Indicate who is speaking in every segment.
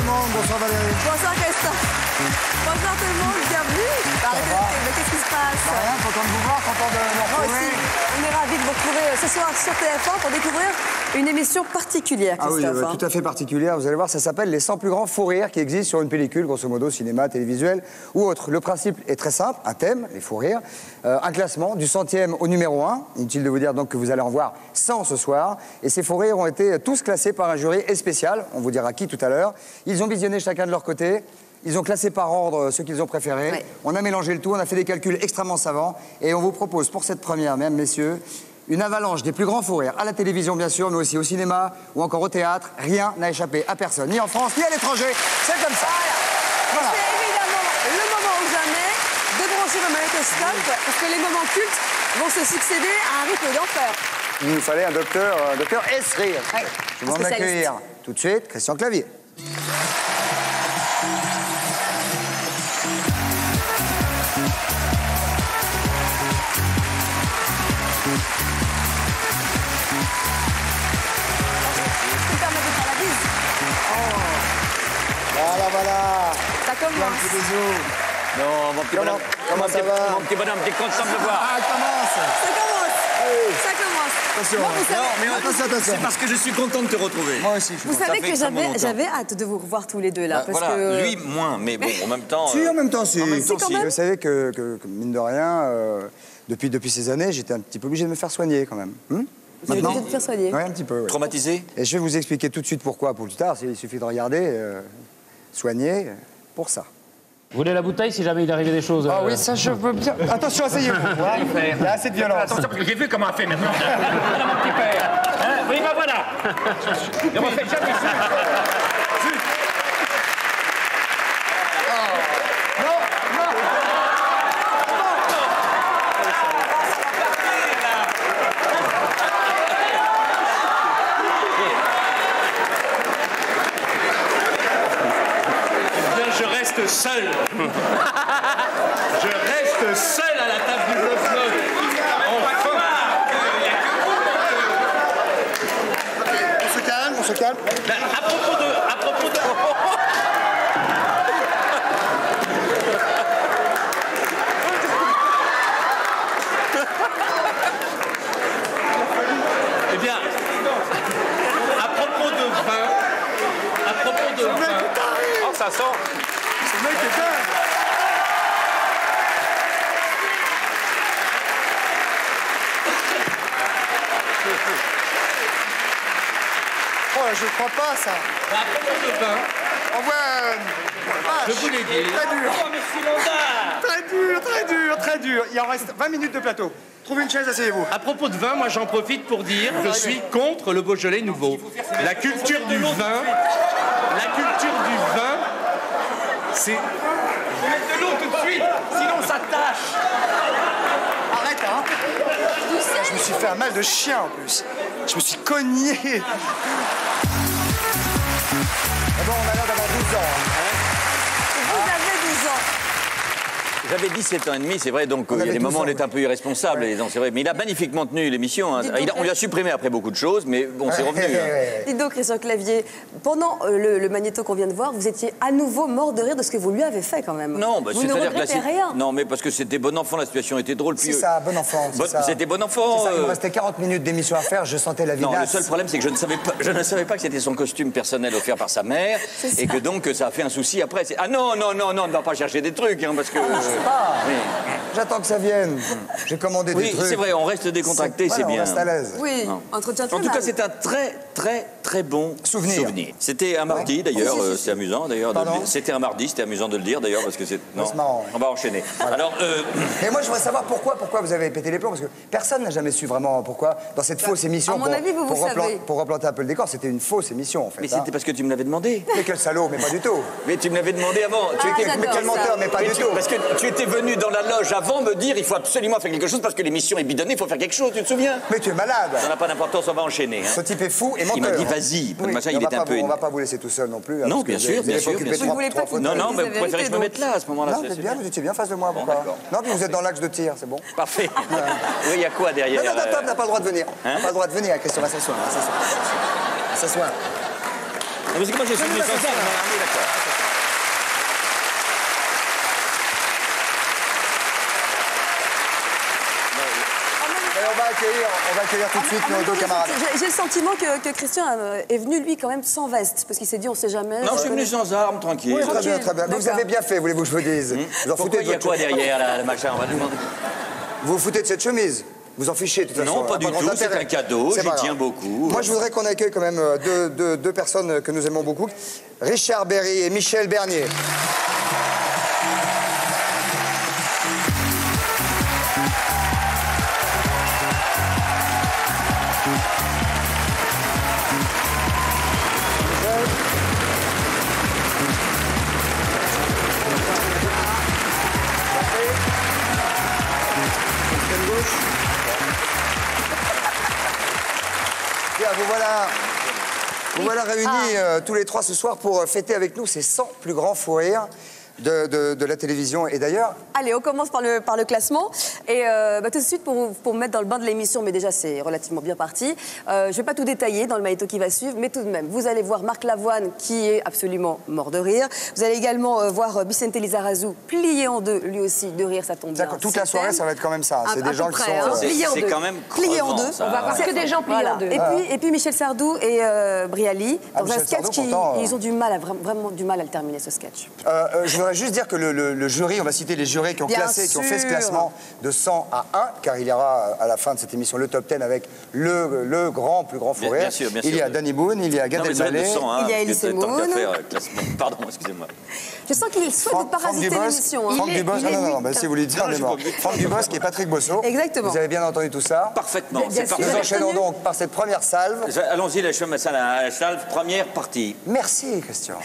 Speaker 1: le monde, bonsoir Valérie.
Speaker 2: Bonsoir Christophe. Bonsoir tout le monde, bienvenue. Arrêtez de rire, mais qu'est-ce qui se passe?
Speaker 1: Rien, content de vous voir, content de nous
Speaker 2: Moi
Speaker 1: retrouver.
Speaker 2: aussi, on est ravis de vous retrouver ce soir sur TF1 pour découvrir une émission particulière,
Speaker 1: Ah oui,
Speaker 2: Christophe.
Speaker 1: tout à fait particulière. Vous allez voir, ça s'appelle les 100 plus grands faux rires qui existent sur une pellicule, grosso modo, cinéma, télévisuel ou autre. Le principe est très simple, un thème, les faux rires, un classement du 100e au numéro 1. Inutile de vous dire donc que vous allez en voir 100 ce soir. Et ces faux rires ont été tous classés par un jury spécial, on vous dira qui tout à l'heure. Ils ont visionné chacun de leur côté. Ils ont classé par ordre ceux qu'ils ont préférés.
Speaker 2: Ouais.
Speaker 1: On a mélangé le tout, on a fait des calculs extrêmement savants. Et on vous propose pour cette première, mesdames, messieurs, une avalanche des plus grands faux rires. À la télévision, bien sûr, mais aussi au cinéma ou encore au théâtre. Rien n'a échappé à personne, ni en France, ni à l'étranger. C'est comme ça. Voilà.
Speaker 2: C'est évidemment le moment ou jamais de brancher vos magnétoscopes parce que les moments cultes vont se succéder à un rythme d'enfer.
Speaker 1: Il nous fallait un docteur S-Rire.
Speaker 2: Ouais,
Speaker 1: Je vais
Speaker 2: un
Speaker 1: en
Speaker 2: spécialiste.
Speaker 1: accueillir tout de suite Christian Clavier.
Speaker 2: Tu me permets de faire la bise?
Speaker 1: Voilà.
Speaker 2: Ça
Speaker 1: Un
Speaker 2: commence.
Speaker 1: petit bisou.
Speaker 3: Non, mon petit bonhomme.
Speaker 1: Comment ça va?
Speaker 3: Mon petit bonhomme, t'es content de me voir.
Speaker 1: Ah, commence.
Speaker 2: Ça commence.
Speaker 1: Allez.
Speaker 2: Ça commence.
Speaker 1: Attention,
Speaker 2: Moi,
Speaker 1: hein.
Speaker 2: vous savez,
Speaker 3: Non, mais
Speaker 1: Attention.
Speaker 3: c'est parce que je suis content de te retrouver.
Speaker 1: Moi aussi, je suis
Speaker 2: vous
Speaker 1: content.
Speaker 2: savez
Speaker 3: fait
Speaker 2: que
Speaker 3: extrêmement longtemps.
Speaker 2: j'avais hâte de vous revoir tous les deux là. Parce
Speaker 3: Voilà,
Speaker 2: que...
Speaker 3: lui moins, mais bon, en même temps.
Speaker 1: Si, en même temps, si.
Speaker 3: En même temps,
Speaker 2: quand
Speaker 3: si.
Speaker 2: même.
Speaker 1: Vous savez que, mine de rien, depuis ces années, j'étais un petit peu obligé de me faire soigner quand même.
Speaker 2: Vous avez
Speaker 1: Maintenant
Speaker 2: besoin de faire soigner.
Speaker 1: Oui, un petit peu. Ouais.
Speaker 3: Traumatisé?
Speaker 1: Et je vais vous expliquer tout de suite pourquoi, pour plus tard. Il suffit de regarder, soigner, pour ça.
Speaker 4: Vous voulez la bouteille si jamais il arrivait des choses
Speaker 1: Ah oui, ça je veux bien. Attention, asseyez-vous. Voilà. Il y a assez de violence.
Speaker 4: Attention, parce que j'ai vu comment elle fait maintenant. Voilà mon petit père. Hein, oui, ben voilà. Ne refaites jamais ça.
Speaker 5: Eh bien, je reste seul. Je reste seul à la table du bluff-bluff. Enfin.
Speaker 1: On se calme.
Speaker 5: Ben, à propos de... Eh bien, à propos de vin... Oh, ça sent...
Speaker 1: Ce mec est dingue. Oh, je crois pas ça.
Speaker 5: À propos de vin,
Speaker 1: Envoie.
Speaker 5: je voulais dire...
Speaker 1: Très dur.
Speaker 5: Oh, monsieur Landard.
Speaker 1: Très dur. Il en reste 20 minutes de plateau. Trouvez une chaise, asseyez-vous.
Speaker 5: À propos de vin, moi j'en profite pour dire que je suis contre le Beaujolais nouveau. La culture du vin, c'est... Faut mettre de l'eau tout de suite, sinon ça tâche.
Speaker 1: Arrête, hein. Je me suis fait un mal de chien en plus. Je me suis cogné. Ah bon, on a l'air d'avoir 12 ans.
Speaker 2: Vous avez 12 ans.
Speaker 3: J'avais 17 ans et demi, c'est vrai, donc il y a
Speaker 1: avait
Speaker 3: des
Speaker 1: 12
Speaker 3: moments où
Speaker 1: ans,
Speaker 3: on est un peu irresponsable, et donc c'est vrai. Mais il a magnifiquement tenu l'émission. Hein. On lui a supprimé après beaucoup de choses, mais bon, c'est revenu. Hein.
Speaker 2: Dites donc, Christian Clavier, pendant le magnéto qu'on vient de voir, vous étiez à nouveau mort de rire de ce que vous lui avez fait quand même.
Speaker 3: Non, bah,
Speaker 2: vous ne
Speaker 3: c'est-à-dire que
Speaker 2: regrettez
Speaker 3: là,
Speaker 2: rien.
Speaker 3: non, mais parce que c'était bon enfant, la situation était drôle.
Speaker 1: C'est ça, bon enfant. c'est ça.
Speaker 3: C'était bon enfant.
Speaker 1: C'est ça, il me restait 40 minutes d'émission à faire, je sentais la
Speaker 3: Non, le
Speaker 1: vidasse.
Speaker 3: seul problème, c'est que je ne savais pas que c'était son costume personnel offert par sa mère,
Speaker 2: C'est
Speaker 3: et
Speaker 2: ça.
Speaker 3: que donc ça a fait un souci après. Ah non, ne va pas chercher des trucs, hein, parce que.
Speaker 1: Ah,
Speaker 3: Oui.
Speaker 1: j'attends que ça vienne. J'ai commandé des
Speaker 3: Oui,
Speaker 1: trucs.
Speaker 3: c'est vrai, on reste décontracté, c'est
Speaker 1: Voilà,
Speaker 3: bien.
Speaker 1: On reste à l'aise.
Speaker 2: Oui,
Speaker 3: Non.
Speaker 2: entre
Speaker 3: En
Speaker 2: gentlemen.
Speaker 3: tout cas, c'est un très bon
Speaker 1: Souvenir.
Speaker 3: C'était un mardi, d'ailleurs,
Speaker 2: Si.
Speaker 3: c'est amusant, d'ailleurs.
Speaker 1: Pardon
Speaker 3: C'était un mardi, c'était amusant de le dire, d'ailleurs, parce que c'est... Non,
Speaker 1: c'est marrant, ouais.
Speaker 3: on va enchaîner. Alors,
Speaker 1: Et moi, je voudrais savoir pourquoi vous avez pété les plombs, parce que personne n'a jamais su vraiment pourquoi, dans cette fausse émission,
Speaker 2: à mon avis, vous savez.
Speaker 1: pour replanter un peu le décor, c'était une fausse émission, en fait.
Speaker 3: mais
Speaker 1: hein.
Speaker 3: c'était parce que tu me l'avais demandé.
Speaker 1: Mais quel salaud, mais pas du tout.
Speaker 3: Mais tu me l'avais demandé avant. Tu étais...
Speaker 2: j'adore
Speaker 1: Mais quel
Speaker 2: ça.
Speaker 1: menteur, mais pas
Speaker 3: Mais
Speaker 1: du tout.
Speaker 3: parce que tu étais venu dans la loge avant me dire il faut absolument faire quelque chose parce que l'émission est bidonnée, il faut faire quelque chose, tu te souviens?
Speaker 1: Mais tu es malade.
Speaker 3: Ça n'a pas d'importance, on va enchaîner. Hein.
Speaker 1: Ce type est fou et menteur.
Speaker 3: Il m'a dit vas-y,
Speaker 1: Oui,
Speaker 3: machin,
Speaker 1: mais
Speaker 3: il était un peu...
Speaker 1: on va pas vous laisser tout seul non plus. hein,
Speaker 3: Non,
Speaker 1: parce que
Speaker 3: bien
Speaker 1: vous
Speaker 3: sûr,
Speaker 1: avez
Speaker 3: bien
Speaker 1: pas
Speaker 3: sûr,
Speaker 1: occupé
Speaker 3: bien sûr.
Speaker 2: Vous voulez pas
Speaker 1: trois
Speaker 2: qu'il-
Speaker 1: fauteuils.
Speaker 3: Non, mais
Speaker 2: Vous
Speaker 3: vous
Speaker 2: avez
Speaker 3: préférez que je me
Speaker 2: vérité,
Speaker 3: mette là à ce moment-là.
Speaker 1: Non,
Speaker 3: c'est
Speaker 1: vous êtes bien,
Speaker 3: super.
Speaker 1: vous étiez bien face de moi.
Speaker 3: Bon,
Speaker 1: Pourquoi
Speaker 3: d'accord.
Speaker 1: Non, puis vous êtes dans l'axe de tir, c'est bon.
Speaker 3: Parfait. Oui, il y a quoi derrière?
Speaker 1: Non, Tom n'a pas le droit de venir.
Speaker 3: Hein
Speaker 1: Pas le droit de venir, Christian, va s'asseoir. Va s'asseoir.
Speaker 3: Non, parce que moi, je suis venu sans ça. Oui, d'accord.
Speaker 1: Et on va accueillir tout de suite nos deux camarades.
Speaker 2: J'ai le sentiment que Christian est venu, lui, quand même, sans veste. Parce qu'il s'est dit, on sait jamais.
Speaker 3: Non, je suis venu sans armes, tranquille.
Speaker 1: Oui, très bien, très bien. Mais vous avez bien fait, voulez-vous que je vous dise. Vous en foutez
Speaker 3: Pourquoi
Speaker 1: de
Speaker 3: il y a
Speaker 1: votre
Speaker 3: quoi derrière, là, le machin? On va demander.
Speaker 1: Vous vous foutez de cette chemise? Vous en fichez, de toute façon.
Speaker 3: Non, pas du tout, c'est un cadeau, j'y tiens beaucoup.
Speaker 1: Moi, je voudrais qu'on accueille quand même deux personnes que nous aimons beaucoup. Richard Berry et Michel Bernier. Bien, vous voilà réunis tous les trois ce soir pour fêter avec nous ces 100 plus grands fous rires de la télévision. Et d'ailleurs...
Speaker 2: Allez, on commence par le classement. Et tout de suite, pour me mettre dans le bain de l'émission, mais déjà, c'est relativement bien parti. Je ne vais pas tout détailler dans le magnéto qui va suivre, mais tout de même, vous allez voir Marc Lavoine, qui est absolument mort de rire. Vous allez également voir Vicente Lizarazu, plié en deux, lui aussi, de rire, ça tombe bien.
Speaker 1: D'accord, toute la soirée, ça va être quand même ça. C'est des gens qui sont...
Speaker 2: pliés en deux.
Speaker 3: C'est quand même
Speaker 2: pliés en deux.
Speaker 3: ça.
Speaker 2: On va voir
Speaker 6: que des gens pliés en deux.
Speaker 2: Et puis Michel Sardou et Brialy, dans un sketch ils ont du mal, vraiment du mal à le terminer, ce sketch.
Speaker 1: Je voudrais juste dire que le jury, on va citer les jurés qui ont classé, qui ont fait ce classement de 100 à 1, car il y aura à la fin de cette émission le top 10 avec le plus grand fou rire.
Speaker 3: Bien sûr.
Speaker 1: Il y a Danny Boone, il y a Gad Elmaleh,
Speaker 2: il y a Elise Moon.
Speaker 3: Pardon, excusez-moi.
Speaker 2: Je sens qu'il souhaite vous parasiter l'émission.
Speaker 1: Franck Dubosc, non, si vous voulez dire, on est mort. Franck Dubosc et Patrick Bosso.
Speaker 2: Exactement.
Speaker 1: Vous avez bien entendu tout ça?
Speaker 3: Parfaitement.
Speaker 1: Nous enchaînons donc par cette première salve.
Speaker 3: Allons-y, la salve, première partie.
Speaker 1: Merci, Christian.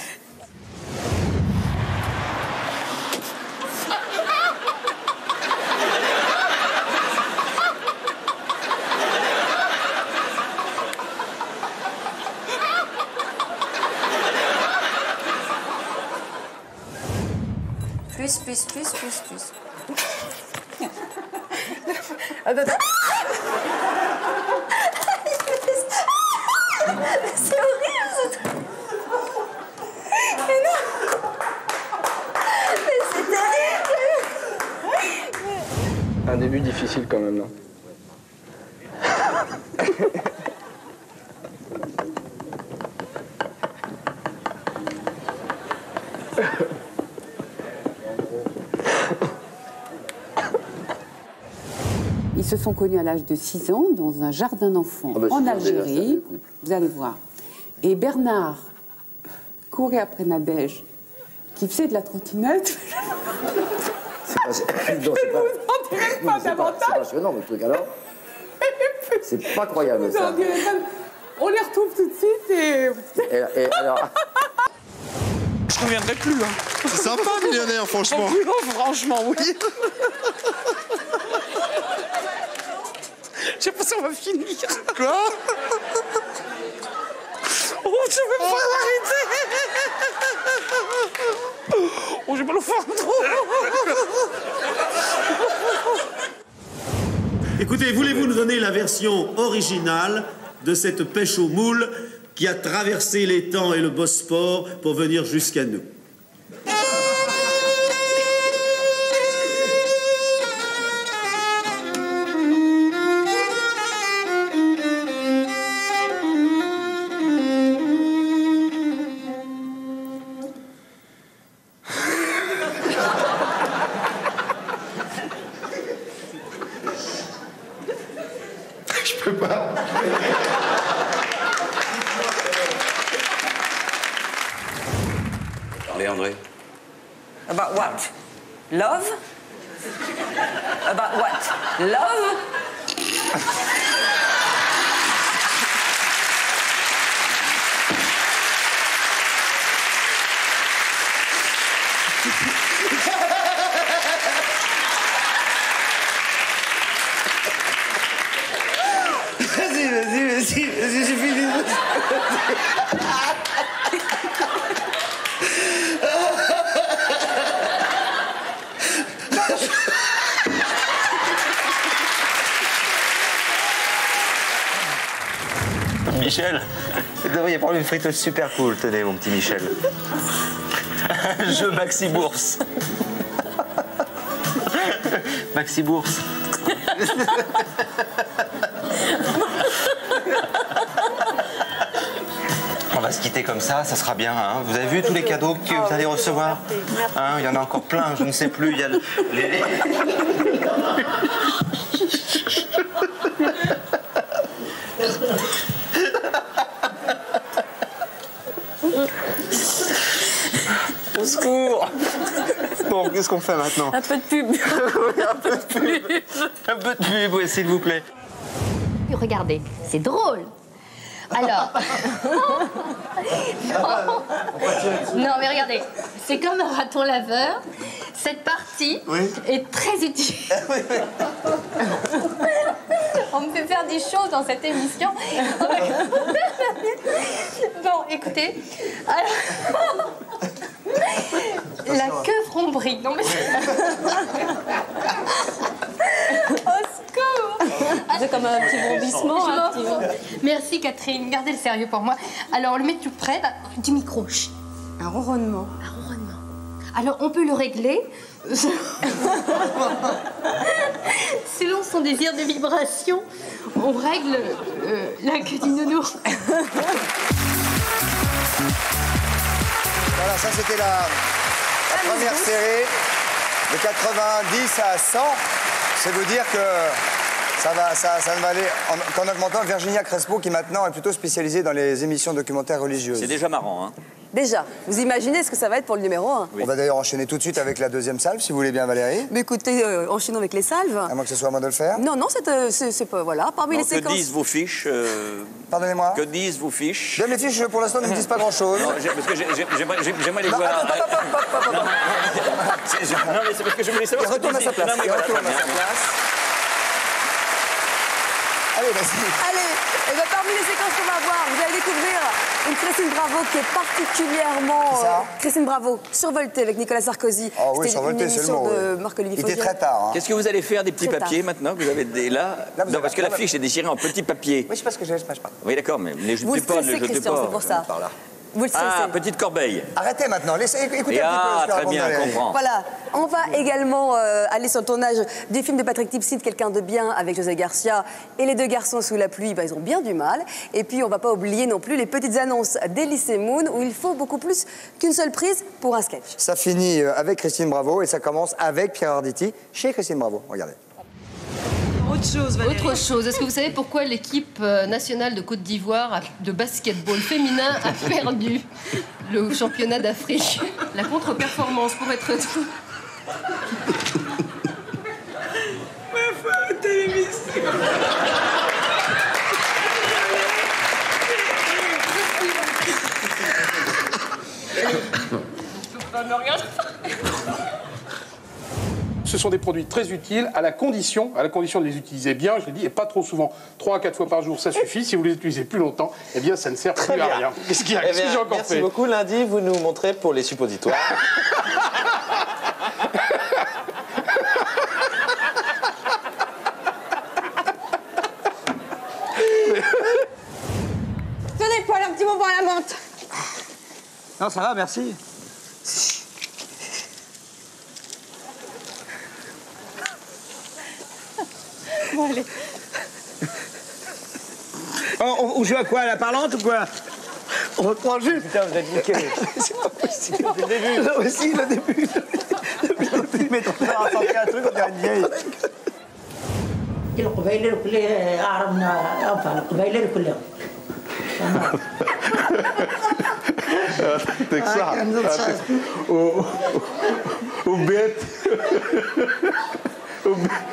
Speaker 6: Plus.
Speaker 2: C'est horrible, ce truc. Mais non. Mais c'est terrible.
Speaker 7: Un début difficile quand même, non?
Speaker 8: Ils se sont connus à l'âge de 6 ans dans un jardin d'enfants en Algérie. Vous allez voir. Et Bernard courait après Nadège, qui faisait de la trottinette.
Speaker 9: C'est passionnant, le truc, alors. C'est pas croyable, ça.
Speaker 8: On les retrouve tout de suite et
Speaker 9: alors...
Speaker 5: Je ne reviendrai plus. Hein.
Speaker 10: C'est sympa, millionnaire, franchement.
Speaker 5: Franchement, oui. Je sais pas si on va finir.
Speaker 10: Quoi?
Speaker 5: Oh, je peux pas l'arrêter. Oh, j'ai mal au ventre.
Speaker 11: Écoutez, voulez-vous nous donner la version originale de cette pêche aux moules qui a traversé les temps et le Bosphore pour venir jusqu'à nous?
Speaker 10: Je peux pas.
Speaker 3: Parlez, André.
Speaker 6: About what? Love? About what? Love?
Speaker 1: Vas-y, j'ai fini.
Speaker 3: Michel, vous devriez prendre une friteuse super cool, tenez, mon petit Michel. Jeu Maxi Bourse. Maxi Bourse. On va se quitter comme ça sera bien. Hein. Vous avez vu tous les cadeaux que vous allez recevoir? Hein, il y en a encore plein, je ne sais plus. Il y a les... Au secours! Bon, qu'est-ce qu'on fait maintenant?
Speaker 6: Un peu de pub.
Speaker 3: Un peu de pub. Un peu de pub, oui, s'il vous plaît.
Speaker 12: Regardez, c'est drôle. Alors, non mais regardez, c'est comme un raton laveur. Cette partie est très utile. On me fait faire des choses dans cette émission. Bon, écoutez, alors, la queue fromberie. Non mais. Au secours.
Speaker 6: C'est comme un petit bondissement.
Speaker 12: Merci Catherine, gardez le sérieux pour moi. Alors, on le met tout près du micro. Chut.
Speaker 6: Un ronronnement.
Speaker 12: Un ronronnement. Alors, on peut le régler selon son désir de vibration. On règle la queue du nounours.
Speaker 1: Voilà, ça c'était la première série de 90 à 100. C'est vous dire que ça ne va aller qu'en augmentant. Virginia Crespo, qui maintenant est plutôt spécialisée dans les émissions documentaires religieuses.
Speaker 3: C'est déjà marrant, hein?
Speaker 2: Déjà, vous imaginez ce que ça va être pour le numéro 1?
Speaker 1: On va d'ailleurs enchaîner tout de suite avec la deuxième salve, si vous voulez bien, Valérie.
Speaker 2: Mais écoutez, enchaînons avec les salves.
Speaker 1: À moins que ce soit à moi de le faire.
Speaker 2: Non, c'est pas... Voilà, parmi les séquences...
Speaker 3: Que disent vos fiches
Speaker 1: Pardonnez-moi?
Speaker 3: Que disent vos fiches?
Speaker 1: Les fiches, pour l'instant, ne me disent pas grand-chose.
Speaker 3: Non, parce que j'aimerais les voir... Non, mais c'est parce que je voulais savoir...
Speaker 1: Il retourne à sa place. Allez, vas-y.
Speaker 2: Allez, et bien parmi les séquences qu'on va voir, vous allez découvrir une Christine Bravo qui est particulièrement... Christine Bravo, survoltée avec Nicolas Sarkozy.
Speaker 1: Ah oui, survoltée, c'est le mot.
Speaker 2: de Marc-Olivier
Speaker 1: Il était
Speaker 2: Fogiel.
Speaker 1: très tard. Hein.
Speaker 3: Qu'est-ce que vous allez faire des petits papiers maintenant que vous avez là non, parce que la fiche est déchirée en petits papiers.
Speaker 1: Oui, je sais pas ce que j'ai, je sais pas.
Speaker 3: Oui, d'accord, mais ne les jetez pas, ne les jetez
Speaker 2: Christian,
Speaker 3: pas.
Speaker 2: c'est pour ça. Vous le stressez.
Speaker 3: Ah, petite corbeille.
Speaker 1: Arrêtez maintenant, écoutez un petit peu.
Speaker 3: Très bien, on comprend.
Speaker 2: Voilà, on va également aller sur le tournage du film de Patrick Timsit, Quelqu'un de bien, avec José Garcia. Et les deux garçons sous la pluie, ils ont bien du mal. Et puis, on va pas oublier non plus les petites annonces d'Elysée Moon, où il faut beaucoup plus qu'une seule prise pour un sketch.
Speaker 1: Ça finit avec Christine Bravo et ça commence avec Pierre Arditi chez Christine Bravo. Regardez.
Speaker 13: Autre chose, Valérie.
Speaker 14: Autre chose. Est-ce que vous savez pourquoi l'équipe nationale de Côte d'Ivoire de basketball féminin a perdu le championnat d'Afrique? La contre-performance, pour être tout.
Speaker 13: Ma femme télévision.
Speaker 15: Ce sont des produits très utiles à la condition de les utiliser bien, je l'ai dit, et pas trop souvent. 3 à 4 fois par jour, ça suffit. Si vous les utilisez plus longtemps, eh bien, ça ne sert plus à rien. Qu'est-ce qu'il y a? Qu'est-ce que j'ai encore fait?
Speaker 16: Merci beaucoup. Lundi, vous nous montrez pour les suppositoires.
Speaker 6: Tenez, Paul, un petit mot pour la menthe.
Speaker 1: Non, ça va, merci.
Speaker 6: Bon, allez.
Speaker 1: On joue à quoi? À la parlante ou quoi? On reprend le jeu. Putain, vous êtes niqué. C'est pas possible. C'est le début. Là aussi, le début. Mais on va ressentir un truc, on dirait une vieille.
Speaker 17: القبيله الكل عربنا القبيله كلهم
Speaker 10: Tem que sarrar. O Beto.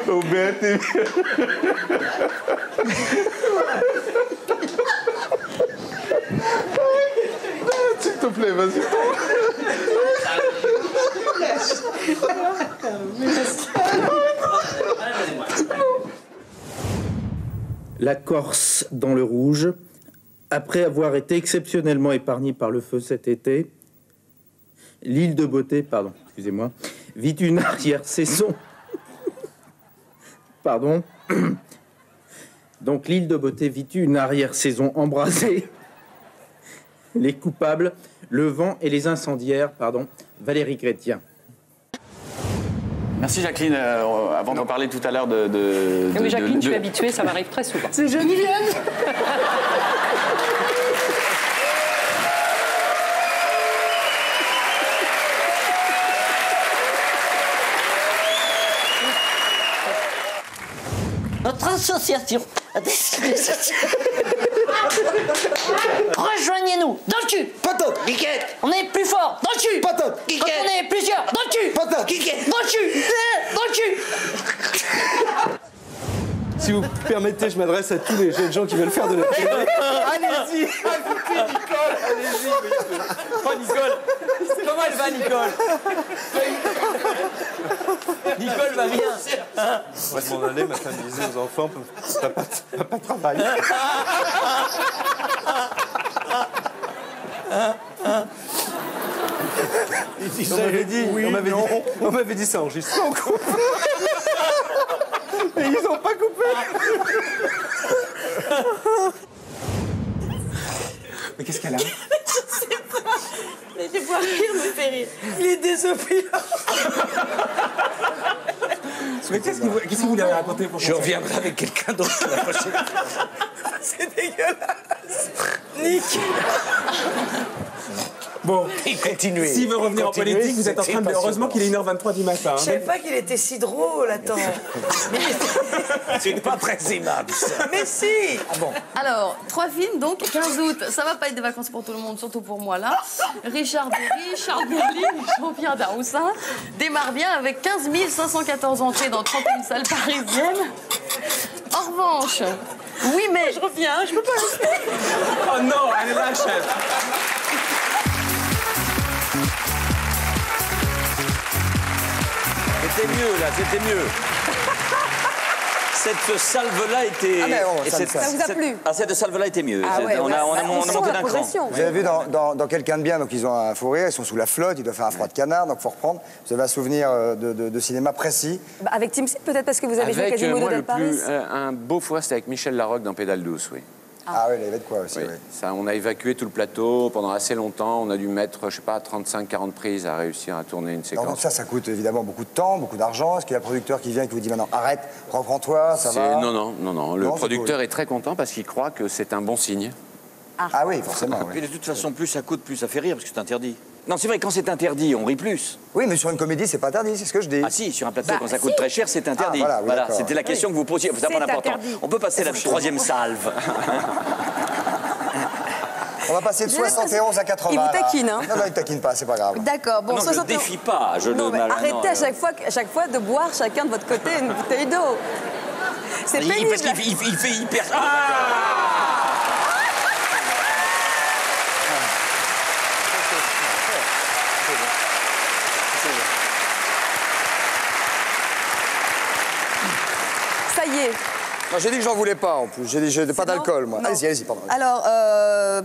Speaker 10: O Beto. S'il te plaît, vas-y.
Speaker 18: La Corse dans le rouge, après avoir été exceptionnellement épargnée par le feu cet été, l'île de Beauté, pardon, excusez-moi, vit une arrière-saison, pardon, Donc l'île de Beauté vit une arrière-saison embrasée. Les coupables, le vent et les incendiaires, Valérie Chrétien.
Speaker 19: Merci Jacqueline. Avant d'en parler tout à l'heure de...
Speaker 20: Oui, Jacqueline, je suis habituée, ça m'arrive très souvent.
Speaker 19: C'est Geneviève.
Speaker 17: Notre association a décidé... Rejoignez-nous dans le cul.
Speaker 9: Patate. Guiquette.
Speaker 17: On est plus fort dans le cul.
Speaker 9: Patate.
Speaker 17: Quand on est plusieurs dans le cul.
Speaker 9: Patate.
Speaker 17: Guiquette. Dans le cul. Dans le cul.
Speaker 16: Si vous permettez, je m'adresse à tous les jeunes gens qui veulent faire de la télé.
Speaker 9: Allez-y. Invitez Nicole. Allez-y.
Speaker 16: Oh Nicole. Comment elle va Nicole? Nicole va bien. Moi je m'en allais, ma femme disait aux enfants, papa travaille. On m'avait dit ça enregistré en coupe. Et ils n'ont pas coupé.
Speaker 9: Mais qu'est-ce qu'elle a?
Speaker 13: Je sais pas. Mais les voir rire me fait rire. Il est désopilant.
Speaker 9: Mais qu'est-ce que vous lui avez raconté pour... Je reviendrai avec quelqu'un d'autre la prochaine fois.
Speaker 13: C'est dégueulasse. Nick.
Speaker 9: Bon, continuez.
Speaker 21: S'il veut revenir en politique, vous êtes en train de... Heureusement qu'il est 1h23 du matin.
Speaker 13: Je savais pas qu'il était si drôle, attends.
Speaker 9: C'est pas très aimable, ça.
Speaker 13: Mais si.
Speaker 9: Ah bon.
Speaker 22: Alors, 3 films, donc 15 août, ça va pas être des vacances pour tout le monde, surtout pour moi là. Richard Berry, Charles Berling, Jean-Pierre Daroussin démarre bien avec 15 514 entrées dans 31 salles parisiennes. En revanche, oui mais...
Speaker 13: Je reviens, je peux pas rester.
Speaker 21: Oh non, elle est là, chef.
Speaker 9: C'était mieux, là, c'était mieux. Cette salve-là était...
Speaker 1: Ah, mais bon, ça
Speaker 2: vous a plu?
Speaker 9: Cette salve-là était mieux.
Speaker 2: Ah ouais,
Speaker 9: on a monté d'un cran.
Speaker 1: Vous avez vu dans Quelqu'un de bien, donc ils ont un fou rire, ils sont sous la flotte, ils doivent faire un froid de canard, donc il faut reprendre. Vous avez un souvenir de cinéma précis.
Speaker 2: Bah, avec Tim Seed, peut-être parce que vous avez joué Quasimodo del Paris.
Speaker 19: Un beau fois, c'était avec Michel Larocque dans Pédale douce, oui.
Speaker 1: Ah oui, il y avait de quoi aussi, oui.
Speaker 19: Ça, on a évacué tout le plateau pendant assez longtemps. On a dû mettre, je sais pas, 35-40 prises à réussir à tourner une séquence.
Speaker 1: Donc ça coûte évidemment beaucoup de temps, beaucoup d'argent. Est-ce qu'il y a le producteur qui vient et qui vous dit maintenant arrête, reprends-toi, ça va?
Speaker 19: Non. Le producteur est très content parce qu'il croit que c'est un bon signe.
Speaker 1: Ah oui, forcément.
Speaker 9: Et de toute façon, plus ça coûte, plus ça fait rire, parce que c'est interdit. Non, c'est vrai, quand c'est interdit, on rit plus.
Speaker 1: Oui, mais sur une comédie, c'est pas interdit, c'est ce que je dis.
Speaker 9: Ah si, sur un plateau, quand ça coûte très cher, c'est interdit.
Speaker 1: Ah, voilà,
Speaker 9: c'était la question que vous posiez, c'est pas important. On peut passer à la troisième salve.
Speaker 1: On va passer de 71 à 80.
Speaker 2: Il vous taquine, hein?
Speaker 1: Non, il taquine pas, c'est pas grave.
Speaker 2: D'accord, bon,
Speaker 9: non, je le défie pas,
Speaker 2: arrêtez à chaque fois de boire chacun de votre côté une bouteille d'eau. C'est pénible.
Speaker 9: Parce qu'il fait hyper...
Speaker 2: Ça y est.
Speaker 1: Non, j'ai dit que j'en voulais pas en plus. J'ai dit pas d'alcool, moi. Allez-y, pardon.
Speaker 2: Alors,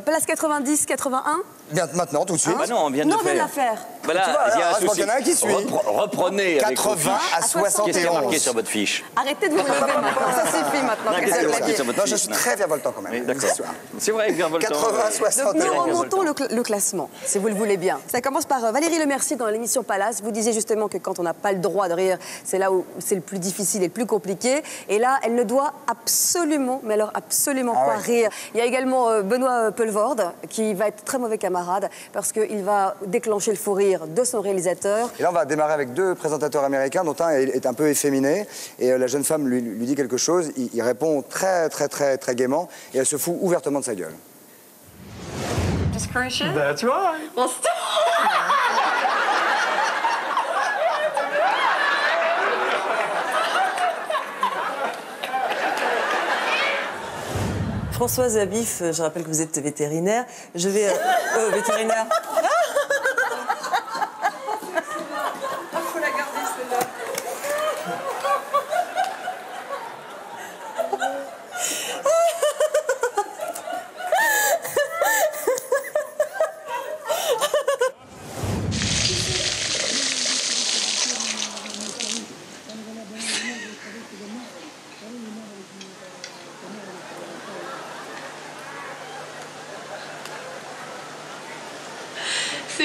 Speaker 2: place 90, 81.
Speaker 1: Bien, maintenant, tout de suite.
Speaker 9: Bah non, on vient de le faire.
Speaker 2: la faire.
Speaker 9: Voilà,
Speaker 1: tu vois,
Speaker 9: il y a un
Speaker 1: je
Speaker 9: souci.
Speaker 1: qu'il y en a un qui suit.
Speaker 9: Reprenez
Speaker 1: 80 à 71.
Speaker 9: Qu'est-ce qui est marqué sur votre fiche?
Speaker 2: Arrêtez de vous lever maintenant, ça suffit maintenant.
Speaker 9: Qu'est-ce qui est marqué sur votre
Speaker 1: Non,
Speaker 9: fiche?
Speaker 1: je suis très virevoltant quand même.
Speaker 9: Oui, d'accord. C'est vrai, virevoltant.
Speaker 1: 80 à 71.
Speaker 2: Donc nous remontons le classement, si vous le voulez bien. Ça commence par Valérie Lemercier dans l'émission Palace. Vous disiez justement que quand on n'a pas le droit de rire, c'est là où c'est le plus difficile et le plus compliqué. Et là, elle ne doit absolument, mais alors absolument pas rire. Il y a également Benoît Poelvoorde qui va être très mauvais camarade parce qu'il va déclencher le fou rire de son réalisateur.
Speaker 1: Et là, on va démarrer avec 2 présentateurs américains, dont un est un peu efféminé. Et la jeune femme lui dit quelque chose. Il répond très gaiement. Et elle se fout ouvertement de sa gueule.
Speaker 6: Discretion?
Speaker 10: That's right.
Speaker 6: Well, stop!
Speaker 13: Françoise Abif, je rappelle que vous êtes vétérinaire. Je vais... vétérinaire.
Speaker 6: Faut la garder, celle-là.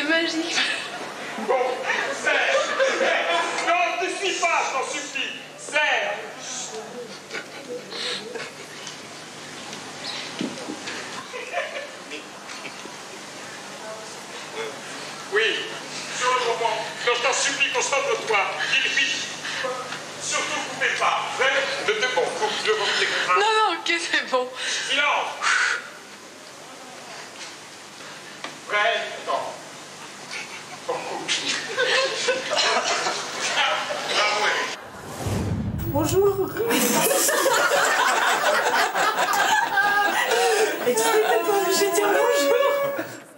Speaker 12: magique.
Speaker 5: Bon, serre. Non, ne suis pas, je t'en supplie. Serre. Oui, sur le moment, quand je t'en supplie, concentre-toi. Dis vite. Surtout, coupez pas. Prêt? De bon, coupe le vent des contrats.
Speaker 12: Non, non, ok, c'est bon.
Speaker 5: Silence. Prêt? Non.
Speaker 13: Bonjour. Et tu n'étais pas obligé de dire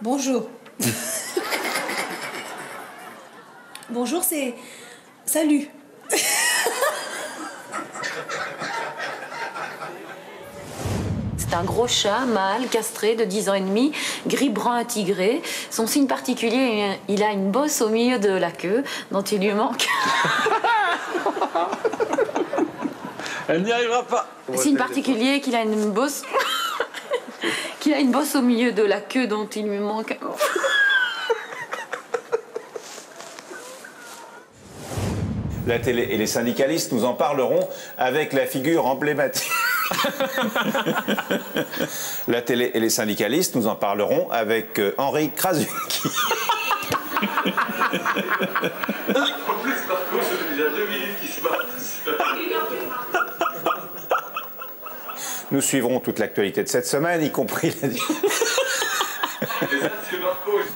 Speaker 13: bonjour. Bonjour. Bonjour, c'est... Salut.
Speaker 4: C'est un gros chat, mâle, castré, de 10 ans et demi, gris-brun tigré. Son signe particulier, il a une bosse au milieu de la queue, dont il lui manque...
Speaker 16: Elle n'y arrivera pas.
Speaker 4: Signe particulier, qu'il a une bosse... qu'il a une bosse au milieu de la queue, dont il lui manque...
Speaker 7: La télé et les syndicalistes, nous en parlerons avec la figure emblématique. La télé et les syndicalistes, nous en parlerons avec Henri Krasuki.
Speaker 5: En plus, par contre, il y a 2 minutes qui se battent.
Speaker 7: Nous suivrons toute l'actualité de cette semaine, y compris la...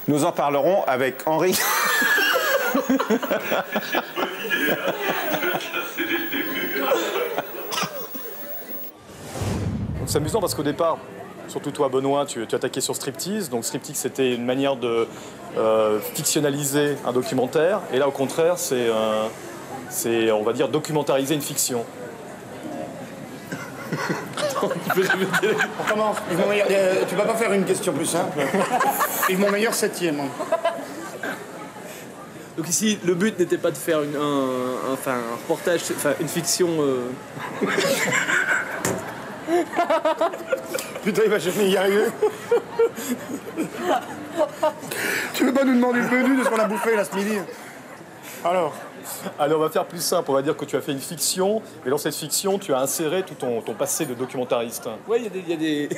Speaker 7: Nous en parlerons avec Henri...
Speaker 16: C'est amusant parce qu'au départ, surtout toi Benoît, tu attaquais sur striptease. Donc striptease c'était une manière de fictionnaliser un documentaire. Et là au contraire c'est on va dire documentariser une fiction.
Speaker 23: On commence. Tu vas pas faire une question plus simple. Yves Montmeilleur 7e.
Speaker 24: Donc ici, le but n'était pas de faire un reportage, enfin une fiction...
Speaker 23: Putain, il va jamais y arriver. Tu veux pas nous demander le menu de ce qu'on a bouffé là ce midi?
Speaker 16: Alors, on va faire plus simple. On va dire que tu as fait une fiction, et dans cette fiction, tu as inséré tout ton passé de documentariste.
Speaker 24: Ouais, il y a des...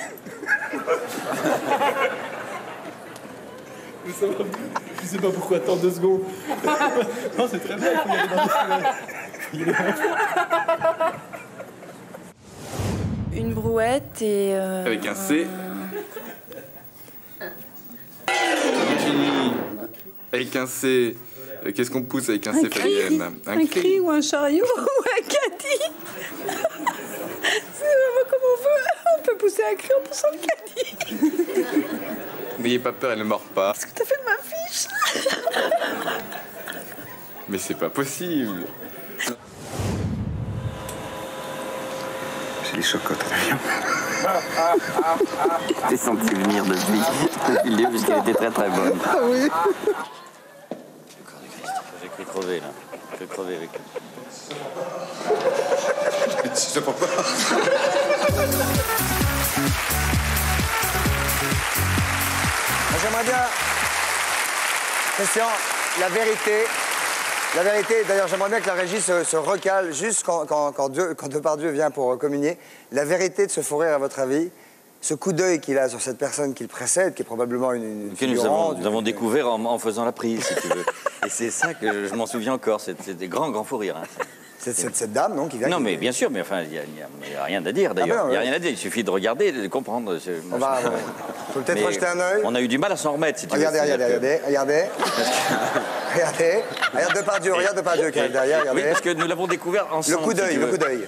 Speaker 24: Je sais pas pourquoi, attends 2 secondes. Non, c'est très bien, il faut y aller dans le
Speaker 25: Une brouette et...
Speaker 16: Avec un C. Avec un C. Qu'est-ce qu'on pousse avec un C, Fabienne?
Speaker 25: Un cri ou un chariot ou un caddie. C'est vraiment comme on veut. On peut pousser un cri en poussant le caddie.
Speaker 16: N'ayez pas peur, elle ne mord pas.
Speaker 25: Qu'est-ce que t'as fait de ma fiche?
Speaker 16: Mais c'est pas possible.
Speaker 19: J'ai les chocottes, très bien. J'ai senti venir depuis le début, puisqu'elle était très très bonne.
Speaker 23: Ah oui.
Speaker 19: J'ai cru crever là. Je vais crever avec lui.
Speaker 23: Je sais pas.
Speaker 1: J'aimerais bien, Christian, la vérité, d'ailleurs j'aimerais bien que la régie se recale juste quand Depardieu vient pour communier. La vérité de ce fou rire, à votre avis, ce coup d'œil qu'il a sur cette personne qui le précède, qui est probablement une
Speaker 19: que nous avons découvert en faisant la prise, si tu veux. Et c'est ça que je m'en souviens encore, c'est des grands fous rires. Hein.
Speaker 1: Cette dame, non, qui vient...
Speaker 19: Non, mais bien sûr, mais enfin, il n'y a rien à dire, d'ailleurs. Il n'y a rien à dire, il suffit de regarder et de comprendre.
Speaker 1: On va... faut peut-être rejeter un œil.
Speaker 19: On a eu du mal à s'en remettre, si tu veux.
Speaker 1: Regardez. Regarde Depardieu, qui est derrière, regardez.
Speaker 19: Oui, parce que nous l'avons découvert ensemble.
Speaker 1: Le coup d'œil, le coup d'œil.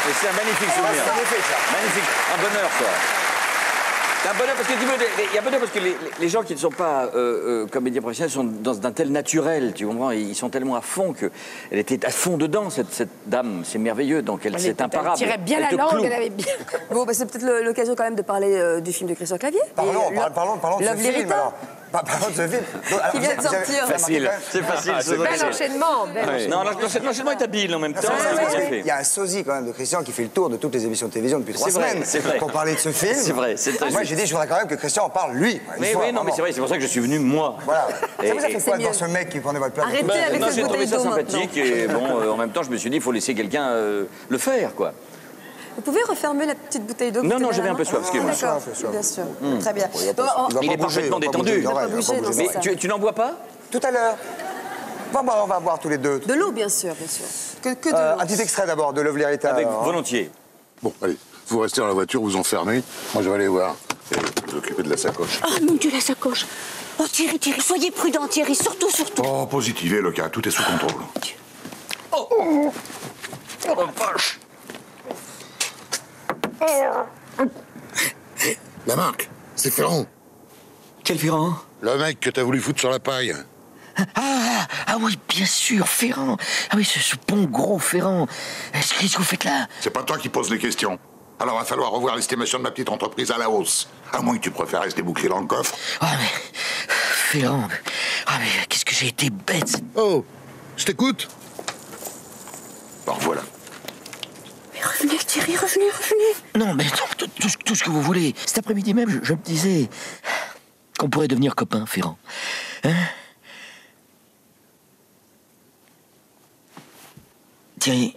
Speaker 19: Et c'est un magnifique souvenir. Magnifique, un bonheur, quoi. C'est un bonheur parce que, il y a bonheur parce que les gens qui ne sont pas comédiens professionnels sont dans un tel naturel, tu comprends. Ils sont tellement à fond qu'elle était à fond dedans, cette dame. C'est merveilleux, donc c'est imparable.
Speaker 2: Elle tirait bien la langue, elle avait bien... Bon, bah, c'est peut-être l'occasion quand même de parler du film de Christian Clavier.
Speaker 1: Parlons de ce film, alors. Par contre, ce film...
Speaker 2: Qui vient de sortir.
Speaker 19: Facile. C'est facile.
Speaker 12: Bel enchaînement.
Speaker 19: Non, l'enchaînement est habile en même temps.
Speaker 1: Il y a un sosie quand même de Christian qui fait le tour de toutes les émissions de télévision depuis 3
Speaker 19: C'est vrai,
Speaker 1: semaines
Speaker 19: c'est vrai.
Speaker 1: pour parler de ce film.
Speaker 19: C'est vrai, c'est très
Speaker 1: Moi,
Speaker 19: juste.
Speaker 1: j'ai dit, je voudrais quand même que Christian en parle, lui.
Speaker 19: Mais oui, non, mais c'est vrai, c'est pour ça que je suis venu, moi.
Speaker 1: Voilà. Ça vous a fait quoi
Speaker 2: mieux.
Speaker 1: dans ce mec qui prenait votre place?
Speaker 2: Arrêtez avec
Speaker 19: Non,
Speaker 2: cette
Speaker 19: j'ai trouvé
Speaker 2: bouteille
Speaker 19: ça
Speaker 2: d'eau
Speaker 19: sympathique et bon, en même temps, je me suis dit, il faut laisser quelqu'un le faire, quoi.
Speaker 2: Vous pouvez refermer la petite bouteille d'eau?
Speaker 19: Non, non, j'avais un peu soif, excusez-moi.
Speaker 2: D'accord, bien sûr. Très bien.
Speaker 19: Il est parfaitement détendu. Mais tu n'en bois pas?
Speaker 1: Tout à l'heure. On va boire tous les deux.
Speaker 2: De l'eau, bien sûr, bien sûr. Que de l'eau.
Speaker 1: Un petit extrait d'abord de Lovely Rita.
Speaker 19: Avec volontiers.
Speaker 10: Bon, allez, vous restez dans la voiture, vous enfermez. Moi, je vais aller voir. Et vous occuper de la sacoche.
Speaker 12: Oh mon Dieu, la sacoche. Oh Thierry, soyez prudent, Thierry, surtout.
Speaker 10: Oh, positivez, le cas, tout est sous contrôle.
Speaker 19: Oh la vache!
Speaker 10: La marque, c'est Ferrand.
Speaker 19: Quel Ferrand?
Speaker 10: Le mec que t'as voulu foutre sur la paille.
Speaker 3: Ah oui, bien sûr, Ferrand. Ah oui, ce bon gros Ferrand. Qu'est-ce que vous faites là?
Speaker 10: C'est pas toi qui poses les questions. Alors, va falloir revoir l'estimation de ma petite entreprise à la hausse. À moins que tu préfères rester bouclé dans le coffre.
Speaker 3: Ah mais... Ferrand... Ah mais qu'est-ce que j'ai été bête.
Speaker 10: Oh, je t'écoute. Bon, voilà.
Speaker 12: Mais revenez, Thierry, revenez.
Speaker 3: Non, mais non, tout ce que vous voulez. Cet après-midi même, je me disais qu'on pourrait devenir copains, Ferrand. Hein? Thierry,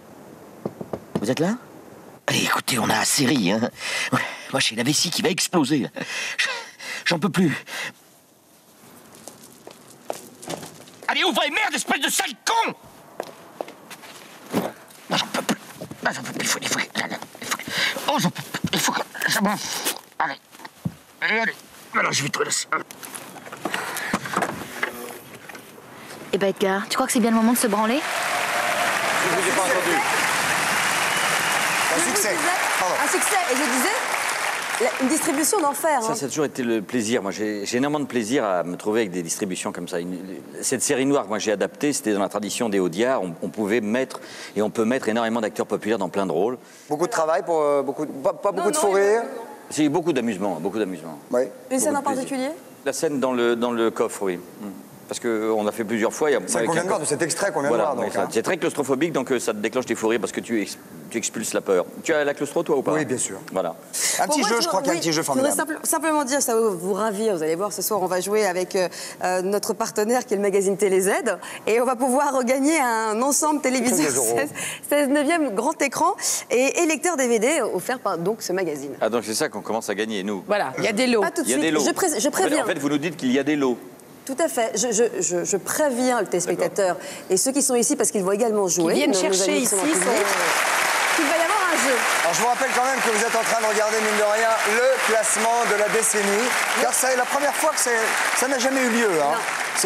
Speaker 3: vous êtes là? Allez, écoutez, on a assez ri, hein. Moi, j'ai la vessie qui va exploser. J'en peux plus. Allez, ouvrez, merde, espèce de sale con! Non, j'en peux plus. Non, j'en peux plus, il faut... Oh, j'en peux plus. Il faut que... C'est bon. Allez. Alors, je vais te laisser.
Speaker 12: Eh ben, Edgar, tu crois que c'est bien le moment de se branler?
Speaker 19: Je vous ai pas entendu.
Speaker 1: Un succès.
Speaker 2: Un succès. Et je disais, une distribution d'enfer.
Speaker 19: Ça a toujours été le plaisir. Moi, j'ai énormément de plaisir à me trouver avec des distributions comme ça. Cette série noire que moi j'ai adaptée, c'était dans la tradition des Audiards. On pouvait mettre, et on peut mettre énormément d'acteurs populaires dans plein de rôles.
Speaker 1: Beaucoup de travail pour pas beaucoup de fou rire.
Speaker 19: C'est beaucoup d'amusement, beaucoup d'amusement.
Speaker 1: Oui.
Speaker 2: Une scène en particulier?
Speaker 19: La scène dans le coffre, oui. Parce qu'on a fait plusieurs fois.
Speaker 1: C'est qu'on vient de voir, de cet extrait qu'on vient de voir.
Speaker 19: C'est très claustrophobique, donc ça te déclenche des fous rires parce que tu expulses la peur. Tu as la claustro, toi, ou pas?
Speaker 1: Oui, bien sûr.
Speaker 19: Voilà.
Speaker 1: Un petit jeu, je crois qu'il y a un petit jeu formidable.
Speaker 2: Je voudrais simplement dire, ça va vous ravir. Vous allez voir, ce soir, on va jouer avec notre partenaire qui est le magazine TéléZ. Et on va pouvoir regagner un ensemble téléviseur 16e grand écran et lecteur DVD offert par donc ce magazine.
Speaker 19: Ah, donc c'est ça qu'on commence à gagner, nous.
Speaker 2: Voilà, il y a des lots. Pas tout de suite. Je préviens.
Speaker 19: En fait, vous nous dites qu'il y a des lots.
Speaker 2: Tout à fait. Je préviens le téléspectateur et ceux qui sont ici parce qu'ils vont également jouer.
Speaker 12: Qui viennent chercher ici
Speaker 2: qu'il va y avoir un jeu.
Speaker 1: Alors je vous rappelle quand même que vous êtes en train de regarder, mine de rien, le classement de la décennie. Car c'est la première fois que ça n'a jamais eu lieu. Hein.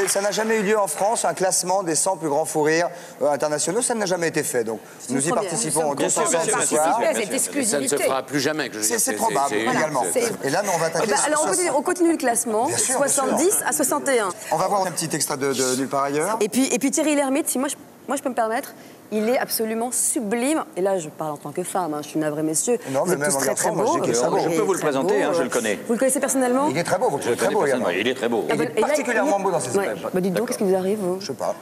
Speaker 1: Ça n'a jamais eu lieu en France, un classement des 100 plus grands fous rires internationaux. Ça n'a jamais été fait. Donc nous y participons tous ensemble ce soir.
Speaker 9: Ça ne se fera plus jamais.
Speaker 1: C'est probable, également. Et là, nous, on va attaquer
Speaker 2: alors on continue le classement, 70 à 61.
Speaker 1: On va voir un petit extrait de Nulle part ailleurs.
Speaker 2: Et puis Thierry Lhermitte, si moi je peux me permettre, il est absolument sublime. Et là, je parle en tant que femme, hein, je suis navrée, messieurs.
Speaker 1: Non,
Speaker 2: vous êtes tous très, très beaux.
Speaker 19: Je peux vous le présenter, hein, je le connais.
Speaker 2: Vous le connaissez personnellement?
Speaker 1: Il est très beau, vous le trouvez très beau également.
Speaker 19: Il est très beau.
Speaker 1: Il est particulièrement beau dans ses spectacles.
Speaker 2: Bah dites donc, qu'est-ce qui vous arrive, vous?
Speaker 1: Je sais pas.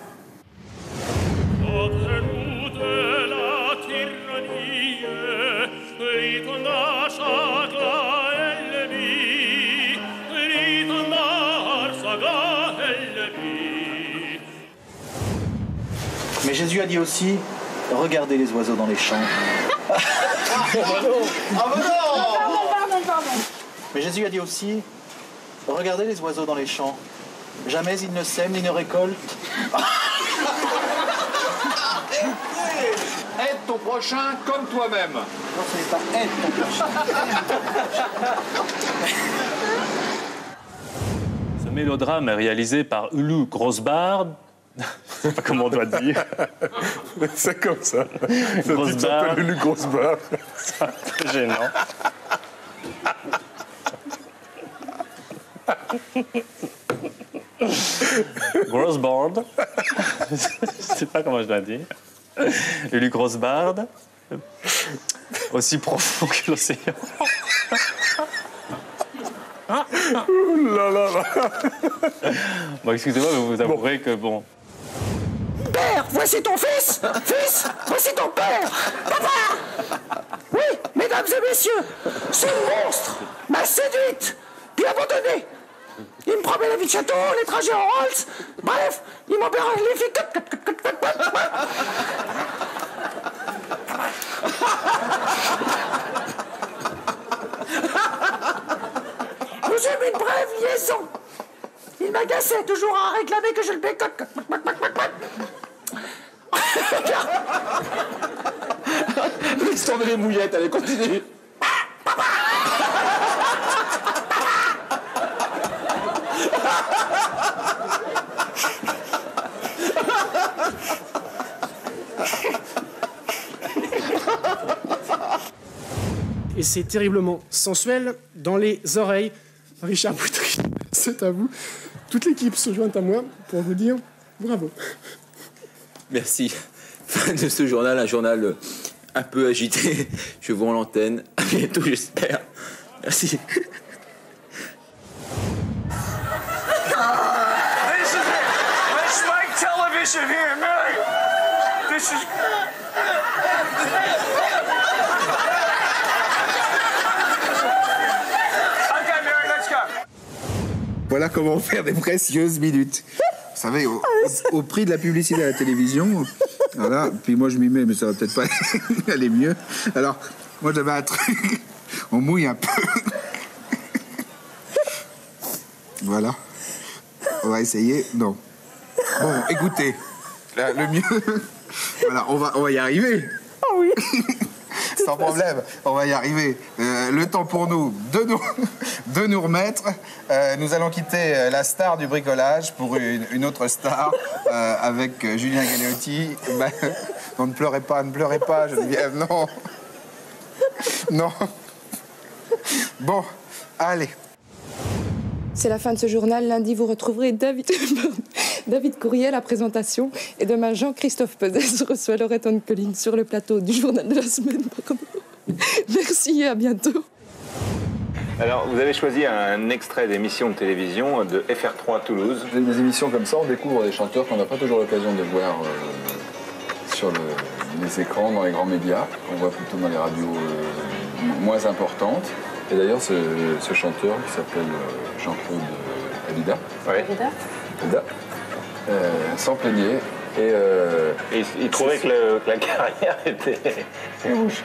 Speaker 18: Mais Jésus a dit aussi, regardez les oiseaux dans les champs.
Speaker 12: Pardon.
Speaker 18: Mais Jésus a dit aussi, regardez les oiseaux dans les champs. Jamais ils ne sèment ni ne récoltent.
Speaker 5: Aide ton prochain comme toi-même.
Speaker 18: Non, ce n'est pas aide ton prochain.
Speaker 16: Ce mélodrame est réalisé par Ulu Grossbard. Je sais pas comment on doit dire.
Speaker 10: C'est comme ça.
Speaker 16: Grossbard.
Speaker 10: Ulu Grossbard.
Speaker 16: C'est un peu gênant. Grossbard. Je sais pas comment je dois dire. Ulu Grossbard. Aussi profond que l'océan.
Speaker 24: Ouh là là là.
Speaker 8: Bon, excusez-moi, mais vous avouerez que bon.
Speaker 3: Père, voici ton fils. Fils, voici ton père. Papa. Oui, mesdames et messieurs, ce monstre m'a séduite, puis abandonnée. Il me promet la vie de château, les trajets en Rolls. Bref, il m'opère les filles. Nous eûmes une brève liaison. Il m'agaçait toujours à réclamer que je le bécote.
Speaker 24: Laisse tomber les mouillettes, allez, continue.
Speaker 11: Et c'est terriblement sensuel dans les oreilles. Richard Boutry, c'est à vous. Toute l'équipe se joint à moi pour vous dire bravo.
Speaker 18: Merci. Fin de ce journal, un journal un peu agité. Je vous rends l'antenne. À bientôt, j'espère. Merci.
Speaker 5: This is Mike Television here, Mary. This is. Okay, Mary, let's go.
Speaker 18: Voilà comment faire des précieuses minutes. Vous savez, au prix de la publicité à la télévision, voilà, puis moi je m'y mets, mais ça va peut-être pas aller mieux. Alors, moi j'avais un truc, on mouille un peu. Voilà. On va essayer. Non. Bon, écoutez, là, le mieux. Voilà, on va y arriver.
Speaker 25: Ah oui.
Speaker 18: Sans problème, on va y arriver. Le temps pour nous de nous remettre. Nous allons quitter la star du bricolage pour une autre star avec Julien Galeotti. Ben, non, ne pleurez pas, Geneviève, non. Non. Bon, allez.
Speaker 25: C'est la fin de ce journal. Lundi, vous retrouverez David Courrier à la présentation. Et demain, Jean-Christophe Pesès reçoit Laurette Colline sur le plateau du journal de la semaine. Merci et à bientôt.
Speaker 7: Alors, vous avez choisi un extrait d'émission de télévision de FR3 Toulouse.
Speaker 14: Des émissions comme ça, on découvre des chanteurs qu'on n'a pas toujours l'occasion de voir sur les écrans, dans les grands médias. On voit plutôt dans les radios moins importantes. Et d'ailleurs, ce chanteur qui s'appelle Jean-Claude Alida, s'en plaignait. Et
Speaker 7: il trouvait que la carrière était bouchée.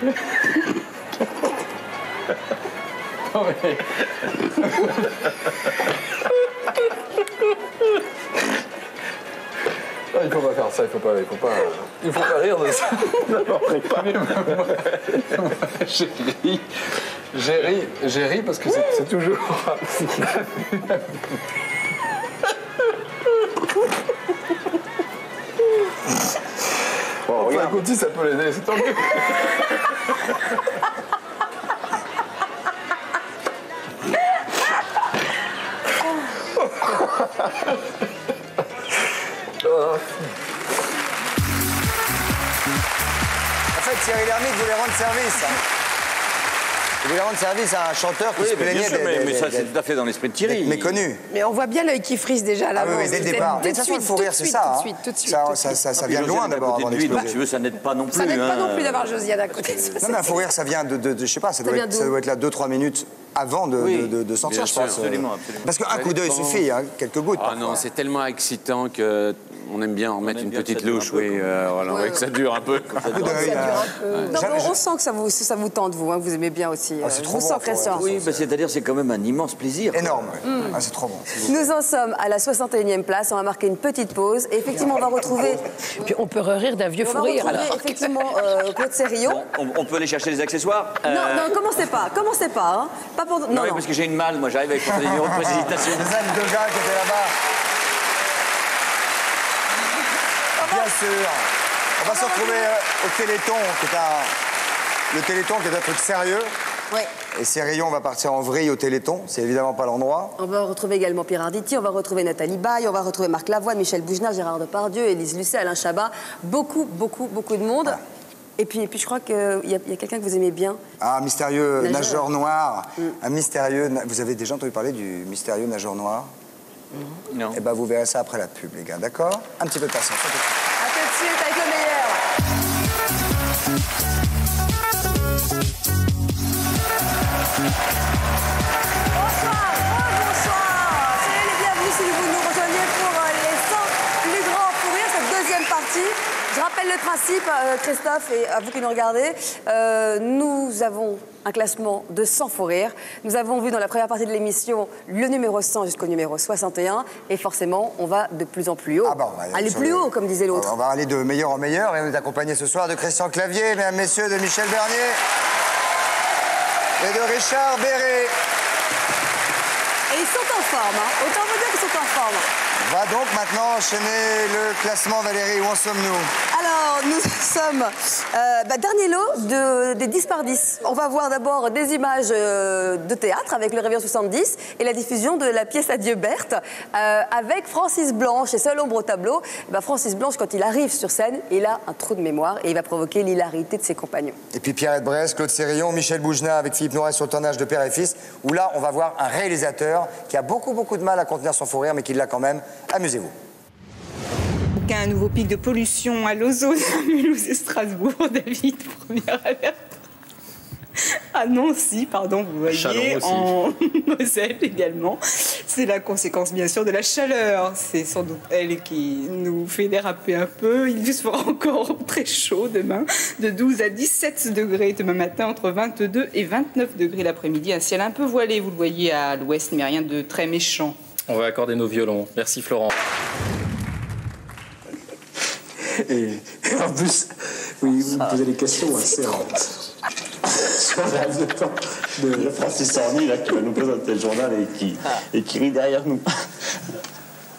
Speaker 14: Non mais... Non, il faut pas faire ça, il faut pas rire de ça.
Speaker 7: Non, pas.
Speaker 14: J'ai ri parce que c'est toujours... Bon, regarde. Écoute, si ça peut l'aider, c'est tant mieux.
Speaker 1: En fait, Thierry Lhermitte voulait rendre service. Il voulait rendre service à un chanteur qui se plaignait
Speaker 19: mais ça, c'est tout à fait dans l'esprit de Thierry.
Speaker 1: Méconnu.
Speaker 25: Mais on voit bien l'œil qui frise déjà là.
Speaker 1: Ah oui, dès le départ. Mais de toute façon, le fou rire, c'est ça.
Speaker 25: Tout de suite.
Speaker 1: Ça vient de loin d'abord avant d'exploser.
Speaker 19: Tu veux, ça n'aide pas non plus.
Speaker 25: Ça n'aide pas non plus d'avoir Josiane à côté.
Speaker 1: Non, mais un fou rire, ça vient de je sais pas, ça doit être là 2-3 minutes avant de sortir, je pense.
Speaker 19: Absolument.
Speaker 1: Parce qu'un coup d'œil suffit, quelques gouttes.
Speaker 15: Ah non, c'est tellement excitant que on aime bien en mettre une petite louche, oui, voilà, que ça dure un peu.
Speaker 2: On sent que ça vous tente, vous, vous aimez bien aussi.
Speaker 1: C'est trop bon.
Speaker 2: Christian.
Speaker 19: Oui, c'est-à-dire c'est quand même un immense plaisir.
Speaker 1: Énorme. C'est trop bon.
Speaker 2: Nous en sommes à la 61e place, on va marquer une petite pause. Et effectivement, on va retrouver...
Speaker 25: Puis on peut rire d'un vieux fou rire.
Speaker 2: On va retrouver effectivement Claude Sérillon.
Speaker 19: On peut aller chercher les accessoires
Speaker 2: Non, commencez pas. Hein. Pas pour...
Speaker 19: Non, parce que j'ai une malle, moi j'arrive avec mon numéro de précipitation.
Speaker 1: Les âmes de gars qui étaient là-bas. Bien sûr. On va se retrouver au Téléthon, le Téléthon qui est un truc sérieux.
Speaker 2: Oui.
Speaker 1: Et Cérillon va partir en vrille au Téléthon, c'est évidemment pas l'endroit.
Speaker 2: On va retrouver également Pierre Arditi, on va retrouver Nathalie Baye, on va retrouver Marc Lavoine, Michel Bougenat, Gérard Depardieu, Élise Lucet, Alain Chabat. Beaucoup de monde. Et puis je crois qu'il y a quelqu'un que vous aimez bien.
Speaker 1: Ah, mystérieux nageur noir. Un mystérieux... Vous avez déjà entendu parler du mystérieux nageur noir?
Speaker 19: Non.
Speaker 1: Eh ben, vous verrez ça après la pub, les gars, d'accord? Un petit peu de patience.
Speaker 2: A tout de suite avec le meilleur. Bonsoir, soyez les bienvenus si vous nous rejoignez pour les 100 plus grands fous rires, cette deuxième partie. Je rappelle le principe, Christophe, et à vous qui nous regardez, nous avons un classement de 100 fous rires. Nous avons vu dans la première partie de l'émission le numéro 100 jusqu'au numéro 61, et forcément, on va de plus en plus haut.
Speaker 1: Ah bah, on va
Speaker 2: aller plus haut, comme disait l'autre.
Speaker 1: On va aller de meilleur en meilleur, et on est accompagné ce soir de Christian Clavier, mesdames, messieurs, de Michel Bernier et de Richard Béret.
Speaker 2: Et ils sont en forme, hein. Autant vous dire qu'ils sont en forme.
Speaker 1: On va donc maintenant enchaîner le classement, Valérie. Où en sommes-nous?
Speaker 2: Alors, nous sommes dernier lot des 10 par 10. On va voir d'abord des images de théâtre avec le Réveillon 70 et la diffusion de la pièce Adieu Berthe avec Francis Blanche. Et seul ombre au tableau, Francis Blanche, quand il arrive sur scène, il a un trou de mémoire et il va provoquer l'hilarité de ses compagnons.
Speaker 1: Et puis Pierrette Bresse, Claude Sérillon, Michel Bougenat avec Philippe Noiret sur le tournage de Père et Fils, où là, on va voir un réalisateur qui a beaucoup de mal à contenir son fou rire, mais qui l'a quand même. Amusez-vous.
Speaker 6: Un nouveau pic de pollution à l'ozone à Mulhouse et Strasbourg. David, première alerte. À Nancy, pardon, vous voyez, en Moselle également. C'est la conséquence, bien sûr, de la chaleur. C'est sans doute elle qui nous fait déraper un peu. Il sera encore très chaud demain, de 12 à 17 degrés demain matin, entre 22 et 29 degrés l'après-midi. Un ciel un peu voilé, vous le voyez à l'ouest, mais rien de très méchant.
Speaker 8: On va accorder nos violons. Merci Florent.
Speaker 24: Et en plus, oui, vous me posez des questions assez sur le laps de temps de Francis Orny, là, qui va nous présenter le journal et qui rit derrière nous.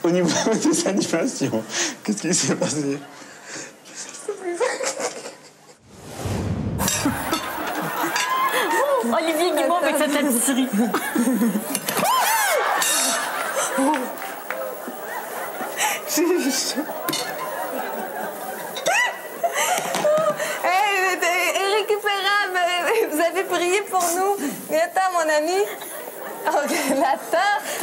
Speaker 24: Au niveau des animations, qu'est-ce qui s'est passé?
Speaker 12: Olivier Guimond avec sa tapisserie.
Speaker 2: Éric Ferrand, vous avez prié pour nous. Viens-t'en, mon ami. Oh, la tarte.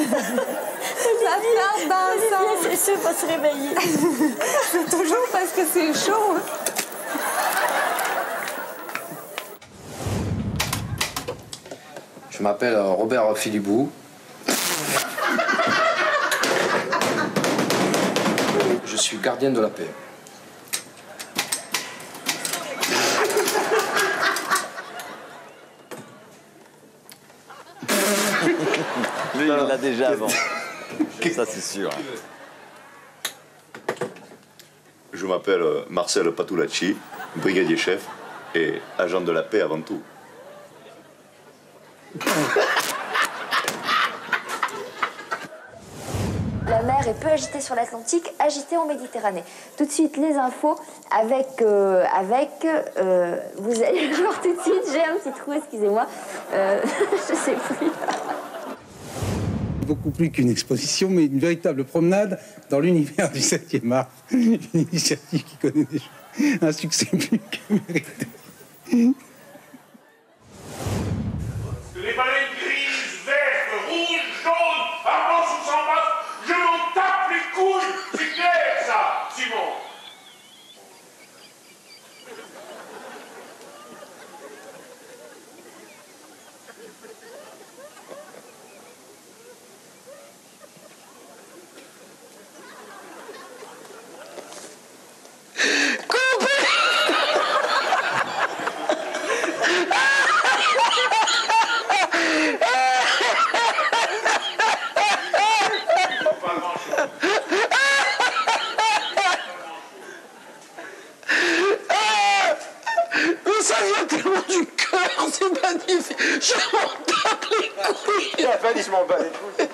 Speaker 2: La tarte d'ensemble.
Speaker 12: C'est sûr, faut se réveiller.
Speaker 2: C'est toujours parce que c'est chaud.
Speaker 17: Je m'appelle Robert Philibou. Je suis gardien de la paix.
Speaker 19: Lui, il l'a déjà avant. Ça, c'est sûr.
Speaker 20: Je m'appelle Marcel Patulacci, brigadier chef et agent de la paix avant tout.
Speaker 21: La mer est peu agitée sur l'Atlantique, agitée en Méditerranée. Tout de suite, les infos avec vous allez le voir tout de suite, j'ai un petit trou, excusez-moi. Je sais plus.
Speaker 24: Beaucoup plus qu'une exposition, mais une véritable promenade dans l'univers du 7e art. Une initiative qui connaît déjà un succès plus que mérité.
Speaker 5: Les baleines grises, vertes, rouges, jaunes, avant sous en bas, je m'en tape les couilles. C'est clair, ça, Simon.
Speaker 3: Ça vient tellement du cœur, c'est magnifique. Je m'en tape les couilles. Il a pas dit je m'en bats les couilles.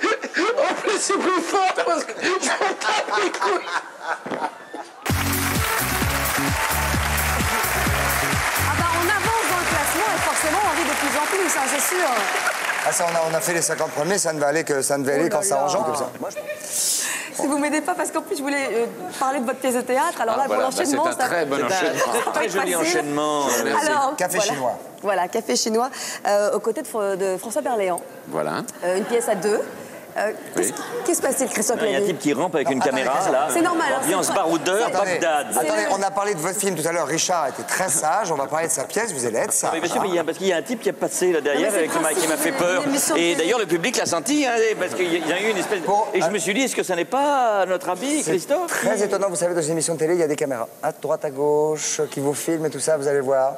Speaker 3: En plus, c'est plus fort parce que je m'en tape les couilles.
Speaker 2: Ah bah on avance dans le classement et forcément on rit de plus en plus, hein, c'est sûr.
Speaker 1: Ah ça, on a fait les 50 premiers, ça ne va aller que ça ne va aller qu'en s'arrangeant comme ça. Moi, je...
Speaker 2: Si vous m'aidez pas, parce qu'en plus, je voulais parler de votre pièce de théâtre. Alors là, pour l'enchaînement...
Speaker 19: c'est un très bon enchaînement. Très joli enchaînement. Merci.
Speaker 2: Alors,
Speaker 1: Café chinois.
Speaker 2: Voilà, café chinois, aux côtés de François Berléand.
Speaker 19: Voilà.
Speaker 2: Une pièce à deux. Qu'est-ce qui se passe-t-il, Christophe Clavier?
Speaker 19: Il y a un type qui rampe avec une caméra, là.
Speaker 2: C'est normal.
Speaker 19: Ambiance baroudeur, Bagdad.
Speaker 1: Attendez, on a parlé de votre film tout à l'heure. Richard était très sage. On va parler de sa pièce. Vous allez être sage.
Speaker 19: Mais bien sûr, parce qu'il y a un type qui est passé là derrière qui m'a fait peur. Et d'ailleurs, le public l'a senti, hein, parce qu'il y a eu une espèce... Et je me suis dit, est-ce que ça n'est pas notre ami, Christophe?
Speaker 1: Très étonnant. Vous savez, dans une émission de télé, il y a des caméras à droite, à gauche, qui vous filment et tout ça. Vous allez voir.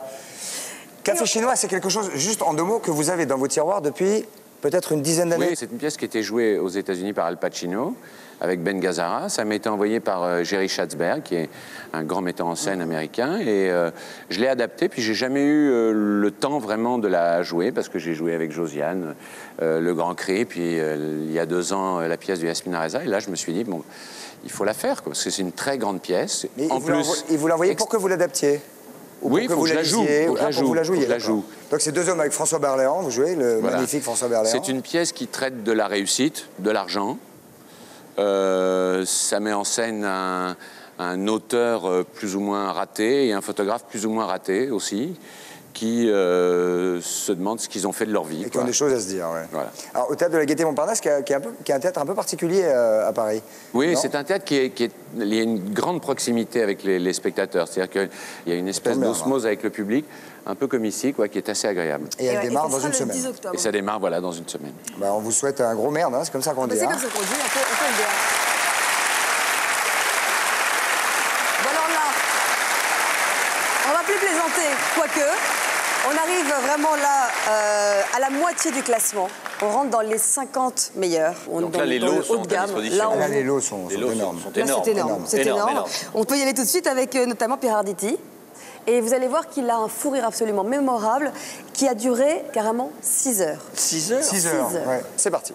Speaker 1: Café chinois, c'est quelque chose, juste en 2 mots, que vous avez dans vos tiroirs depuis... peut-être une dizaine d'années.
Speaker 19: Oui, c'est une pièce qui était jouée aux États-Unis par Al Pacino, avec Ben Gazzara. Ça m'a été envoyé par Jerry Schatzberg, qui est un grand metteur en scène américain. Et je l'ai adaptée, puis j'ai jamais eu le temps vraiment de la jouer, parce que j'ai joué avec Josiane, Le Grand Cri, puis il y a 2 ans, la pièce de Yasmina Reza. Et là, je me suis dit, bon, il faut la faire, quoi, parce que c'est une très grande pièce.
Speaker 1: Mais il vous l'a envoyé pour que vous l'adaptiez?
Speaker 19: Oui, il faut que je la joue.
Speaker 1: Vous la jouez. Donc c'est 2 hommes avec François Berléand, vous jouez, le magnifique François Berléand.
Speaker 19: C'est une pièce qui traite de la réussite, de l'argent. Ça met en scène un auteur plus ou moins raté et un photographe plus ou moins raté aussi, qui se demandent ce qu'ils ont fait de leur vie.
Speaker 1: Et qui ont des choses à se dire, ouais.
Speaker 19: Voilà.
Speaker 1: Alors, au théâtre de la Gaîté-Montparnasse, qui est un théâtre un peu particulier à Paris.
Speaker 19: Oui, c'est un théâtre il y a une grande proximité avec les spectateurs. C'est-à-dire qu'il y a une espèce d'osmose avec le public, un peu comme ici, quoi, qui est assez agréable.
Speaker 1: Et elle démarre dans une semaine.
Speaker 19: Et ça démarre, voilà, dans une semaine.
Speaker 1: Bah, on vous souhaite un gros merde, hein, c'est comme ça qu'on dit.
Speaker 2: C'est comme ça qu'on dit, on peut le dire. Bon, alors là, on va plus plaisanter, quoique. On arrive vraiment là à la moitié du classement. On rentre dans les 50 meilleurs.
Speaker 19: Donc là, les lots sont à disposition.
Speaker 1: Là, les lots sont énormes.
Speaker 2: Là, c'est énorme. On peut y aller tout de suite avec notamment Pierre Arditi. Et vous allez voir qu'il a un fou rire absolument mémorable qui a duré carrément 6 heures.
Speaker 19: 6 heures
Speaker 1: 6 heures, ouais. C'est parti.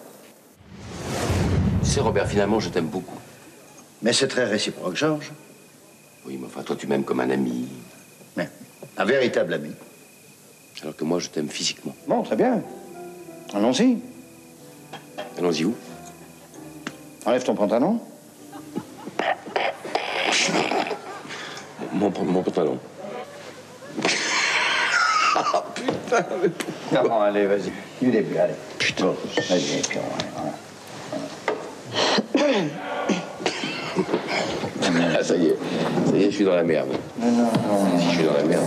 Speaker 17: Tu sais, Robert, finalement, je t'aime beaucoup.
Speaker 24: Mais c'est très réciproque, Georges.
Speaker 17: Oui, mais enfin, toi, tu m'aimes comme un ami.
Speaker 24: Mais un véritable ami.
Speaker 17: Alors que moi, je t'aime physiquement.
Speaker 24: Bon, très bien. Allons-y.
Speaker 17: Allons-y où?
Speaker 24: Enlève ton pantalon.
Speaker 17: Mon pantalon.
Speaker 24: Ah, putain, mais pourquoi? Non, allez, vas-y. Du début, allez. Putain. Bon, vas-y, et puis
Speaker 17: voilà. Ça y est, je suis dans la merde.
Speaker 24: Non.
Speaker 17: Si je suis dans la merde.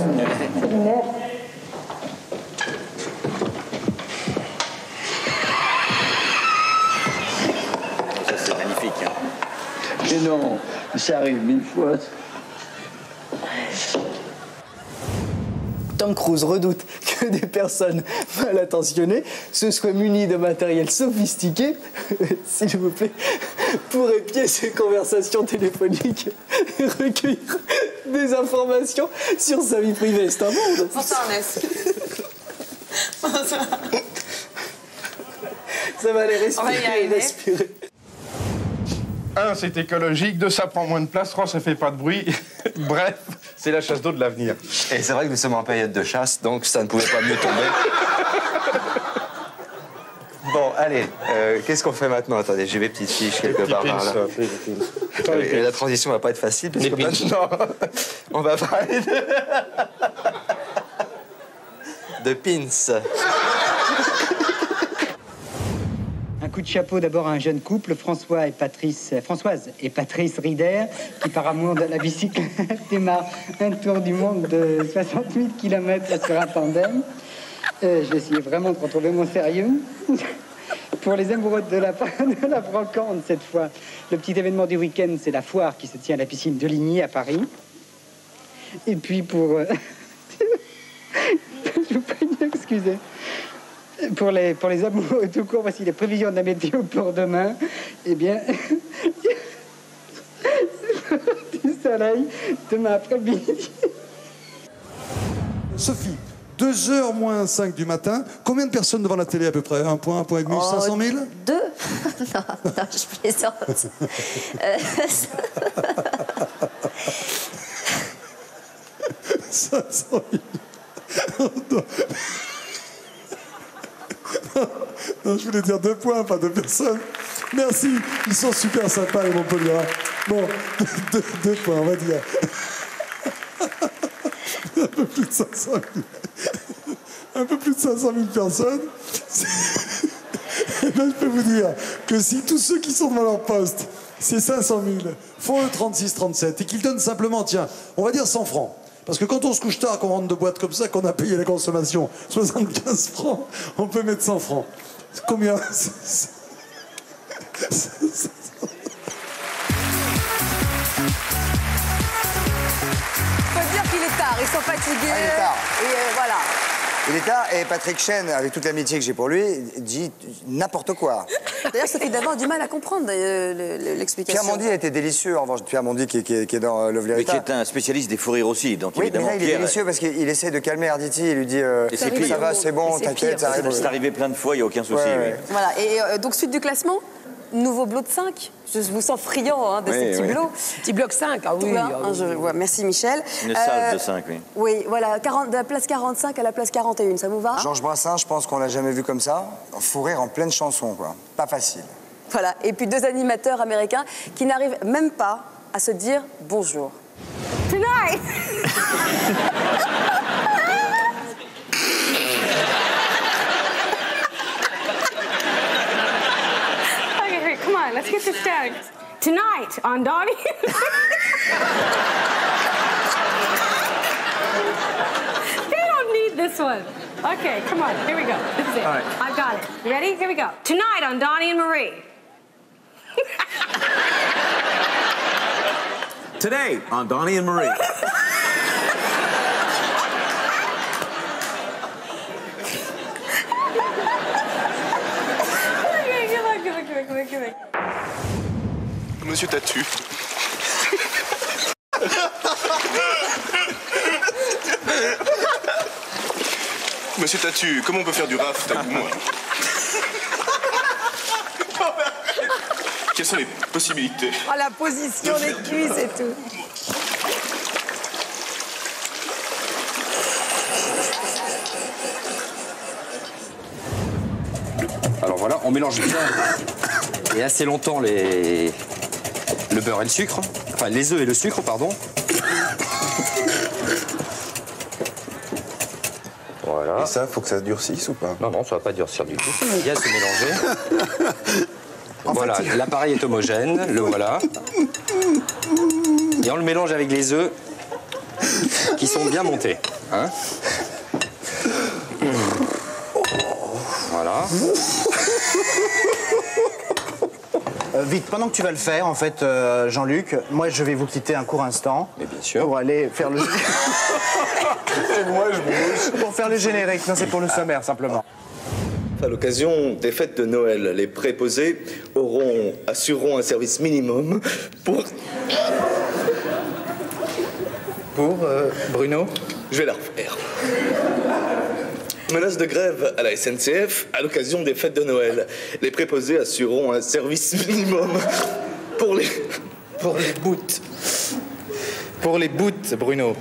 Speaker 19: Ça, c'est magnifique. Hein.
Speaker 24: Mais non, ça arrive 1000 fois.
Speaker 4: Tom Cruise redoute que des personnes mal intentionnées se soient munies de matériel sophistiqué, s'il vous plaît, pour épier ces conversations téléphoniques et recueillir des informations sur sa vie privée. C'est un monde.
Speaker 2: François Arnès.
Speaker 4: Ça va aller respirer.
Speaker 9: 1, c'est écologique. 2, ça prend moins de place. 3, ça fait pas de bruit. Bref, c'est la chasse d'eau de l'avenir.
Speaker 13: Et c'est vrai que nous sommes en période de chasse, donc ça ne pouvait pas mieux tomber. Bon, allez, qu'est-ce qu'on fait maintenant? Attendez, j'ai mes petites fiches quelque part par là. Et la transition va pas être facile, parce que maintenant, on va parler de pins.
Speaker 22: Un coup de chapeau d'abord à un jeune couple, Françoise et Patrice Rider, qui par amour de la bicyclette démarre un tour du monde de 68 km sur un tandem. Je vais essayer vraiment de retrouver mon sérieux. Pour les amoureux de la brocante, cette fois, le petit événement du week-end, c'est la foire qui se tient à la piscine de Ligny à Paris. Et puis pour... Je vous prie d'excuser. Pour les amoureux tout court, voici les prévisions de la météo pour demain. Eh bien, du soleil demain après-midi.
Speaker 23: Sophie, 2h moins 5 du matin. Combien de personnes devant la télé à peu près? 1 point, 1,5 point, 500 000?
Speaker 21: 2 non, je plaisante.
Speaker 23: 500 000. Non, je voulais dire 2 points, pas 2 personnes. Merci, ils sont super sympas les Montpelliérains. Bon, 2 points, on va dire. Un peu plus de 500 000 personnes. Et ben, je peux vous dire que si tous ceux qui sont devant leur poste, ces 500 000, font le 36-37 et qu'ils donnent simplement, tiens, on va dire 100 francs. Parce que quand on se couche tard, qu'on rentre de boîte comme ça, qu'on a payé la consommation 75 francs, on peut mettre 100 francs. Combien?
Speaker 2: Faut dire qu'il est tard, ils sont fatigués.
Speaker 1: Ah, il est tard.
Speaker 2: Et voilà.
Speaker 1: Il est tard et Patrick Chen, avec toute l'amitié que j'ai pour lui, dit n'importe quoi.
Speaker 2: D'ailleurs, Sophie Davant a du mal à comprendre l'explication.
Speaker 1: Pierre Mondy a été délicieux, en revanche. Pierre Mondy qui est dans Love
Speaker 19: Mais qui est un spécialiste des fous rires aussi. Donc
Speaker 1: oui,
Speaker 19: évidemment,
Speaker 1: mais là, il est délicieux parce qu'il essaie de calmer Arditi. Il lui dit ça va, c'est bon, t'inquiète, ça arrive.
Speaker 19: C'est arrivé plein de fois, il n'y a aucun souci.
Speaker 1: Ouais.
Speaker 2: Voilà, et donc suite du classement, nouveau bloc de 5. Je vous sens friand de ces petits blocs.
Speaker 7: Petit bloc 5, ah oui.
Speaker 2: Merci Michel.
Speaker 19: Une salle de 5, oui.
Speaker 2: Oui, voilà, de la place 45 à la place 41, ça vous va?
Speaker 1: Georges Brassens, je pense qu'on l'a jamais vu comme ça. Fou rire en pleine chanson, quoi. Pas facile.
Speaker 2: Voilà, et puis 2 animateurs américains qui n'arrivent même pas à se dire bonjour. Tonight!
Speaker 10: Okay, come on, let's get this down. Tonight on Donnie. They don't need this one. Okay, come on, here we go. This is it.
Speaker 7: All right.
Speaker 10: I've got it. You ready? Here we go. Tonight on Donnie and Marie.
Speaker 15: Today on Donnie and Marie.
Speaker 11: Monsieur Tatu. Monsieur Tatu, comment on peut faire du raft avec moi? Quelles sont les possibilités?
Speaker 7: Oh, la position des cuisses et tout.
Speaker 16: Alors voilà, on mélange bien et assez longtemps le beurre et le sucre. Enfin, les œufs et le sucre, pardon. Voilà.
Speaker 20: Et ça, faut que ça durcisse ou pas?
Speaker 16: Non, non, ça va pas durcir du tout. Il y a à se mélanger. Voilà, l'appareil est homogène, le voilà. Et on le mélange avec les œufs qui sont bien montés. Hein? Voilà.
Speaker 18: Vite, pendant que tu vas le faire, en fait, Jean-Luc, moi je vais vous quitter un court instant.
Speaker 16: Mais bien sûr.
Speaker 18: Pour aller faire le.
Speaker 20: Et moi, je bouge.
Speaker 18: Pour faire le générique, non, c'est pour le sommaire simplement.
Speaker 26: À l'occasion des fêtes de Noël, les préposés assureront un service minimum pour...
Speaker 18: Bruno?
Speaker 26: Je vais la refaire. Menace de grève à la SNCF à l'occasion des fêtes de Noël. Les préposés assureront un service minimum pour les bouts.
Speaker 18: Pour les bouts, Bruno.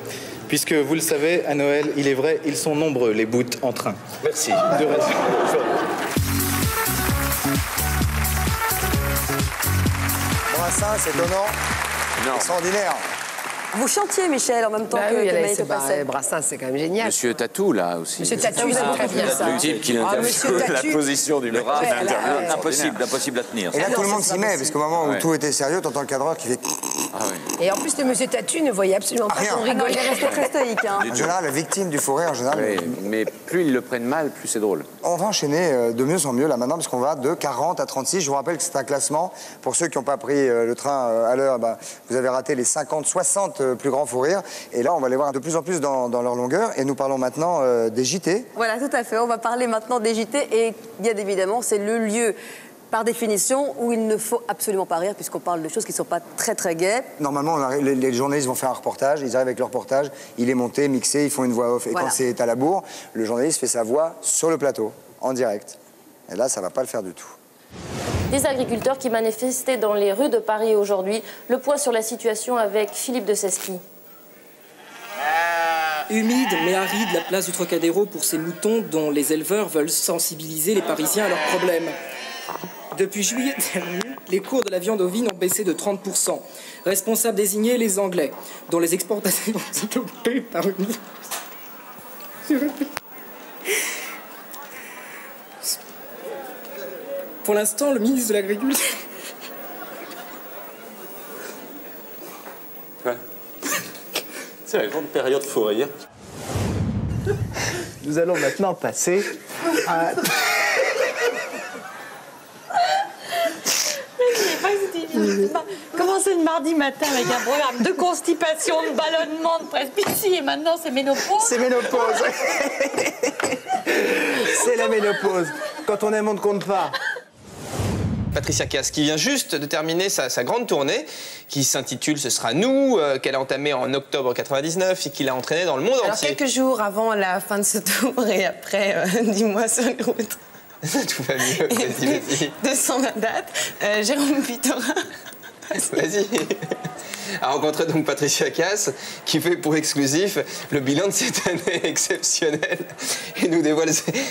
Speaker 18: Puisque vous le savez, à Noël, il est vrai, ils sont nombreux, les bouts en train.
Speaker 26: Merci.
Speaker 18: De raison.
Speaker 1: Brassens, étonnant.
Speaker 19: Non.
Speaker 1: Extraordinaire.
Speaker 2: Vous chantiez, Michel, en même temps que Maïto passait.
Speaker 7: Brassens, c'est quand même génial.
Speaker 15: Monsieur Tatou, là aussi.
Speaker 7: Monsieur Tatou, c'est très bien ça.
Speaker 15: Le type qui
Speaker 7: Monsieur
Speaker 15: la
Speaker 7: Tatou.
Speaker 15: position du mec. Impossible à tenir.
Speaker 1: Et là, tout le monde s'y met, parce qu'au moment où tout était sérieux, t'entends le cadreur qui fait...
Speaker 7: Et en plus, le monsieur Tatu ne voyait absolument pas qu'on rigolait.
Speaker 2: Il est resté très stoïque.
Speaker 1: En général, la victime du fou rire, en général...
Speaker 15: Oui, mais plus ils le prennent mal, plus c'est drôle.
Speaker 1: On va enchaîner de mieux en mieux là maintenant, parce qu'on va de 40 à 36. Je vous rappelle que c'est un classement. Pour ceux qui n'ont pas pris le train à l'heure, vous avez raté les 50, 60 plus grands fous rires. Et là, on va les voir de plus en plus dans leur longueur. Et nous parlons maintenant des JT.
Speaker 2: Voilà, tout à fait. On va parler maintenant des JT. Et bien évidemment, c'est le lieu, par définition, où il ne faut absolument pas rire, puisqu'on parle de choses qui ne sont pas très, très gaies.
Speaker 1: Normalement, les journalistes vont faire un reportage. Ils arrivent avec leur reportage. Il est monté, mixé, ils font une voix off. Et
Speaker 2: Voilà.
Speaker 1: quand c'est à la bourre, le journaliste fait sa voix sur le plateau, en direct. Et là, ça ne va pas le faire du tout.
Speaker 27: Des agriculteurs qui manifestaient dans les rues de Paris aujourd'hui. Le point sur la situation avec Philippe de Cesqui.
Speaker 28: Humide mais aride, la place du Trocadéro pour ces moutons dont les éleveurs veulent sensibiliser les Parisiens à leurs problèmes. Depuis juillet dernier, les cours de la viande ovine ont baissé de 30%. Responsables désignés, les Anglais, dont les exportations sont stoppées par une... Pour l'instant, le ministre de l'Agriculture...
Speaker 16: C'est la grande période fou rire.
Speaker 4: Nous allons maintenant passer à...
Speaker 10: Commencer le mardi matin avec un programme de constipation, de ballonnement, de presbytie, et maintenant c'est ménopause.
Speaker 4: C'est ménopause. C'est la ménopause. Quand on aime, on ne compte pas.
Speaker 3: Patricia Cass, qui vient juste de terminer sa grande tournée, qui s'intitule « Ce sera nous », qu'elle a entamée en octobre 99 et qui l'a entraînée dans le monde entier.
Speaker 7: Quelques jours avant la fin de ce tour et après 10 mois sur les routes.
Speaker 3: Tout va mieux, vas-y.
Speaker 7: De son date, Jérôme Pitora.
Speaker 3: Vas-y. A rencontré donc Patricia Cass, qui fait pour exclusif le bilan de cette année exceptionnelle et nous dévoile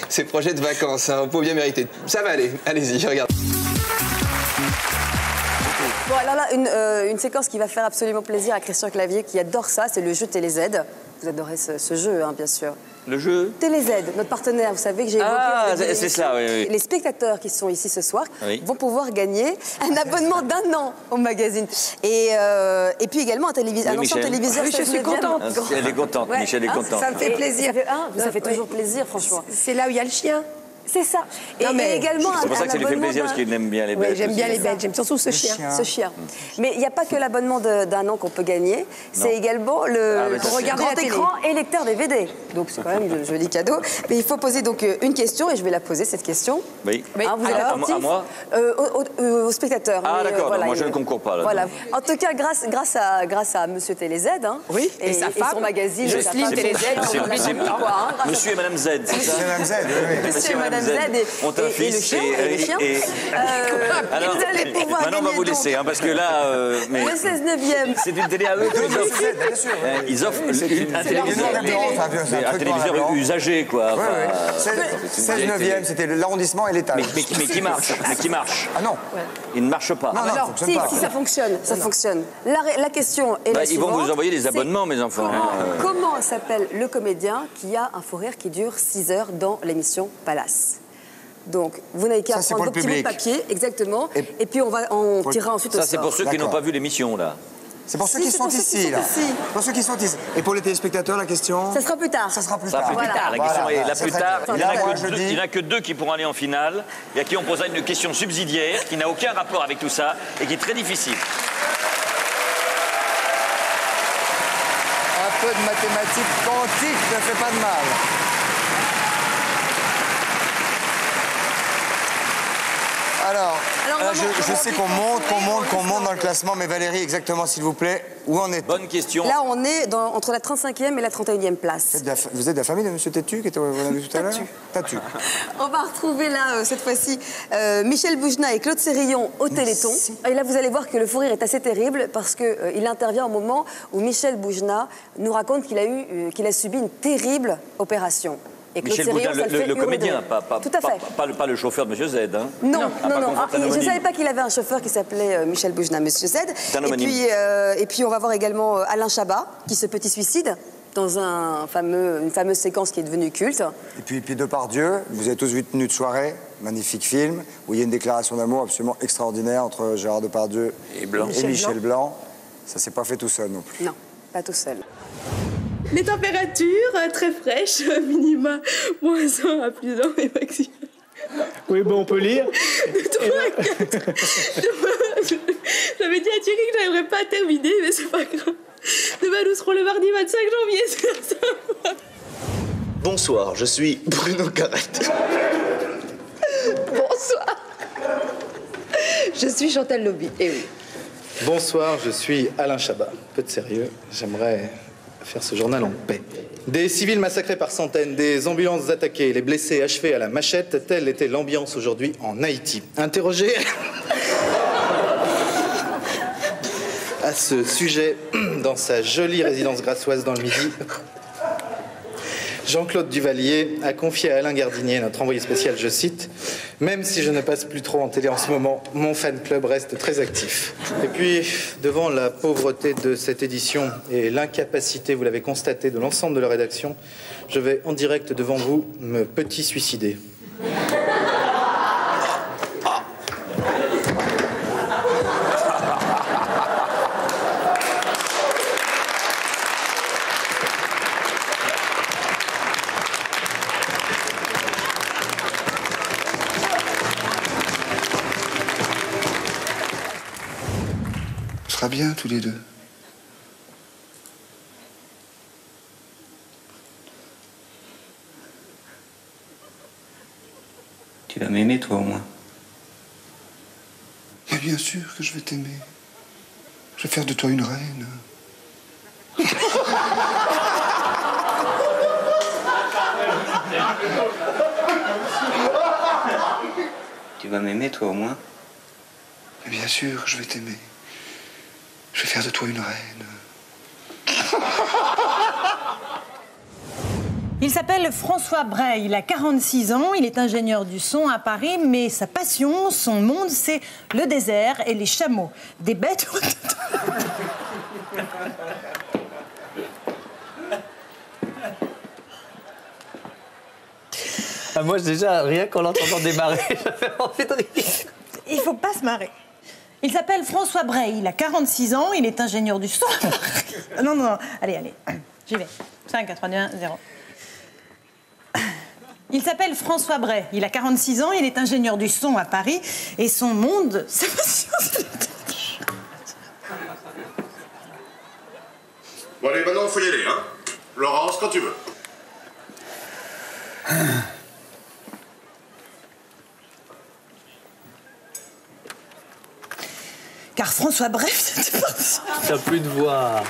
Speaker 3: ses projets de vacances. Un pot bien mérité. Ça va aller, allez-y, regarde.
Speaker 2: Bon, alors là, une séquence qui va faire absolument plaisir à Christian Clavier, qui adore ça, c'est le jeu TéléZ. Vous adorez ce jeu, hein, bien sûr.
Speaker 19: Le jeu
Speaker 2: TéléZ, notre partenaire, vous savez que j'ai évoqué...
Speaker 19: Ah, c'est cela, oui.
Speaker 2: Les spectateurs qui sont ici ce soir
Speaker 19: oui.
Speaker 2: vont pouvoir gagner un abonnement d'1 an au magazine. Et puis également un ancien téléviseur.
Speaker 7: Oui, je suis contente.
Speaker 19: Elle est contente,
Speaker 2: Ouais.
Speaker 19: Michel est content.
Speaker 7: Ça me fait plaisir.
Speaker 2: Ça fait toujours plaisir, franchement.
Speaker 7: C'est là où il y a le chien.
Speaker 2: C'est ça.
Speaker 7: Non, mais
Speaker 2: également
Speaker 19: c'est pour ça que ça lui fait plaisir, parce qu'il aime bien les bêtes.
Speaker 7: Oui, j'aime bien
Speaker 19: aussi.
Speaker 7: les bêtes, j'aime surtout ce chien.
Speaker 2: Ce chien. Mais il n'y a pas que l'abonnement d'1 an qu'on peut gagner, c'est également le grand écran et lecteur DVD. Donc c'est quand même un joli cadeau. Mais il faut poser donc une question, et je vais la poser, cette question.
Speaker 19: Oui.
Speaker 2: Hein, vous êtes attentifs
Speaker 19: à moi
Speaker 2: aux spectateurs.
Speaker 19: Ah
Speaker 2: Mais,
Speaker 19: d'accord,
Speaker 2: voilà,
Speaker 19: moi je ne concours pas. Là,
Speaker 2: voilà. En tout cas, grâce à Monsieur TéléZ, hein,
Speaker 7: oui, et sa femme,
Speaker 2: son magazine,
Speaker 7: Jocelyne TéléZ,
Speaker 19: Monsieur et Madame Z, c'est ça?
Speaker 1: Madame Z, oui.
Speaker 2: Monsieur et Madame Z et le chien.
Speaker 19: Alors,
Speaker 2: vous allez pouvoir
Speaker 19: maintenant on va vous laisser, hein, parce que là...
Speaker 2: le 16/9e.
Speaker 19: C'est une télé à eux. Ils offrent un téléviseur usagé, quoi.
Speaker 1: 16/9e, c'était l'arrondissement et l'étage.
Speaker 19: Mais qui marche. Mais qui marche.
Speaker 1: Ah non.
Speaker 19: Il ne marche pas.
Speaker 2: Non, si ça fonctionne, ça fonctionne. La question est la
Speaker 19: Ils
Speaker 2: suivante.
Speaker 19: vont vous envoyer des abonnements, mes enfants.
Speaker 2: Comment s'appelle le comédien qui a un fou rire qui dure 6 heures dans l'émission Palace? Donc, vous n'avez qu'à prendre vos petits bouts de papier, exactement, et puis on tirera ensuite au sort.
Speaker 19: Ça, c'est pour ceux qui n'ont pas vu l'émission, là.
Speaker 1: C'est pour ceux qui sont ici, là. Pour ceux qui sont ici. Et pour les téléspectateurs, la question?
Speaker 2: Ça sera plus tard.
Speaker 1: Ça sera plus
Speaker 19: tard. La question est là plus tard. Il n'y en a que 2 qui pourront aller en finale, et à qui on posera une question subsidiaire qui n'a aucun rapport avec tout ça et qui est très difficile.
Speaker 1: Un peu de mathématiques quantiques ne fait pas de mal. Alors je sais qu'on monte dans le classement, mais Valérie, exactement, s'il vous plaît, où en est?
Speaker 19: Bonne question.
Speaker 2: Là, on est entre la 35e et la 31e place.
Speaker 1: Vous êtes de la famille de M. Tétu, qu'on a vu tout à l'heure? Tatu.
Speaker 2: On va retrouver là, cette fois-ci, Michel Boujna et Claude Sérillon au Téléthon. Et là, vous allez voir que le fou rire est assez terrible parce qu'il intervient au moment où Michel Boujna nous raconte qu'il a subi une terrible opération. Et
Speaker 19: Michel Boujna, le comédien, pas le chauffeur de M. Z. Hein.
Speaker 2: Non. Je ne savais pas qu'il avait un chauffeur qui s'appelait Michel Boujna, M. Z. Et puis on va voir également Alain Chabat, qui se petit suicide dans une fameuse séquence qui est devenue culte.
Speaker 1: Et puis Depardieu, vous avez tous vu Tenue de soirée, magnifique film, où il y a une déclaration d'amour absolument extraordinaire entre Gérard Depardieu et Michel Blanc. Ça s'est pas fait tout seul non plus.
Speaker 2: Non, pas tout seul.
Speaker 5: Les températures très fraîches, minima -1 à +1 et maximum.
Speaker 4: Oui, bon, on peut lire.
Speaker 5: De 3 à 4. J'avais dit à Thierry que je n'arriverais pas à terminer, mais c'est pas grave. Demain, nous serons le mardi 25 janvier, c'est ça.
Speaker 26: Bonsoir, je suis Bruno Carrette.
Speaker 5: Bonsoir. Je suis Chantal Lobby, eh oui.
Speaker 18: Bonsoir, je suis Alain Chabat. Peu de sérieux, j'aimerais faire ce journal en paix. Des civils massacrés par centaines, des ambulances attaquées, les blessés achevés à la machette, telle était l'ambiance aujourd'hui en Haïti. Interrogé à ce sujet dans sa jolie résidence grassoise dans le Midi, Jean-Claude Duvalier a confié à Alain Gardinier, notre envoyé spécial, je cite, Même si je ne passe plus trop en télé en ce moment, mon fan club reste très actif. Et puis, devant la pauvreté de cette édition et l'incapacité, vous l'avez constaté, de l'ensemble de la rédaction, je vais en direct devant vous me petit suicider.
Speaker 6: On sera bien tous les deux.
Speaker 13: Tu vas m'aimer, toi, au moins.
Speaker 6: Mais bien sûr que je vais t'aimer. Je vais faire de toi une reine.
Speaker 13: Tu vas m'aimer, toi, au moins.
Speaker 6: Mais bien sûr que je vais t'aimer. Je vais faire de toi une reine.
Speaker 10: Il s'appelle François Bray, il a 46 ans, il est ingénieur du son à Paris, mais sa passion, son monde, c'est le désert et les chameaux. Des bêtes...
Speaker 19: Ah, moi, déjà, rien qu'en l'entendant démarrer, j'avais envie de rire.
Speaker 10: Il faut pas se marrer. Il s'appelle François Bray, il a 46 ans, il est ingénieur du son. Non, allez, j'y vais. 5, 4, 3, 2, 1, 0. Il s'appelle François Bray, il a 46 ans, il est ingénieur du son à Paris, et son monde, sa passion,
Speaker 11: Bon, allez, maintenant, faut y aller, hein. Laurence, quand tu veux.
Speaker 10: Car François Bray...
Speaker 19: T'as plus de voix.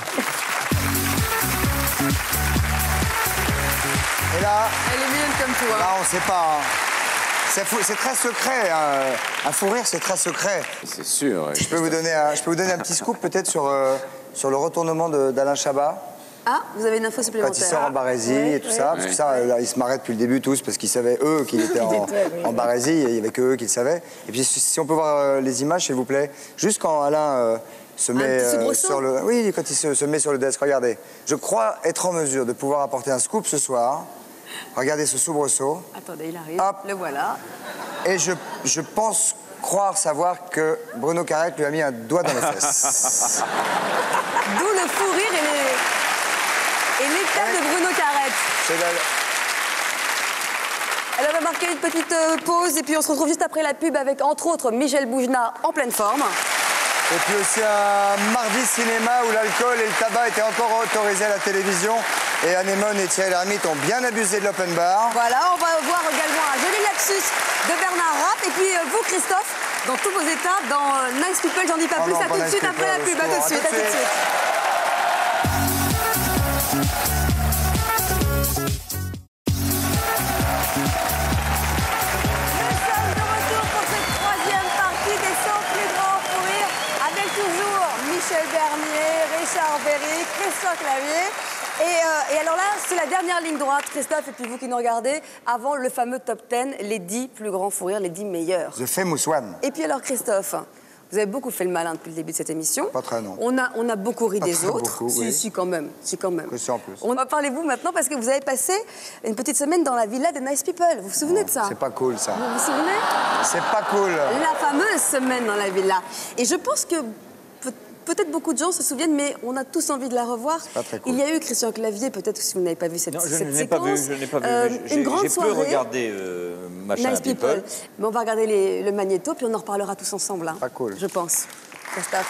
Speaker 1: Et là...
Speaker 2: Elle est mignonne comme toi.
Speaker 1: Là, on sait pas. C'est très secret. Hein. Un fou rire, c'est très secret.
Speaker 15: C'est sûr.
Speaker 1: Je peux vous donner un petit scoop peut-être sur le retournement d'Alain Chabat.
Speaker 2: Ah, vous avez une info supplémentaire.
Speaker 1: Quand il sort en barésie et tout ça, parce que ça, là, ils se marraient depuis le début tous, parce qu'ils savaient, eux, qu'il était en barésie, il n'y avait que eux qui le savaient. Et puis, si on peut voir les images, s'il vous plaît, juste quand Alain se met sur le... Oui, quand il se met sur le desk, regardez. Je crois être en mesure de pouvoir apporter un scoop ce soir. Regardez ce soubresaut.
Speaker 2: Attendez, il arrive.
Speaker 1: Hop.
Speaker 2: Le voilà.
Speaker 1: Et je pense croire savoir que Bruno Carrette lui a mis un doigt dans les fesses.
Speaker 2: D'où le fou rire et l'état de Bruno Carrette. Elle va marquer une petite pause et puis on se retrouve juste après la pub avec, entre autres, Michel Boujna en pleine forme.
Speaker 1: Et puis aussi un mardi cinéma où l'alcool et le tabac étaient encore autorisés à la télévision. Et Anémone et Thierry Lhermitte ont bien abusé de l'open bar.
Speaker 2: Voilà, on va voir également un joli lapsus de Bernard Rapp. Et puis vous, Christophe, dans tous vos états, dans Nice People, j'en dis pas plus.
Speaker 1: Non,
Speaker 2: à tout de suite après la pub. À tout de suite, à tout de suite. Michel Bernier, Richard Berry, Christophe Clavier. Et alors là, c'est la dernière ligne droite, Christophe, et puis vous qui nous regardez, avant le fameux top 10, les 10 plus grands fous rires, les 10 meilleurs.
Speaker 1: The famous one.
Speaker 2: Et puis alors, Christophe, vous avez beaucoup fait le malin depuis le début de cette émission.
Speaker 1: Pas très, non.
Speaker 2: On a beaucoup ri
Speaker 1: Pas
Speaker 2: des
Speaker 1: très
Speaker 2: autres.
Speaker 1: beaucoup, oui.
Speaker 2: Si, quand même. Si, quand même.
Speaker 1: Que c'est en plus.
Speaker 2: On va parler vous maintenant parce que vous avez passé une petite semaine dans la villa des Nice People. Vous vous souvenez de ça?
Speaker 1: C'est pas cool, ça.
Speaker 2: Vous vous souvenez?
Speaker 1: C'est pas cool.
Speaker 2: La fameuse semaine dans la villa. Et je pense que peut-être beaucoup de gens se souviennent, mais on a tous envie de la revoir.
Speaker 1: Pas très cool.
Speaker 2: Il y a eu Christian Clavier, peut-être si vous n'avez pas vu cette séquence.
Speaker 19: Je n'ai pas vu.
Speaker 2: Une grande soirée.
Speaker 19: J'ai peu regardé Machin
Speaker 2: Nice
Speaker 19: People.
Speaker 2: Mais on va regarder le magnéto, puis on en reparlera tous ensemble. Hein,
Speaker 1: pas cool.
Speaker 2: Je pense. Christophe.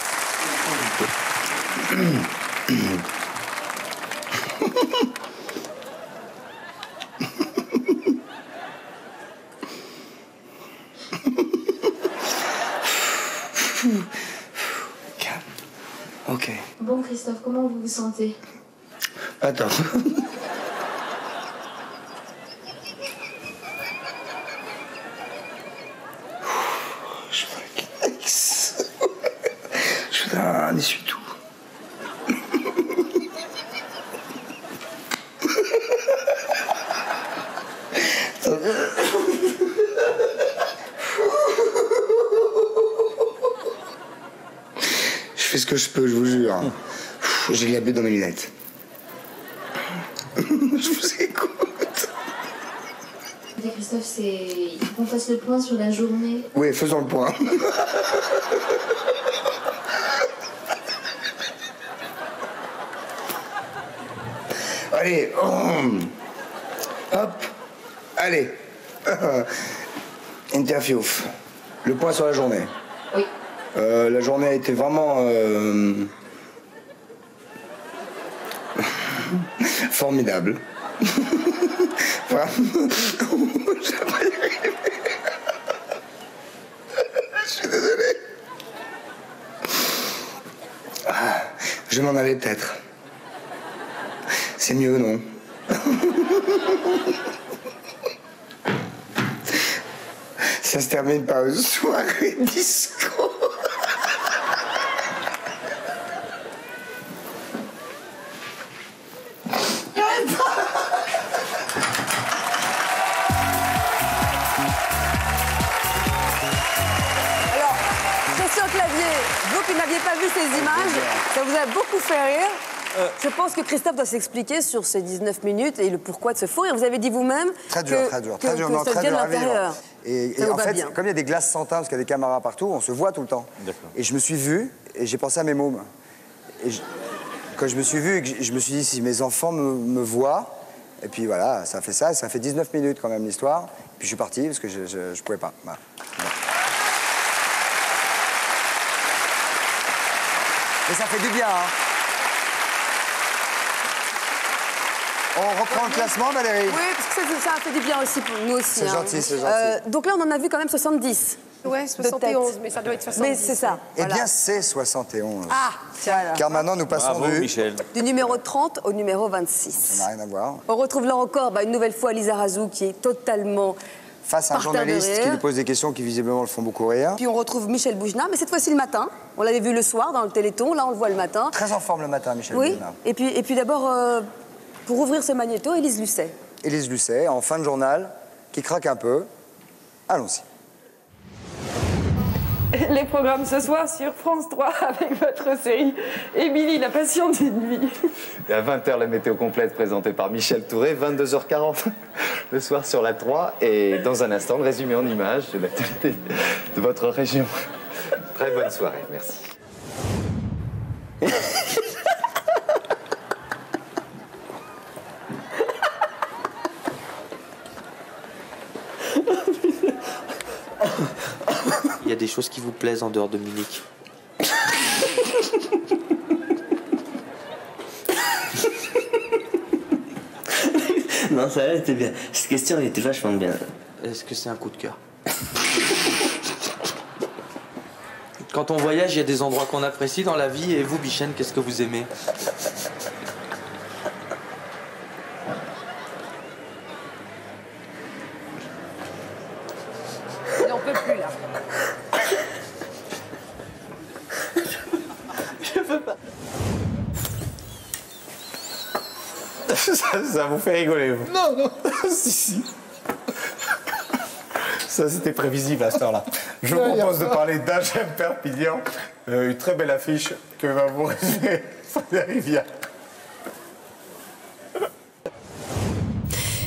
Speaker 6: Ok.
Speaker 21: Bon, Christophe, comment vous vous sentez?
Speaker 6: Attends. Je voudrais un essuie-tout. fais ce que je peux, je vous jure. J'ai de la baie dans mes lunettes. Je vous écoute.
Speaker 21: Christophe, il faut qu'on fasse le point sur la journée.
Speaker 6: Oui, faisons le point. Allez, hop, allez. Interview. Le point sur la journée.
Speaker 21: Oui.
Speaker 6: La journée a été vraiment formidable. Vraiment. Je vais pas y arriver. Je suis désolé. Je m'en allais peut-être. C'est mieux, non? Ça se termine par une soirée disco.
Speaker 2: Alors, Christian Clavier, vous qui n'aviez pas vu ces images, ça vous a beaucoup fait rire. Je pense que Christophe doit s'expliquer sur ces 19 minutes et le pourquoi de ce fou rire. Vous avez dit vous-même
Speaker 1: Très dur,
Speaker 2: que,
Speaker 1: très dur,
Speaker 2: que,
Speaker 1: très dur,
Speaker 2: que
Speaker 1: non,
Speaker 2: ça
Speaker 1: très
Speaker 2: vient de
Speaker 1: dur à vivre.
Speaker 2: l'intérieur.
Speaker 1: Et
Speaker 2: Ça vous
Speaker 1: en
Speaker 2: va
Speaker 1: fait,
Speaker 2: bien.
Speaker 1: comme il y a des glaces sans teint, parce qu'il y a des caméras partout, on se voit tout le temps. Et je me suis vu, et j'ai pensé à mes mômes. Et quand je me suis vu, je me suis dit, si mes enfants me voient, et puis voilà, ça a fait ça, ça fait 19 minutes quand même l'histoire. Puis je suis parti, parce que je pouvais pas. Voilà. Mais ça fait du bien, hein. On reprend le classement, Valérie?
Speaker 2: Oui, parce que ça a fait du bien aussi pour nous aussi.
Speaker 1: C'est gentil, c'est gentil.
Speaker 2: Donc là, on en a vu quand même 70.
Speaker 7: Ouais, 71, mais ça doit être 70.
Speaker 2: Mais c'est ça.
Speaker 1: Eh
Speaker 2: voilà.
Speaker 1: bien, c'est 71.
Speaker 2: Ah, voilà.
Speaker 1: Car maintenant, nous passons
Speaker 2: du numéro 30 au numéro 26.
Speaker 1: Ça n'a rien à voir.
Speaker 2: On retrouve là encore, une nouvelle fois, Lisa Razou, qui est totalement...
Speaker 1: Face à un
Speaker 2: par terre de
Speaker 1: journaliste
Speaker 2: rire.
Speaker 1: qui lui pose des questions qui visiblement le font beaucoup rire.
Speaker 2: Puis on retrouve Michel Boujna, mais cette fois-ci le matin. On l'avait vu le soir dans le Téléthon, là on le voit le matin.
Speaker 1: Très en forme le matin, Michel
Speaker 2: Oui,
Speaker 1: Boujna.
Speaker 2: et puis d'abord, pour ouvrir ce magnéto, Élise Lucet.
Speaker 1: Élise Lucet, en fin de journal, qui craque un peu. Allons-y.
Speaker 5: Les programmes ce soir sur France 3 avec votre série Émilie, la passion d'une vie.
Speaker 18: Et à 20h, la météo complète présentée par Michel Touré, 22h40 le soir sur la 3. Et dans un instant, le résumé en images de l'actualité de votre région. Très bonne soirée, merci.
Speaker 8: Il y a des choses qui vous plaisent en dehors de Munich.
Speaker 9: Non, ça elle était bien. Cette question, elle était vachement bien.
Speaker 8: Est-ce que c'est un coup de cœur? Quand on voyage, il y a des endroits qu'on apprécie dans la vie. Et vous, Bichène, qu'est-ce que vous aimez?
Speaker 2: Il n'en peut plus là.
Speaker 9: Je peux pas.
Speaker 18: Ça vous fait rigoler, vous? Non, non. Si. Ça, c'était prévisible à cette heure-là. Je vous propose de parler d'Agen Perpignan. Une très belle affiche que va vous résumer Frédéric Viard.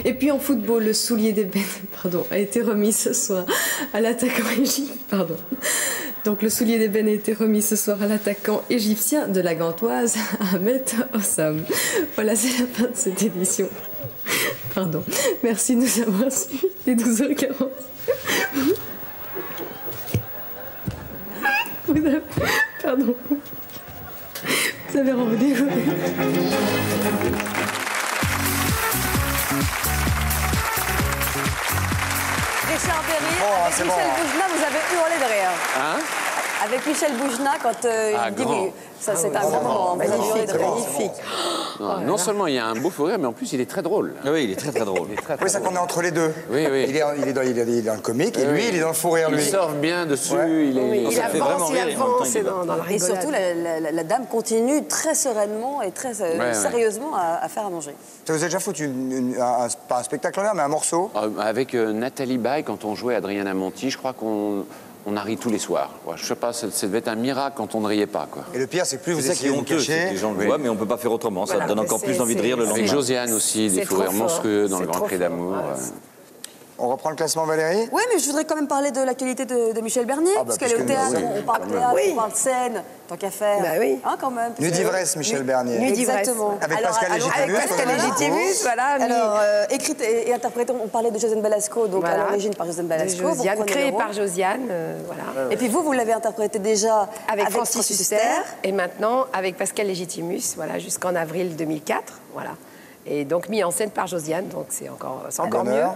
Speaker 12: Et puis en football, le soulier d'ébène a été remis ce soir à l'attaquant égyptien. Donc le soulier d'ébène a été remis ce soir à l'attaquant égyptien de la Gantoise, Ahmed Hossam. Voilà, c'est la fin de cette édition. Merci de nous avoir suivis dès 12h40. Vous avez rendez-vous.
Speaker 2: Richard Berry, avec
Speaker 1: c'est
Speaker 2: Michel
Speaker 1: bon.
Speaker 2: Boujna, vous avez hurlé de rire.
Speaker 15: Hein?
Speaker 2: Avec Michel Boujna, quand il dit
Speaker 15: grand.
Speaker 2: oui, ça c'est un grand moment. Vous avez hurlé de rire.
Speaker 15: Magnifique. Non seulement il y a un beau fou rire, mais en plus il est très drôle.
Speaker 16: Oui, il est très très drôle.
Speaker 1: Oui, c'est qu'on est entre les deux.
Speaker 15: Oui, oui.
Speaker 1: Il est dans le comique et lui, il est dans le fou rire, lui.
Speaker 15: Il surfe bien dessus,
Speaker 1: Ouais.
Speaker 2: Il
Speaker 16: fait vraiment
Speaker 2: avance, il
Speaker 16: rire, et en même temps,
Speaker 2: avance.
Speaker 16: il va.
Speaker 2: dans la rigolade. Et surtout, la dame continue très sereinement et très sérieusement à faire à manger.
Speaker 1: Ça vous a déjà foutu pas un spectacle en l'air, mais un morceau?
Speaker 15: Avec Nathalie Baye, quand on jouait Adriana Monti, je crois qu'on on a ri tous les soirs. Ouais, je sais pas, ça devait être un miracle quand on ne riait pas, quoi.
Speaker 1: Et le pire, c'est que plus vous
Speaker 19: C'est ça qui est
Speaker 1: essayez de
Speaker 19: honteux, c'est que
Speaker 1: cacher...
Speaker 19: les gens le voient, mais on peut pas faire autrement. Ça donne encore plus d'envie de rire le lendemain.
Speaker 15: Avec Josiane aussi, des fous rires monstrueux dans le Grand Prix d'Amour.
Speaker 1: On reprend le classement, Valérie?
Speaker 2: Oui, mais je voudrais quand même parler de l'actualité de Michel Bernier, puisqu'elle est au théâtre, on parle théâtre, on parle scène, tant qu'à faire.
Speaker 14: Bah oui.
Speaker 2: Hein, quand même.
Speaker 1: Nuit d'ivresse, Michel Bernier.
Speaker 14: Nuit d'ivresse.
Speaker 2: Exactement.
Speaker 1: Avec Pascal Légitimus.
Speaker 14: Avec Pascal Légitimus, voilà.
Speaker 2: Alors, écrite et interprétée, on parlait de Josiane Balasco, donc à l'origine par Josiane Balasco.
Speaker 14: Josiane, créée par Josiane, voilà.
Speaker 2: Et puis vous l'avez interprétée déjà
Speaker 14: avec Francis Huster, et maintenant avec Pascal Légitimus, voilà, jusqu'en avril 2004, voilà. Et donc mis en scène par Josiane, donc c'est encore mieux.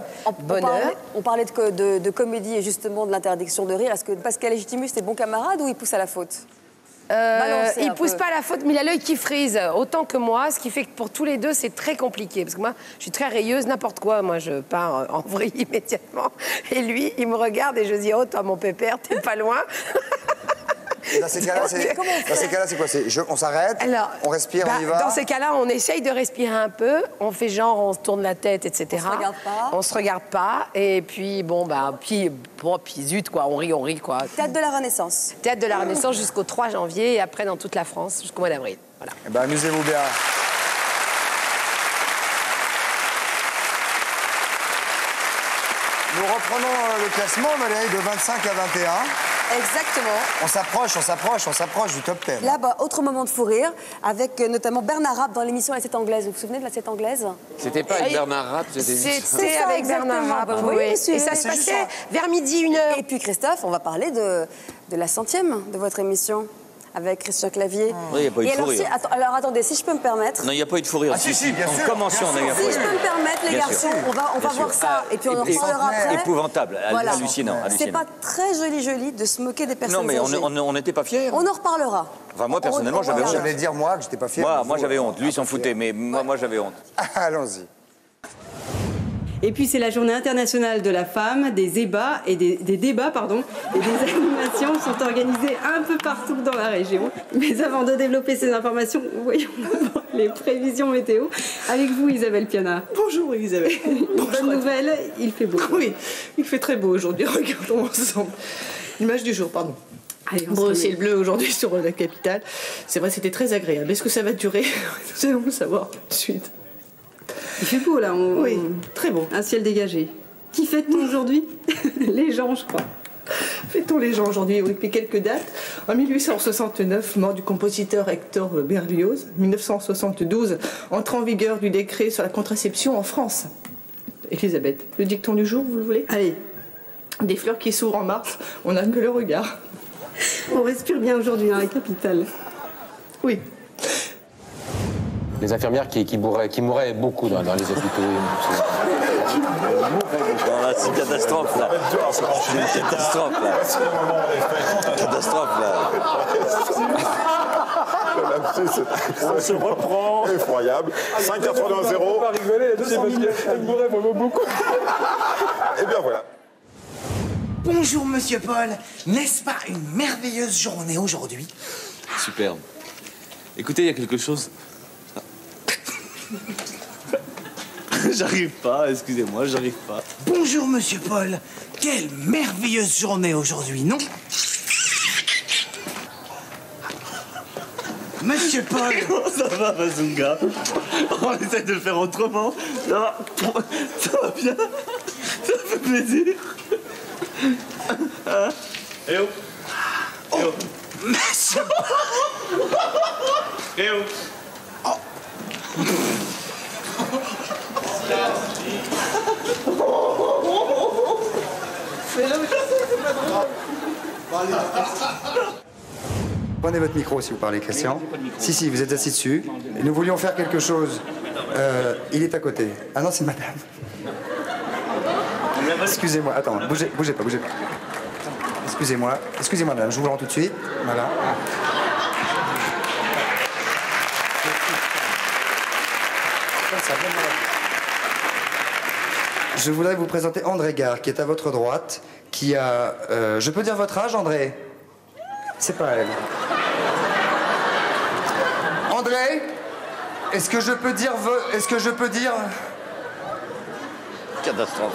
Speaker 2: On parlait de comédie et justement de l'interdiction de rire. Est-ce que Pascal Légitimus est bon camarade ou il pousse à la faute?
Speaker 14: Il pousse pas à la faute, mais il a l'œil qui frise autant que moi, ce qui fait que pour tous les deux, c'est très compliqué. Parce que moi, je suis très rayeuse, n'importe quoi, moi, je pars en vrille immédiatement. Et lui, il me regarde et je dis, oh, toi, mon pépère, t'es pas loin.
Speaker 1: Et dans ces cas-là, c'est quoi? On s'arrête, on respire, on y va?
Speaker 14: Dans ces cas-là, on essaye de respirer un peu, on fait genre, on se tourne la tête, etc.
Speaker 2: On se regarde pas.
Speaker 14: On se regarde pas, et puis, puis zut, quoi, on rit, quoi.
Speaker 2: Théâtre de la Renaissance.
Speaker 14: Théâtre de la Renaissance jusqu'au 3 janvier, et après dans toute la France, jusqu'au mois d'avril. Voilà.
Speaker 1: Eh ben, amusez-vous bien. Nous reprenons le classement, Valérie, de 25 à 21.
Speaker 2: Exactement.
Speaker 1: On s'approche du top 10.
Speaker 2: Là, autre moment de fou rire, avec notamment Bernard Rapp dans l'émission La 7 anglaise. Vous vous souvenez de La 7 anglaise?
Speaker 15: C'était pas avec Bernard Rapp,
Speaker 14: c'était avec Bernard Rapp, oui. Et ça se passait vers midi, 1h.
Speaker 2: Et puis Christophe, on va parler de la 100e de votre émission. Avec Christian Clavier.
Speaker 19: Oui, il n'y a pas eu de fou rire.
Speaker 2: Alors attendez, si je peux me permettre.
Speaker 19: Non, il n'y a pas eu de fou rire.
Speaker 1: Ah si, bien sûr.
Speaker 19: Commençons, d'ailleurs.
Speaker 2: Si je peux me permettre, les garçons, on va voir ça et puis on en reparlera après.
Speaker 19: Épouvantable, hallucinant.
Speaker 2: C'est pas très joli de se moquer des personnes
Speaker 19: âgées.
Speaker 2: Non, mais
Speaker 19: on n'était pas fiers.
Speaker 2: On en reparlera.
Speaker 19: Enfin, moi, personnellement, j'avais honte.
Speaker 1: J'allais dire, moi, que j'étais pas fier.
Speaker 19: Moi, j'avais honte. Lui, il s'en foutait, mais moi, j'avais honte.
Speaker 1: Allons-y.
Speaker 17: Et puis c'est la journée internationale de la femme, des débats et des débats, et des animations sont organisées un peu partout dans la région. Mais avant de développer ces informations, voyons les prévisions météo. Avec vous, Isabelle Piana.
Speaker 5: Bonjour, Isabelle.
Speaker 17: Bonne nouvelle, il fait beau.
Speaker 5: Oui, il fait très beau aujourd'hui. Regardons ensemble. L'image du jour, pardon.
Speaker 17: Bon,
Speaker 5: ciel bleu aujourd'hui sur la capitale. C'est vrai, c'était très agréable. Est-ce que ça va durer? Nous allons le savoir tout de suite.
Speaker 17: Il fait beau là,
Speaker 5: oui, très beau.
Speaker 17: Un ciel dégagé. Qui fête-t-on aujourd'hui? Les gens, je crois.
Speaker 5: Fêtons les gens aujourd'hui, oui, puis quelques dates. En 1869, mort du compositeur Hector Berlioz. 1972, entrée en vigueur du décret sur la contraception en France. Elisabeth, le dicton du jour, vous le voulez?
Speaker 17: Allez.
Speaker 5: Des fleurs qui s'ouvrent en mars, on n'a que le regard.
Speaker 17: On respire bien aujourd'hui dans la capitale.
Speaker 5: Oui.
Speaker 15: Les infirmières qui mouraient beaucoup dans les hôpitaux.
Speaker 19: C'est une catastrophe, là. C'est une catastrophe, là. Catastrophe, là.
Speaker 11: On se reprend. Effroyable. 5,80 €. On va rigoler, c'est parce qu'elle mourrait vraiment beaucoup. Et bien voilà.
Speaker 20: Bonjour, monsieur Paul. N'est-ce pas une merveilleuse journée aujourd'hui?
Speaker 22: Superbe. Écoutez, il y a quelque chose... J'arrive pas, excusez-moi, j'arrive pas.
Speaker 20: Bonjour, monsieur Paul. Quelle merveilleuse journée aujourd'hui, non? Monsieur Paul.
Speaker 22: Ça va, Bazunga? On essaie de le faire autrement. Ça va bien? Ça fait plaisir. Hein? Eh oh.
Speaker 20: Oh, monsieur.
Speaker 22: Eh oh.
Speaker 1: Prenez votre micro si vous parlez, Christian. Si, vous êtes assis dessus. Et nous voulions faire quelque chose. Il est à côté. Ah non, c'est madame. Excusez-moi, attends, bougez pas. Excusez-moi, madame, je vous rends tout de suite. Voilà. Je voudrais vous présenter André Gare, qui est à votre droite, qui a... je peux dire votre âge, André? C'est pas elle. André, est-ce que je peux dire...
Speaker 19: Catastrophe.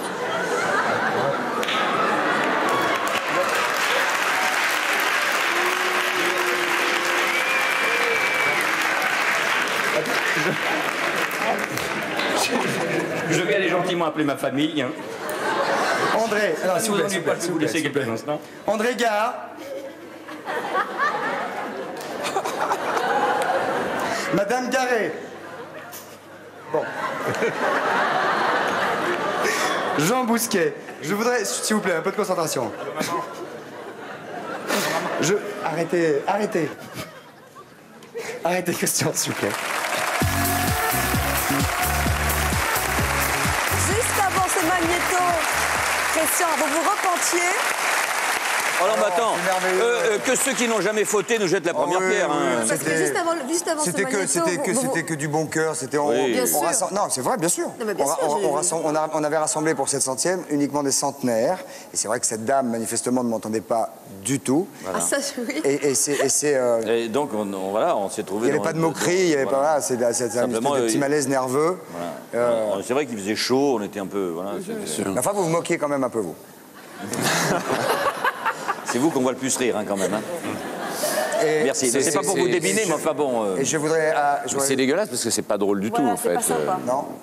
Speaker 16: Je vais aller gentiment appeler ma famille. Hein.
Speaker 1: André, alors
Speaker 16: si vous n'ennuyez pas, je vais vous laisser quelques instants.
Speaker 1: André Gare. Madame Garé. Bon. Jean Bousquet. Je voudrais, s'il vous plaît, un peu de concentration. Arrêtez. Arrêtez, Christian, s'il vous plaît.
Speaker 2: Juste avant ce magnéto, Christian, vous vous repentiez.
Speaker 19: Oh non, mais attends, que ceux qui n'ont jamais fauté nous jettent la première pierre. Hein.
Speaker 2: Parce que juste avant ce magnéto...
Speaker 1: C'était que du bon cœur, c'était...
Speaker 19: Oui.
Speaker 1: Non, c'est vrai, bien sûr.
Speaker 2: Non, mais bien sûr,
Speaker 1: On avait rassemblé pour cette 100e uniquement des centenaires. Et c'est vrai que cette dame, manifestement, ne m'entendait pas du tout.
Speaker 19: Voilà.
Speaker 2: Ah, ça, oui.
Speaker 19: Et donc, on s'est trouvé...
Speaker 1: Il n'y avait pas de moquerie, il n'y avait pas... Voilà, c'est un petit malaise nerveux.
Speaker 19: Voilà. C'est vrai qu'il faisait chaud, on était un peu... Voilà,
Speaker 1: enfin, vous vous moquiez quand même un peu, vous.
Speaker 19: C'est vous qu'on voit le plus rire, hein, quand même. Hein. Merci. C'est pas pour vous débiner, mais enfin bon...
Speaker 1: Et je voudrais...
Speaker 19: C'est dégueulasse parce que c'est pas drôle du tout, en fait.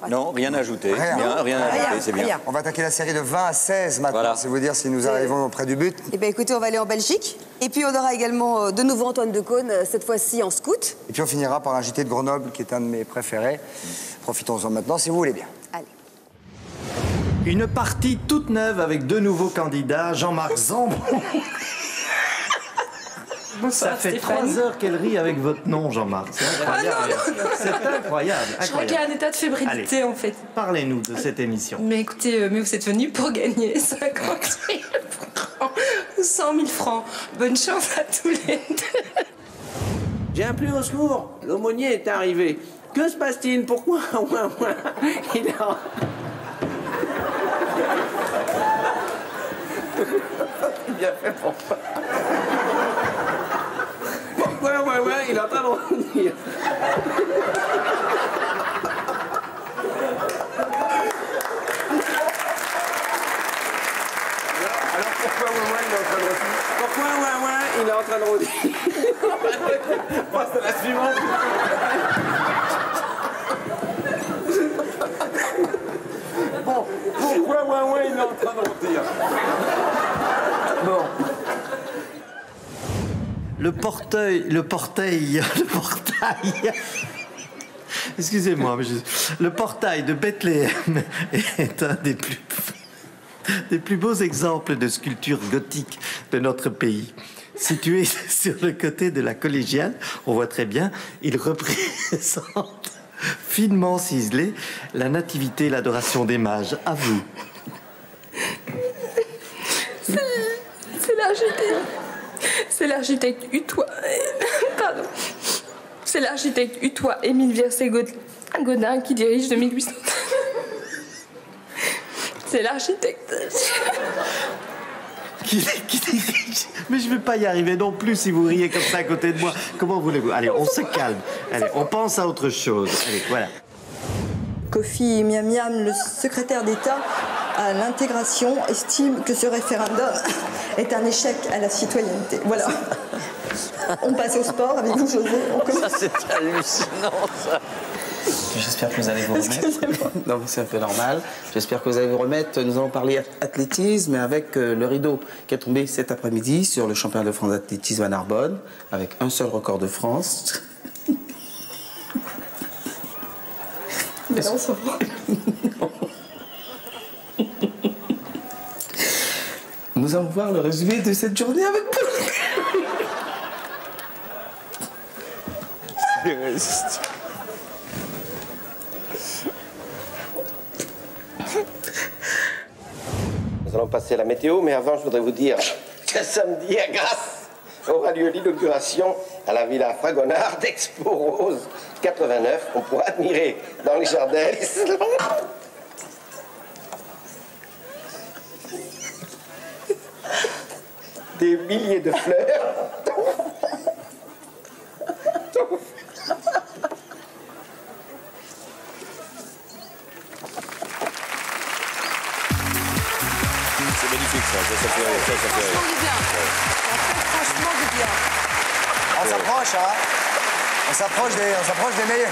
Speaker 19: Non, rien à ajouter. Rien à ajouter, c'est bien.
Speaker 1: On va attaquer la série de 20 à 16 maintenant, voilà. C'est vous dire si nous arrivons près du but.
Speaker 2: Eh bien, écoutez, on va aller en Belgique. Et puis, on aura également de nouveau Antoine Decaune, cette fois-ci en scout.
Speaker 1: Et puis, on finira par un JT de Grenoble, qui est un de mes préférés. Profitons-en maintenant, si vous voulez bien.
Speaker 2: Allez.
Speaker 3: Une partie toute neuve avec deux nouveaux candidats, Jean-Marc Zambon. Ça fait 3 heures qu'elle rit avec votre nom, Jean-Marc. C'est incroyable. C'est incroyable.
Speaker 12: Je crois qu'il y a un état de fébrilité, en fait.
Speaker 3: Parlez-nous de cette émission.
Speaker 12: Mais écoutez, mais vous êtes venus pour gagner 50 000 francs ou 100 000 francs. Bonne chance à tous les deux.
Speaker 22: J'ai appelé au secours. L'aumônier est arrivé. Que se passe-t-il? Pourquoi? Il a... Bien fait pour pas. Pourquoi, il est en train de revenir. Alors pourquoi, il est en train de revenir? Passe à la suivante. Bon, pourquoi, il est en train de revenir? Bon.
Speaker 3: Le portail. Excusez-moi, mais le portail de Bethléem est un des plus beaux exemples de sculpture gothique de notre pays. Situé sur le côté de la collégiale, on voit très bien, il représente finement ciselé la nativité et l'adoration des mages. À vous.
Speaker 12: C'est l'architecte Utois. Pardon. C'est l'architecte Utois Émile Virsay-Godin qui dirige de 1800. C'est l'architecte.
Speaker 3: Qui dirige. Mais je ne vais pas y arriver non plus si vous riez comme ça à côté de moi. Comment voulez-vous? Allez, on se calme. Allez, on pense à autre chose. Allez, voilà.
Speaker 4: Kofi Miam Miam, le secrétaire d'État à l'intégration, estime que ce référendum est un échec à la citoyenneté. Voilà. On passe au sport avec vous, José.
Speaker 19: Ça, c'est hallucinant, ça.
Speaker 23: J'espère que vous allez vous remettre. Non, c'est un peu normal. J'espère que vous allez vous remettre. Nous allons parler athlétisme avec le rideau qui est tombé cet après-midi sur le championnat de France d'athlétisme à Narbonne, avec un seul record de France.
Speaker 12: Mais non, ça va.
Speaker 23: Nous allons voir le résumé de cette journée avec vous.
Speaker 24: Nous allons passer à la météo, mais avant, je voudrais vous dire que samedi, à Grasse, aura lieu l'inauguration à la Villa Fragonard d'Expo Rose 89. On pourra admirer dans les jardins des milliers de fleurs.
Speaker 19: C'est magnifique, ça fait rire. Ça fait rire.
Speaker 2: Franchement du bien.
Speaker 1: On s'approche, hein. On s'approche des meilleurs.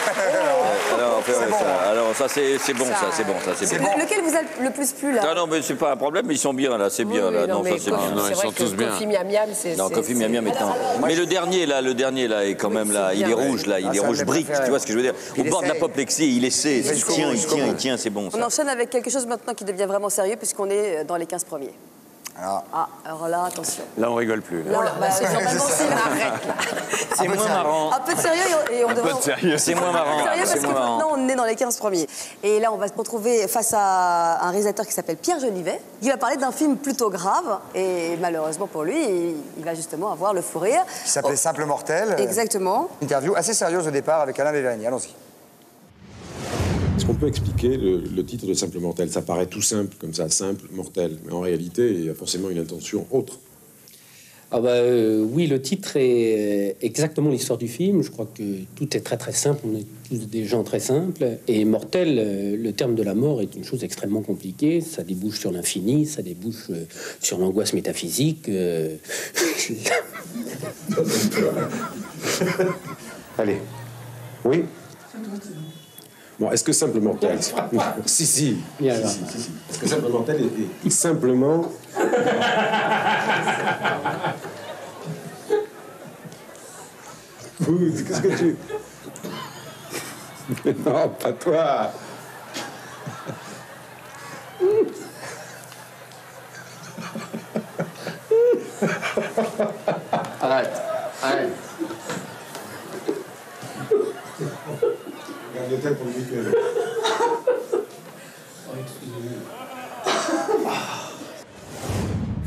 Speaker 19: Alors,
Speaker 1: C'est bon, hein.
Speaker 19: alors ça c'est bon, ça c'est bon, ça c'est bon.
Speaker 2: Lequel vous a le plus plu là?
Speaker 19: Non, non, mais c'est pas un problème, ils sont bien là, c'est bien là. Non, ça c'est bien.
Speaker 15: Non, ils sont tous bien.
Speaker 14: Kofi Miam Miam, c'est...
Speaker 19: Non, Kofi Miam Miam est un... Mais le dernier là est quand même là, il est rouge là, il est rouge brique, tu vois ce que je veux dire? Au bord de l'apoplexie, il essaie, il tient, c'est bon ça.
Speaker 2: On enchaîne avec quelque chose maintenant qui devient vraiment sérieux puisqu'on est dans les 15 premiers. Alors là, attention.
Speaker 15: Là, on rigole plus.
Speaker 2: Là, normalement,
Speaker 19: C'est moins marrant.
Speaker 2: Un peu de sérieux et on devrait...
Speaker 15: Un peu de sérieux.
Speaker 19: C'est moins marrant.
Speaker 2: Parce que maintenant, on est dans les 15 premiers. Et là, on va se retrouver face à un réalisateur qui s'appelle Pierre Jolivet, qui va parler d'un film plutôt grave. Et malheureusement pour lui, il va justement avoir le fou rire.
Speaker 1: Qui s'appelait Simple Mortel.
Speaker 2: Exactement.
Speaker 1: Interview assez sérieuse au départ avec Alain Bevani. Allons-y.
Speaker 11: Est-ce qu'on peut expliquer le titre de Simple Mortel? Ça paraît tout simple, comme ça, simple, mortel. Mais en réalité, il y a forcément une intention autre.
Speaker 6: Oui, le titre est exactement l'histoire du film. Je crois que tout est très très simple. On est tous des gens très simples. Et mortel, le terme de la mort est une chose extrêmement compliquée. Ça débouche sur l'infini, ça débouche sur l'angoisse métaphysique.
Speaker 11: Allez. Oui. Bon, est-ce que Simple Mortel... Si. Est-ce que Simple Mortel est simplement... Qu'est-ce que tu... Non, pas toi.
Speaker 6: Arrête.
Speaker 11: Pour le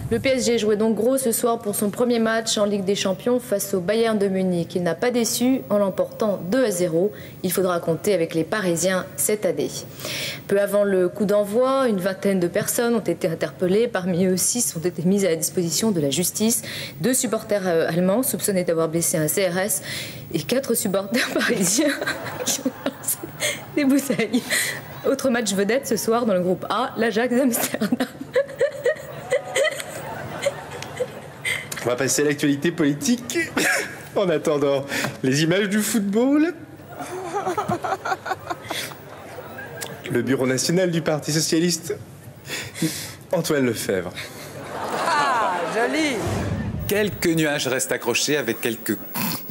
Speaker 10: Le PSG jouait donc gros ce soir pour son premier match en Ligue des Champions face au Bayern de Munich. Il n'a pas déçu en l'emportant 2-0. Il faudra compter avec les Parisiens cette année. Peu avant le coup d'envoi, une vingtaine de personnes ont été interpellées. Parmi eux, 6 ont été mises à la disposition de la justice. 2 supporters allemands soupçonnés d'avoir blessé un CRS et 4 supporters parisiens qui ont lancé des bouteilles. Autre match vedette ce soir dans le groupe A, l'Ajax d'Amsterdam.
Speaker 18: On va passer à l'actualité politique en attendant les images du football. Le bureau national du Parti socialiste, Antoine Lefebvre.
Speaker 13: Ah, joli! Quelques nuages restent accrochés avec quelques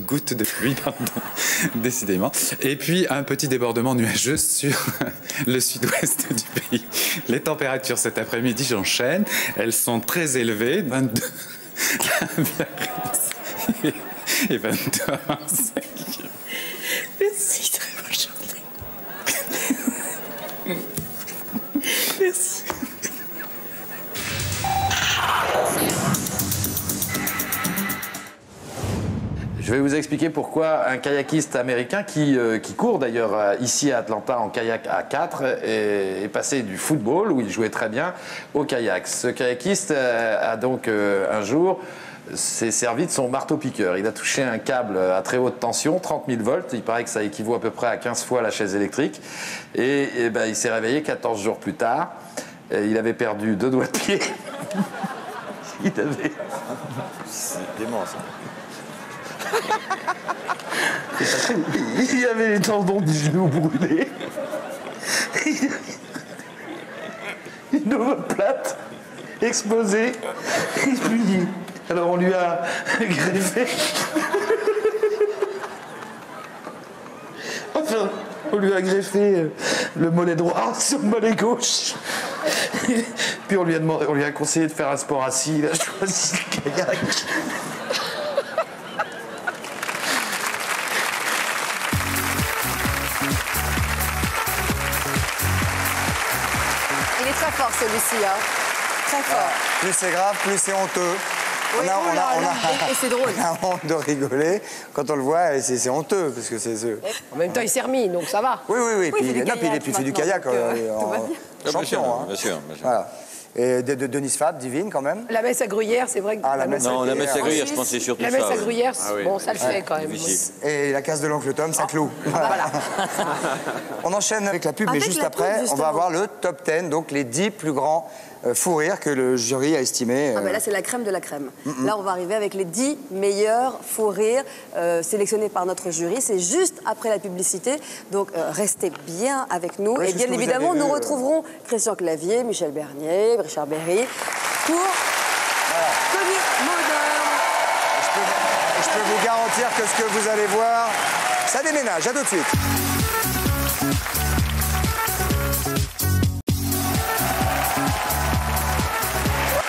Speaker 13: gouttes de pluie, pardon, décidément. Et puis un petit débordement nuageux sur le sud-ouest du pays. Les températures cet après-midi, j'enchaîne, elles sont très élevées, 22 et 22 à 25.
Speaker 14: Merci, très bonne journée. Merci.
Speaker 21: Je vais vous expliquer pourquoi un kayakiste américain qui court d'ailleurs ici à Atlanta en kayak à 4 est passé du football, où il jouait très bien, au kayak. Ce kayakiste a donc un jour s'est servi de son marteau-piqueur. Il a touché un câble à très haute tension, 30 000 volts. Il paraît que ça équivaut à peu près à 15 fois la chaise électrique. Et il s'est réveillé 14 jours plus tard. Il avait perdu 2 doigts de pied. Il avait... C'est dément, ça. Il y avait les tendons du genou brûlés. Une omoplate explosée. Et puis, alors on lui a greffé. Enfin, on lui a greffé le mollet droit sur le mollet gauche. Puis on lui a conseillé de faire un sport assis. Il a choisi le kayak.
Speaker 2: Il est très fort celui-ci, hein. Très fort.
Speaker 1: Plus c'est grave, plus c'est honteux.
Speaker 2: Oui, et c'est drôle.
Speaker 1: On a honte de rigoler. Quand on le voit, et c'est honteux. Parce que c'est
Speaker 14: En même temps, il s'est remis, donc ça va.
Speaker 1: Oui. Puis il fait du kayak champion.
Speaker 19: Bien sûr.
Speaker 1: Voilà. Et de Denis Fab, divine quand même.
Speaker 14: La messe à Gruyère, c'est vrai que...
Speaker 1: la messe
Speaker 19: à Gruyère, je pensais surtout ça.
Speaker 14: La messe à Gruyère, bon, ça le fait quand même.
Speaker 1: Et la case de l'oncle Tom, ça cloue. Voilà. On enchaîne avec la pub, mais juste après, on va avoir le top 10, donc les 10 plus grands fous rires que le jury a estimé.
Speaker 2: Ah ben là, c'est la crème de la crème. Là, on va arriver avec les 10 meilleurs fous rires sélectionnés par notre jury. C'est juste après la publicité. Donc, restez bien avec nous.
Speaker 1: Ouais,
Speaker 2: et bien évidemment, nous retrouverons Christian Clavier, Michel Bernier, Richard Berry pour Tony Modern.
Speaker 1: Je peux vous garantir que ce que vous allez voir, ça déménage. À tout de suite.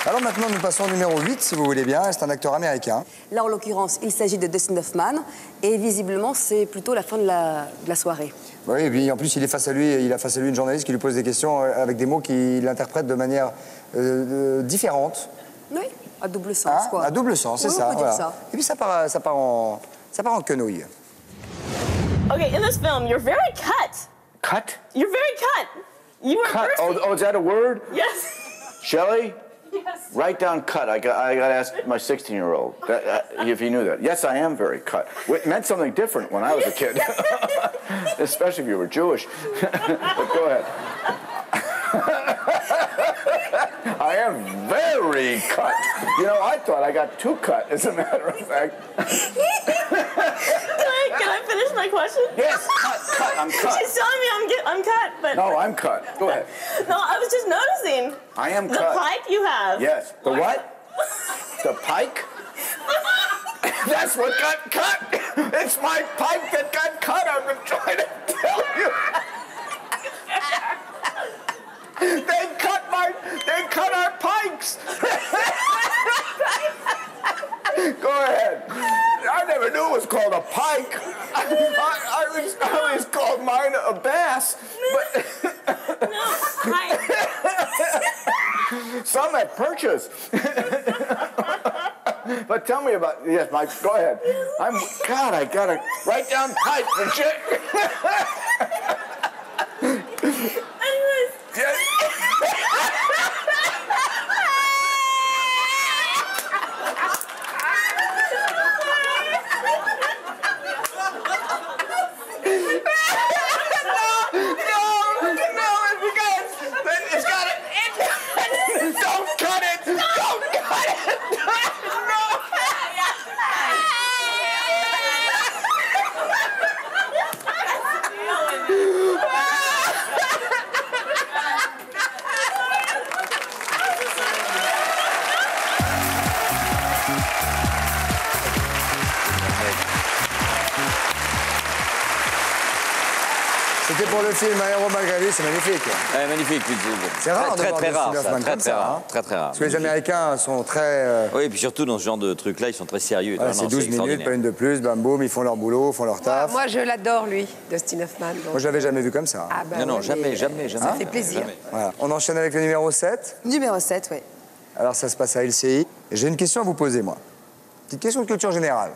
Speaker 1: Alors maintenant, nous passons au numéro 8, si vous voulez bien. C'est un acteur américain.
Speaker 2: Là, en l'occurrence, il s'agit de Dustin Hoffman. Et visiblement, c'est plutôt la fin de la soirée.
Speaker 1: Oui, et puis en plus, il a face à lui une journaliste qui lui pose des questions avec des mots qu'il interprète de manière différente.
Speaker 2: Oui, à double sens, quoi.
Speaker 1: À double sens, c'est
Speaker 2: oui,
Speaker 1: ça.
Speaker 2: On peut dire ça.
Speaker 1: Et puis ça part en quenouille.
Speaker 7: Okay, in this film, you're very cut.
Speaker 19: Cut?
Speaker 7: You're very cut. You were
Speaker 19: Cut?
Speaker 7: thirsty.
Speaker 19: Oh, is that a word?
Speaker 7: Yes.
Speaker 19: Shelley?
Speaker 7: Yes.
Speaker 19: Write down cut. I got to ask my 16-year-old if he knew that. Yes, I am very cut. It meant something different when I was a kid, especially if you were Jewish. But go ahead. I am very cut. You know, I thought I got too cut, as a matter of fact.
Speaker 7: Can I finish my question?
Speaker 19: Yes, cut. I'm cut.
Speaker 7: She's telling me I'm cut, but...
Speaker 19: No, I'm cut. Go ahead.
Speaker 7: No, I was just noticing.
Speaker 19: I am
Speaker 7: the
Speaker 19: cut.
Speaker 7: The pike you have.
Speaker 19: Yes. The what? The pike? That's what got cut. It's my pike that got cut. I've been trying to tell you. They cut our pikes. Go ahead. I never knew it was called a pike. I always called mine a bass. But
Speaker 7: no, pike.
Speaker 19: Some at Purchase. But tell me about, yes, Mike, go ahead. God, I gotta write down pike for Chick.
Speaker 7: Anyways.
Speaker 19: Yes. C'était pour le film Un héros malgré lui, c'est magnifique.
Speaker 1: Magnifique.
Speaker 19: C'est rare
Speaker 1: très
Speaker 19: rare, ça,
Speaker 1: très rare.
Speaker 19: Très rare.
Speaker 1: Parce que les Américains sont très...
Speaker 19: Oui, et puis surtout dans ce genre de trucs-là, ils sont très sérieux.
Speaker 1: Ouais, c'est 12 minutes, pas une de plus, bam boum, ils font leur boulot, font leur taf.
Speaker 14: Moi, je l'adore, lui, Dustin Hoffman. Donc...
Speaker 1: Moi, je l'avais jamais vu comme ça.
Speaker 14: Ah, bah,
Speaker 19: non, jamais.
Speaker 14: Ça fait plaisir.
Speaker 1: Voilà. On enchaîne avec le numéro 7.
Speaker 2: Numéro 7, oui.
Speaker 1: Alors, ça se passe à LCI. J'ai une question à vous poser, moi. Petite question de culture générale.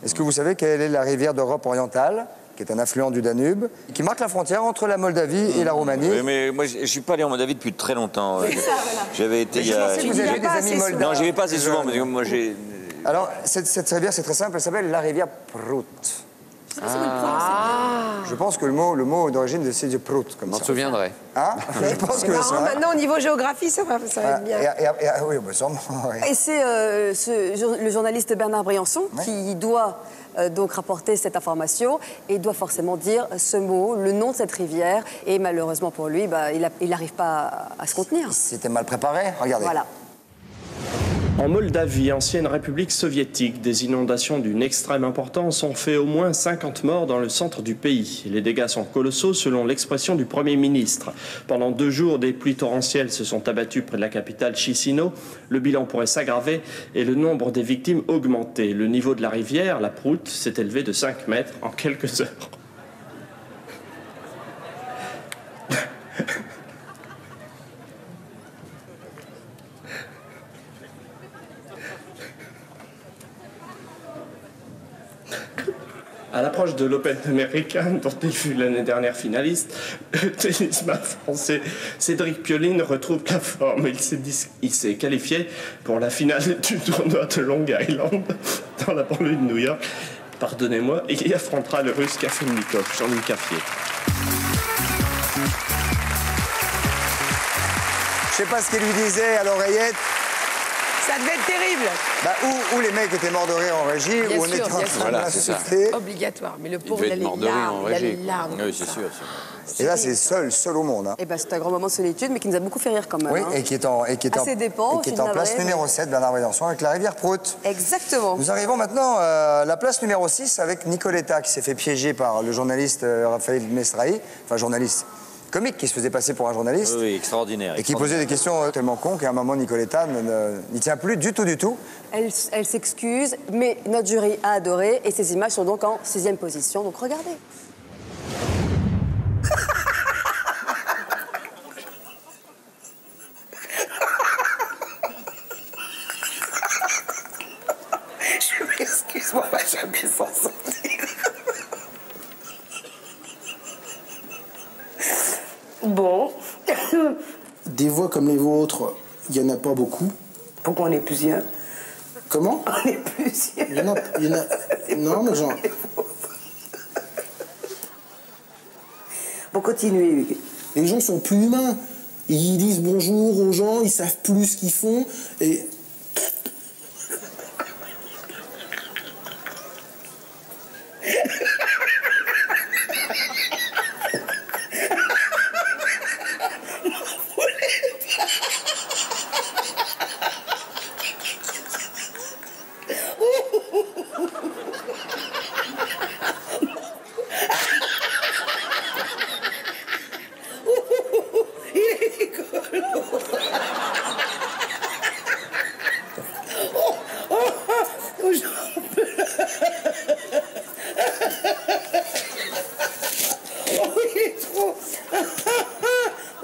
Speaker 1: Est-ce que vous savez quelle est la rivière d'Europe orientale, qui est un affluent du Danube, qui marque la frontière entre la Moldavie et la Roumanie?
Speaker 19: Oui, mais moi, je suis pas allé en Moldavie depuis très longtemps. J'avais été...
Speaker 1: Je pensais que vous aviez des amis moldaves.
Speaker 19: Non, j'y vais pas assez souvent, mais moi, j'ai...
Speaker 1: Alors, cette rivière, c'est très simple, elle s'appelle la rivière Prout. Je pense que le mot d'origine, c'est du Prout, comme ça.
Speaker 15: On m'en souviendrait.
Speaker 1: Hein? Je pense que
Speaker 14: marrant, maintenant, au niveau géographie, ça va être bien.
Speaker 1: Oui, bah, sûrement. Ouais.
Speaker 2: Et c'est le journaliste Bernard Briançon qui doit donc rapporter cette information et doit forcément dire ce mot, le nom de cette rivière. Et malheureusement pour lui, bah, il n'arrive pas à se contenir.
Speaker 1: C'était mal préparé, regardez.
Speaker 2: Voilà.
Speaker 8: En Moldavie, ancienne république soviétique, des inondations d'une extrême importance ont fait au moins 50 morts dans le centre du pays. Les dégâts sont colossaux selon l'expression du Premier ministre. Pendant 2 jours, des pluies torrentielles se sont abattues près de la capitale Chisinau. Le bilan pourrait s'aggraver et le nombre des victimes augmenter. Le niveau de la rivière, la Prout, s'est élevé de 5 mètres en quelques heures. À l'approche de l'Open américain, dont il fut l'année dernière finaliste, le tennisman français Cédric Pioline retrouve la forme. Il s'est qualifié pour la finale du tournoi de Long Island, dans la banlieue de New York. Pardonnez-moi, et il affrontera le russe Kafelnikov, Jean-Louis Caffier.
Speaker 1: sais pas ce qu'il lui disait à l'oreillette.
Speaker 14: Ça devait être terrible.
Speaker 1: Bah, ou les mecs étaient morts de rire en régie,
Speaker 14: Bien
Speaker 1: ou on
Speaker 14: sûr,
Speaker 1: était en
Speaker 14: bien
Speaker 1: train
Speaker 14: sûr.
Speaker 1: de l'insulter.
Speaker 14: Obligatoire. Mais le
Speaker 15: Il
Speaker 14: pauvre,
Speaker 15: devait
Speaker 14: il a
Speaker 15: être
Speaker 14: les
Speaker 15: mort de rire en
Speaker 14: larmes. Il a les
Speaker 15: régie.
Speaker 14: larmes.
Speaker 15: Oui, c'est sûr.
Speaker 1: Et là, c'est seul au monde. Hein.
Speaker 2: Et ben, c'est un grand moment de solitude, mais qui nous a beaucoup fait rire quand même.
Speaker 1: Oui,
Speaker 2: hein.
Speaker 1: et qui est en place numéro 7, Bernard Bédançon, avec la rivière Prout.
Speaker 2: Exactement.
Speaker 1: Nous arrivons maintenant à la place numéro 6 avec Nicoletta, qui s'est fait piéger par le journaliste Raphaël Mesrahi, enfin journaliste comique qui se faisait passer pour un journaliste.
Speaker 19: Oui, extraordinaire.
Speaker 1: Et qui posait des questions tellement cons qu'à un moment, Nicoletta n'y tient plus du tout.
Speaker 2: Elle s'excuse, mais notre jury a adoré, et ces images sont donc en 6e position, donc regardez.
Speaker 24: Je m'excuse, moi, jamais sans sortir. Bon.
Speaker 5: Des voix comme les vôtres, il n'y en a pas beaucoup.
Speaker 24: Pourquoi on est plusieurs?
Speaker 5: Comment?
Speaker 24: On est plusieurs.
Speaker 5: Il y en a... Non, mais genre...
Speaker 24: Bon, continuez, Hugues.
Speaker 5: Les gens sont plus humains. Ils disent bonjour aux gens, ils savent plus ce qu'ils font, et...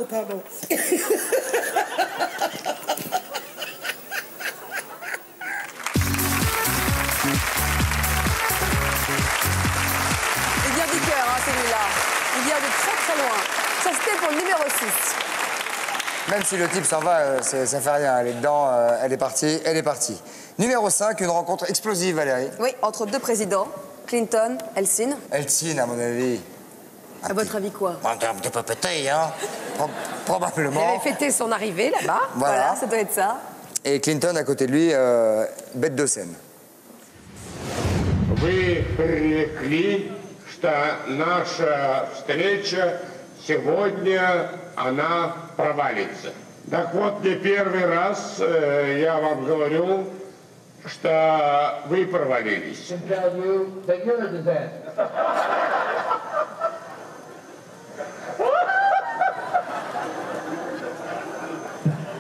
Speaker 24: Pardon.
Speaker 2: Il vient du cœur, hein, celui-là. Il vient de très loin. Ça, c'était pour le numéro 6.
Speaker 1: Même si le type s'en va, ça fait rien. Elle est dedans, elle est partie. Numéro 5, une rencontre explosive, Valérie.
Speaker 2: Oui, entre deux présidents, Clinton, Eltsine.
Speaker 1: Eltsine, à mon avis.
Speaker 2: À votre avis, quoi?
Speaker 1: Un peu pété, hein. Probablement.
Speaker 14: Il avait fêté son arrivée là-bas.
Speaker 1: Voilà,
Speaker 2: ça doit être ça.
Speaker 1: Et Clinton, à côté de lui, bête de scène.
Speaker 9: Вы привыкли, что наша встреча сегодня, она провалится. Так вот, не первый раз я вам говорю, что вы провалились.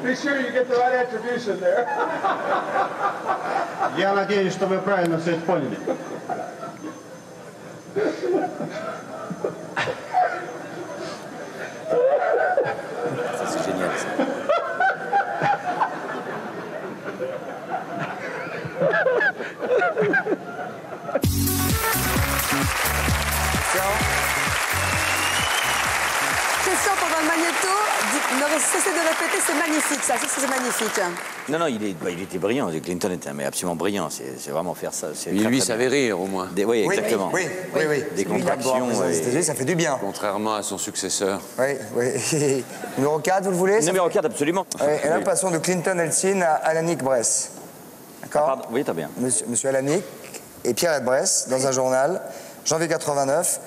Speaker 17: Be sure you get the right attribution there.
Speaker 9: Я надеюсь, что вы правильно все это поняли.
Speaker 19: C'est génial, ça.
Speaker 2: Question pendant le magnéto. Ne cessez de répéter, c'est magnifique, ça. C'est magnifique.
Speaker 19: Non, il était brillant. Clinton était absolument brillant. C'est vraiment faire ça.
Speaker 15: Lui savait rire, au moins.
Speaker 19: Oui, exactement.
Speaker 1: Oui.
Speaker 19: Des contractions.
Speaker 1: Ça fait du bien.
Speaker 15: Contrairement à son successeur.
Speaker 1: Oui. Numéro 4, vous le voulez?
Speaker 19: Numéro 4, absolument.
Speaker 1: Et là, passons de Clinton-Eltsine à Alanik Bress. D'accord?
Speaker 19: Oui, t'as bien.
Speaker 1: Monsieur Alanik et Pierre Bress, dans un journal, janvier 89.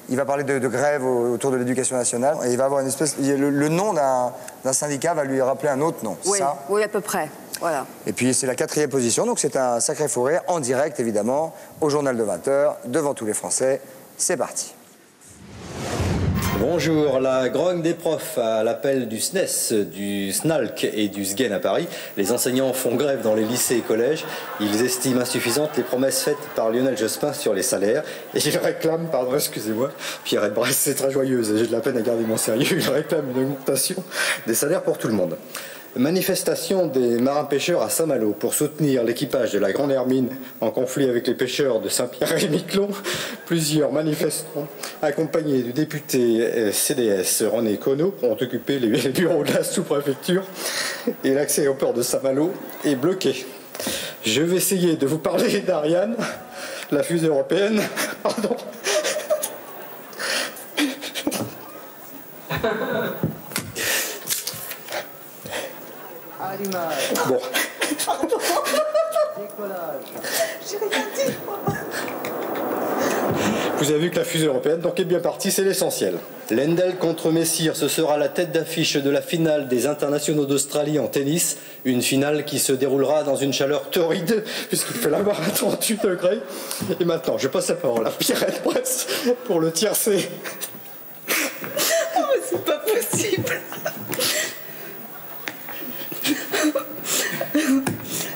Speaker 1: Il va parler de grève autour de l'éducation nationale. Et il va avoir une espèce... Le nom d'un syndicat va lui rappeler un autre nom.
Speaker 2: Oui,
Speaker 1: ça.
Speaker 2: Oui, à peu près. Voilà.
Speaker 1: Et puis c'est la 4e position, donc c'est un sacré fou rire, en direct évidemment, au journal de 20h, devant tous les Français. C'est parti.
Speaker 20: Bonjour, la grogne des profs à l'appel du SNES, du SNALC et du SGEN à Paris. Les enseignants font grève dans les lycées et collèges. Ils estiment insuffisantes les promesses faites par Lionel Jospin sur les salaires. Et ils réclament, pardon, excusez-moi, Pierre Bress, c'est très joyeuse, j'ai de la peine à garder mon sérieux. Ils réclament une augmentation des salaires pour tout le monde. Manifestation des marins-pêcheurs à Saint-Malo pour soutenir l'équipage de la Grande Hermine en conflit avec les pêcheurs de Saint-Pierre et Miquelon. Plusieurs manifestants, accompagnés du député CDS René Conneau, ont occupé les bureaux de la sous-préfecture et l'accès au port de Saint-Malo est bloqué. Je vais essayer de vous parler d'Ariane, la fusée européenne. Pardon.
Speaker 18: Bon.
Speaker 14: J'ai rien dit.
Speaker 18: Vous avez vu que la fusée européenne donc est bien partie, c'est l'essentiel. Lendl contre Messire, ce sera la tête d'affiche de la finale des internationaux d'Australie en tennis. Une finale qui se déroulera dans une chaleur torride, puisqu'il fait la barre à 38 degrés. Et maintenant, je passe la parole à Pierrette Bresse pour le tiercé.
Speaker 3: Oh, mais c'est pas possible.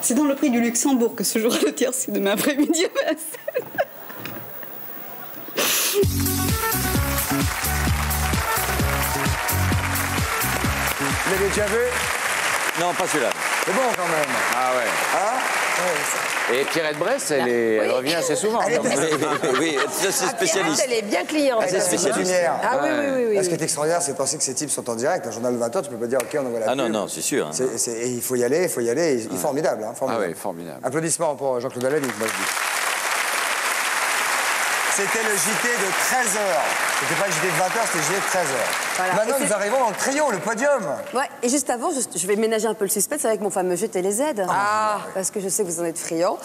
Speaker 3: C'est dans le prix du Luxembourg que se jouera le tiercé demain après-midi à Vincennes.
Speaker 1: Vous l'avez déjà vu?
Speaker 19: Non, pas celui-là.
Speaker 1: C'est bon quand même.
Speaker 21: Ah ouais.
Speaker 1: Hein?
Speaker 21: Et Pierrette Bresse, elle revient assez souvent.
Speaker 19: Oui, ça c'est spécialiste.
Speaker 14: Elle est bien cliente.
Speaker 19: Elle est spécialiste.
Speaker 14: Ah oui, oui, oui.
Speaker 1: Ce qui est extraordinaire, c'est de penser que ces types sont en direct. Un journal de 20h, tu peux pas dire, OK, on envoie la pub.
Speaker 19: Ah non, c'est sûr. Hein.
Speaker 1: Et il faut y aller, il faut y aller. Il est formidable. Hein, formidable.
Speaker 21: Ah oui, formidable.
Speaker 1: Applaudissements pour Jean-Claude Alavie, moi je dis. C'était le JT de 13h. C'était pas le JT de 20h, c'était le JT de 13h.
Speaker 2: Voilà.
Speaker 1: Maintenant, nous arrivons dans le trio, le podium.
Speaker 2: Ouais, et juste avant, je vais ménager un peu le suspense avec mon fameux jeu Télé Z. Ah. Parce que je sais que vous en êtes friands.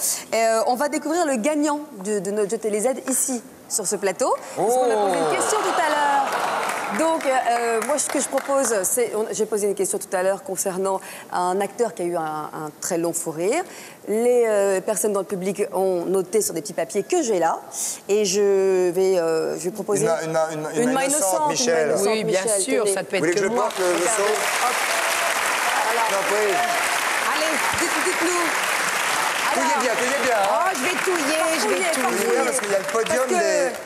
Speaker 2: On va découvrir le gagnant de notre jeu Télé Z ici, sur ce plateau. Parce qu'on a posé une question tout à l'heure. Donc, moi, ce que je propose, c'est... J'ai posé une question tout à l'heure concernant un acteur qui a eu un très long fou rire. Les personnes dans le public ont noté sur des petits papiers que j'ai là. Et je vais proposer...
Speaker 1: Une main innocente, Michel.
Speaker 14: Oui, bien sûr, ça peut être que moi.
Speaker 1: Vous voulez que je porte le saut?
Speaker 14: Voilà. Allez, dites-nous.
Speaker 1: Touillez bien.
Speaker 14: Oh, je vais touiller.
Speaker 1: Parce qu'il y a le podium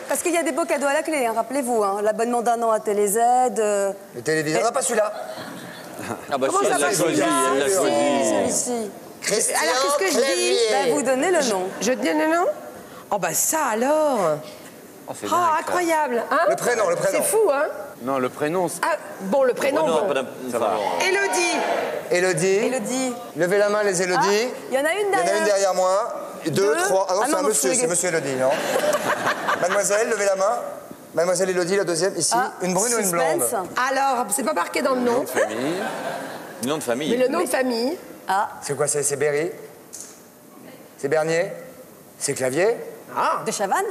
Speaker 2: Parce qu'il y a des beaux cadeaux à la clé, hein, rappelez-vous. Hein, l'abonnement d'1 an à Télé Z.
Speaker 1: Le téléviseur, non, pas celui-là.
Speaker 19: Ah bah
Speaker 14: comment ça va,
Speaker 19: celui-là, elle l'a choisi.
Speaker 2: Celui-ci.
Speaker 14: Alors, qu'est-ce que je dis?
Speaker 2: Ben, vous donnez le nom.
Speaker 14: Je donne le nom? Oh, bah ça alors.
Speaker 21: Oh, c'est
Speaker 14: Oh,
Speaker 21: dingue, ça.
Speaker 14: incroyable. Hein?
Speaker 1: Le prénom.
Speaker 14: C'est fou, hein?
Speaker 21: Non, le prénom, c'est...
Speaker 14: Ah, bon, le prénom,
Speaker 19: Oh, non,
Speaker 14: bon.
Speaker 19: ça va.
Speaker 1: Élodie. Levez la main, les Élodie.
Speaker 2: Il y en a une
Speaker 1: Il y en
Speaker 2: derrière.
Speaker 1: a une derrière moi. Deux, trois. Ah non, c'est un monsieur, c'est monsieur Élodie, non? Mademoiselle, levez la main. Mademoiselle Élodie, la deuxième, ici. Une brune ou une blonde?
Speaker 14: Alors, c'est pas marqué dans le nom.
Speaker 19: Nom de famille.
Speaker 14: Mais le nom de famille.
Speaker 2: Ah.
Speaker 1: C'est quoi? C'est Berry? C'est Bernier? C'est Clavier?
Speaker 14: Ah.
Speaker 2: De Chavannes?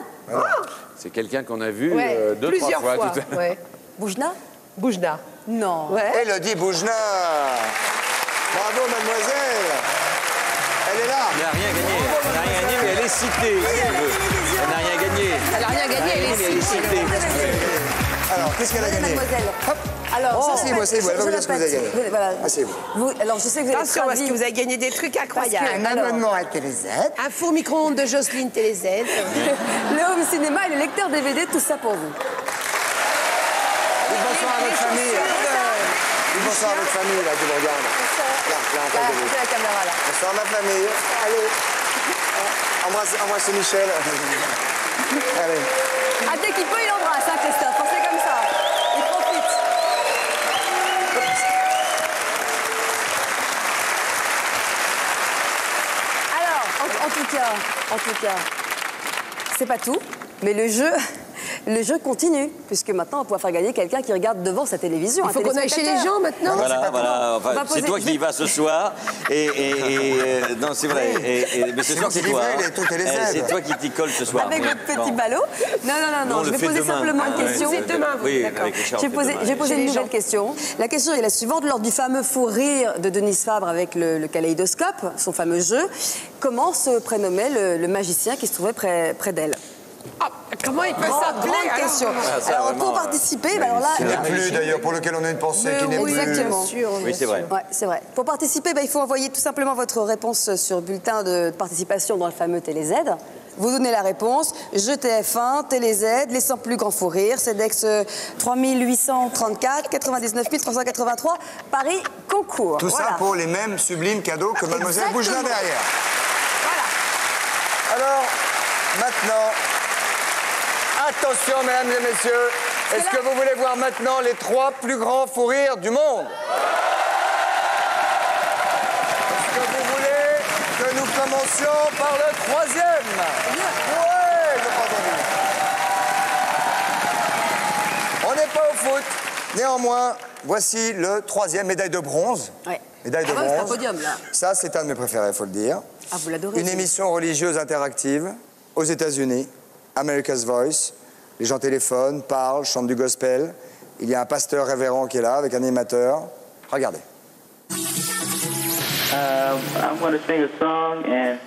Speaker 21: C'est quelqu'un qu'on a vu
Speaker 14: Ouais,
Speaker 21: deux,
Speaker 14: plusieurs
Speaker 21: trois
Speaker 14: fois.
Speaker 21: tout à l'heure.
Speaker 14: Ouais.
Speaker 2: Boujna?
Speaker 14: Boujna.
Speaker 2: Non.
Speaker 14: Ouais.
Speaker 1: Élodie Boujna. Bravo, mademoiselle. Elle est là.
Speaker 19: Elle n'a rien gagné. Elle n'a rien gagné, mais elle est citée. Elle n'a rien gagné.
Speaker 14: Elle n'a rien gagné, elle est citée.
Speaker 1: Alors, qu'est-ce qu'elle a gagné?
Speaker 2: Mademoiselle.
Speaker 1: Hop.
Speaker 2: Alors,
Speaker 1: asseyez-vous, elle va vous dire ce que vous avez gagné.
Speaker 2: Voilà.
Speaker 1: Asseyez-vous.
Speaker 2: Alors, je sais que vous êtes
Speaker 14: Attention, parce que vous avez gagné des trucs incroyables.
Speaker 1: Un abonnement à Télé Z.
Speaker 14: Un four micro-ondes de Jocelyne Télé Z.
Speaker 2: Le home cinéma et le lecteur DVD, tout ça pour vous.
Speaker 1: Bonsoir à votre famille. Bonsoir à votre famille, là, qui vous regarde. Là,
Speaker 2: la caméra, là.
Speaker 1: Bonsoir à ma famille. Allez. Embrassez Michel. Allez.
Speaker 2: Ah, dès qu'il peut, il embrasse, hein, Christophe. C'est comme ça. Il profite. Alors, en tout cas, c'est pas tout, mais le jeu continue, puisque maintenant on va pouvoir faire gagner quelqu'un qui regarde devant sa télévision.
Speaker 14: Il faut qu'on aille chez les gens maintenant.
Speaker 19: Voilà. Enfin, c'est toi qui y vas ce soir. Non, c'est vrai. Mais ce soir, c'est toi. C'est toi qui t'y colle ce soir.
Speaker 2: Avec votre petit ballot. Non. Je vais poser simplement une question.
Speaker 14: C'est demain.
Speaker 19: Oui, avec Richard.
Speaker 2: J'ai posé une nouvelle question. La question est la suivante. Lors du fameux fou rire de Denise Fabre avec le kaléidoscope, son fameux jeu, comment se prénommait le magicien qui se trouvait près d'elle?
Speaker 14: Ah, comment il peut s'appeler?
Speaker 2: Grande question. Alors, pour participer, alors là...
Speaker 1: Qui n'est plus, d'ailleurs, pour lequel on a une pensée qui n'est plus.
Speaker 2: Exactement.
Speaker 19: Oui, c'est vrai.
Speaker 2: Ouais, c'est vrai. Pour participer, il faut envoyer tout simplement votre réponse sur bulletin de participation dans le fameux Télé Z. Vous donnez la réponse, jeu TF1, Télé Z, les 100 plus grands fous rires, CEDEX 3834, 99 383, Paris Concours.
Speaker 1: Tout ça pour les mêmes sublimes cadeaux que mademoiselle Boujna derrière. Voilà. Alors, maintenant... Attention, mesdames et messieurs, est-ce que vous voulez voir maintenant les 3 plus grands fous rires du monde? Est-ce que vous voulez que nous commencions par le 3e? Ouais, je crois entendu. On n'est pas au foot. Néanmoins, voici le 3e, médaille de bronze.
Speaker 2: Ouais.
Speaker 1: Médaille de
Speaker 2: Ah ouais, c'est un
Speaker 1: bronze.
Speaker 2: podium, là.
Speaker 1: Ça, c'est un de mes préférés, il faut le dire.
Speaker 2: Ah, vous l'adorez.
Speaker 1: Une émission religieuse interactive aux États-Unis, America's Voice. Les gens téléphonent, parlent, chantent du gospel. Il y a un pasteur révérend qui est là avec un animateur. Regardez.
Speaker 4: I'm going to sing a song, and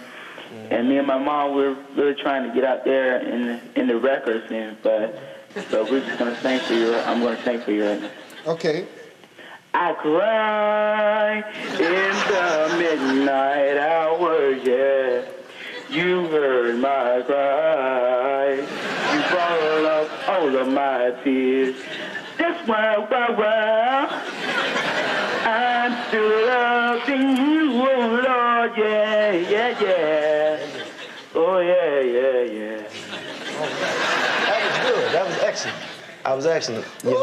Speaker 4: me and my mom, we're really trying to get out there in the record scene, but we're just going to sing for you. I'm going to sing for you right now.
Speaker 5: Okay.
Speaker 4: I cry in the midnight hour, yeah. You heard my cry. You brought up all of my tears. That's why I'm still loving you, oh Lord, yeah, yeah, yeah. Oh yeah, yeah, yeah.
Speaker 9: That was good. That was excellent. I was excellent. You know,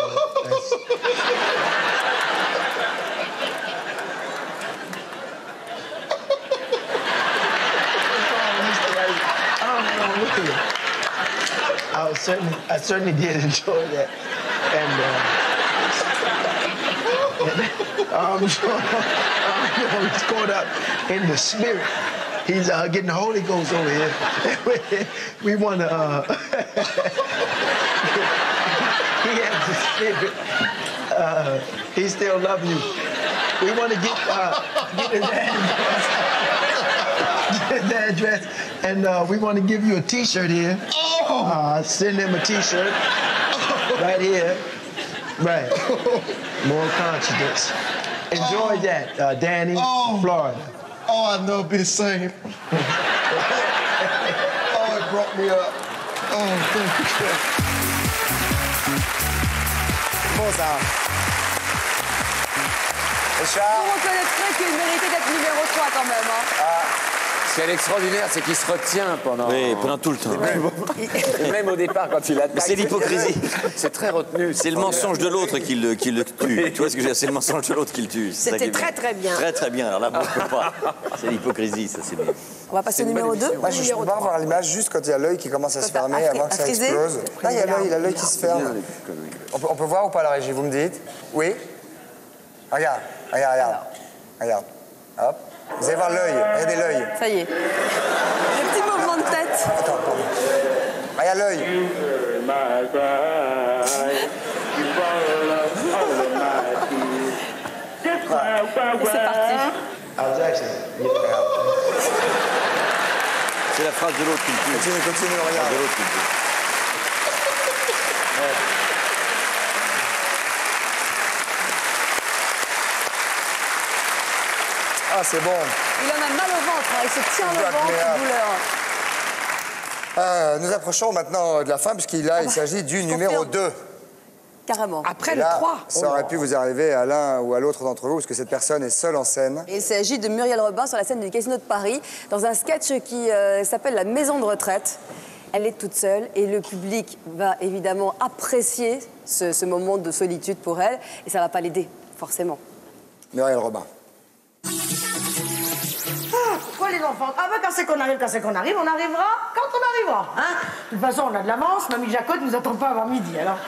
Speaker 9: I certainly did enjoy that, and he's going up in the spirit. He's getting the Holy Ghost over here. We want to. He has the spirit. He still loves you. We want to get his address, and we want to give you a T-shirt here. Send him a T-shirt right here. Right. More confidence. Enjoy that, Danny, Florida.
Speaker 5: Oh, I've never been singing. Oh, it brought me up. Oh, thank you.
Speaker 1: Bon, ça.
Speaker 2: Vous reconnaîtrez qu'il méritait d'être numéro 3 quand même. Hein.
Speaker 19: Ce qui est extraordinaire, c'est qu'il se retient pendant...
Speaker 24: Oui, pendant tout le temps.
Speaker 19: Et même au départ, quand il attaque...
Speaker 24: C'est l'hypocrisie.
Speaker 19: C'est très retenu.
Speaker 24: C'est le mensonge de l'autre qui le tue. Tu vois ce que je veux dire? C'est le mensonge de l'autre qui le tue.
Speaker 14: C'était très très bien.
Speaker 24: Très très bien. Alors là, on ne peut pas. C'est l'hypocrisie, ça c'est bien.
Speaker 2: On va passer au numéro 2.
Speaker 1: Moi, je peux pas voir l'image juste quand il y a l'œil qui commence à se fermer avant que ça explose. Là, il y a l'œil qui se ferme. On peut voir ou pas la régie, vous me dites? Oui? Regarde. Hop. Vous allez voir l'œil. Regardez l'œil.
Speaker 2: Ça y est. Le petit mouvement de tête.
Speaker 1: Attends, pardon. Regarde l'œil.
Speaker 2: Et c'est parti.
Speaker 24: C'est la phrase de l'autre qui le tue.
Speaker 1: Continue, regarde.
Speaker 24: De l'autre qui le tue.
Speaker 1: Ah, c'est bon.
Speaker 2: Il en a mal au ventre, hein. Il se tient le ventre de douleur.
Speaker 1: Nous approchons maintenant de la fin, puisqu'il s'agit du numéro 2.
Speaker 2: Carrément.
Speaker 14: Après
Speaker 1: là,
Speaker 14: le 3.
Speaker 1: Ça aurait pu vous arriver à l'un ou à l'autre d'entre vous, parce que cette personne est seule en scène.
Speaker 2: Il s'agit de Muriel Robin sur la scène du Casino de Paris, dans un sketch qui s'appelle La Maison de retraite. Elle est toute seule et le public va évidemment apprécier ce moment de solitude pour elle, et ça ne va pas l'aider, forcément.
Speaker 1: Muriel Robin.
Speaker 12: Quoi les enfants? Ah ben quand c'est qu'on arrive, on arrivera quand on arrivera. Hein? De toute façon, on a de l'avance, Mamie Jacotte nous attend pas avant midi, alors.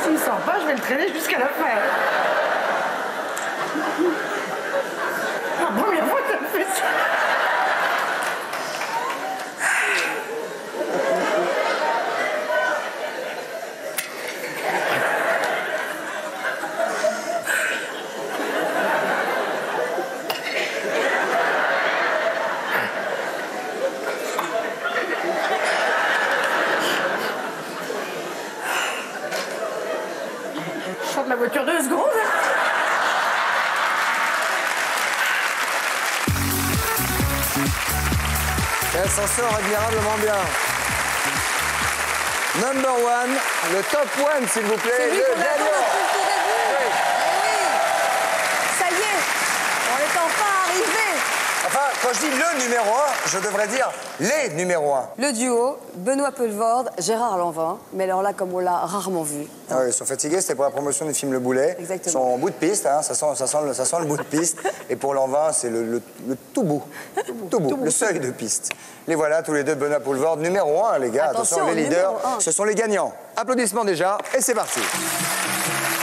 Speaker 12: S'il sort pas, je vais le traîner jusqu'à la fin. La première fois que ça me fait ça. Je sors de la voiture 2 secondes.
Speaker 1: Elle s'en sort admirablement bien. Number one, le top one, s'il vous plaît,
Speaker 2: C'est lui
Speaker 1: le
Speaker 2: qu'on attend
Speaker 1: gagnant.
Speaker 2: depuis le tout début. Oui. Ça y est, on est enfin arrivé.
Speaker 1: Enfin, quand je dis le numéro 1, je devrais dire les numéros 1.
Speaker 2: Le duo, Benoît Poelvoorde, Gérard Lanvin. Mais alors là, comme on l'a rarement vu.
Speaker 1: Ah oui, ils sont fatigués, c'était pour la promotion du film Le Boulet.
Speaker 2: Exactement.
Speaker 1: Ils sont en bout de piste, hein, ça sent le bout de piste. Et pour Lanvin, c'est le tout bout. Tout bout, le seuil de piste. Les voilà, tous les deux, Benoît Poelvoorde, numéro 1, les gars. Attention, les leaders, ce sont les gagnants. Applaudissements déjà, et c'est parti.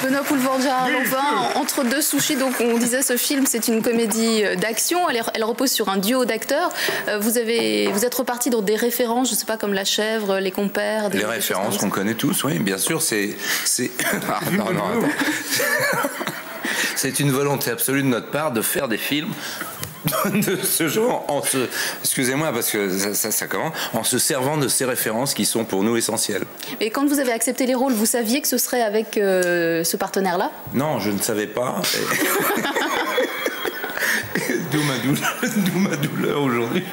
Speaker 6: Benoît Poelvoorde, Gérard Lanvin, entre deux sushis, donc on disait ce film c'est une comédie d'action, elle repose sur un duo d'acteurs. Vous êtes reparti dans des références, je sais pas, comme La Chèvre, Les Compères.
Speaker 16: Les références qu'on connaît tous, oui, bien sûr, c'est... Ah, non, attends. C'est une volonté absolue de notre part de faire des films de ce genre, excusez-moi parce que ça commence, en se servant de ces références qui sont pour nous essentielles.
Speaker 6: Et quand vous avez accepté les rôles, vous saviez que ce serait avec ce partenaire-là?
Speaker 16: Non, je ne savais pas. D'où ma douleur aujourd'hui.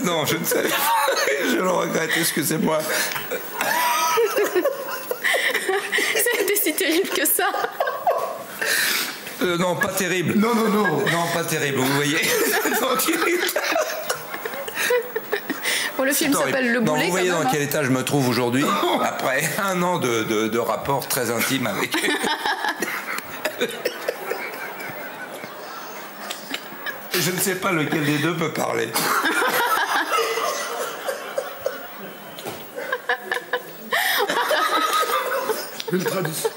Speaker 16: Non, je ne savais pas. Je le regrette, excusez-moi.
Speaker 6: Ça a été si terrible que ça.
Speaker 16: Non, pas terrible. Non, pas terrible, vous voyez.
Speaker 6: Bon, le film s'appelle Le Boulet.
Speaker 16: Vous voyez dans quel état je me trouve aujourd'hui, après un an de rapport très intime avec... Je ne sais pas lequel des deux peut parler.
Speaker 6: Une tradition.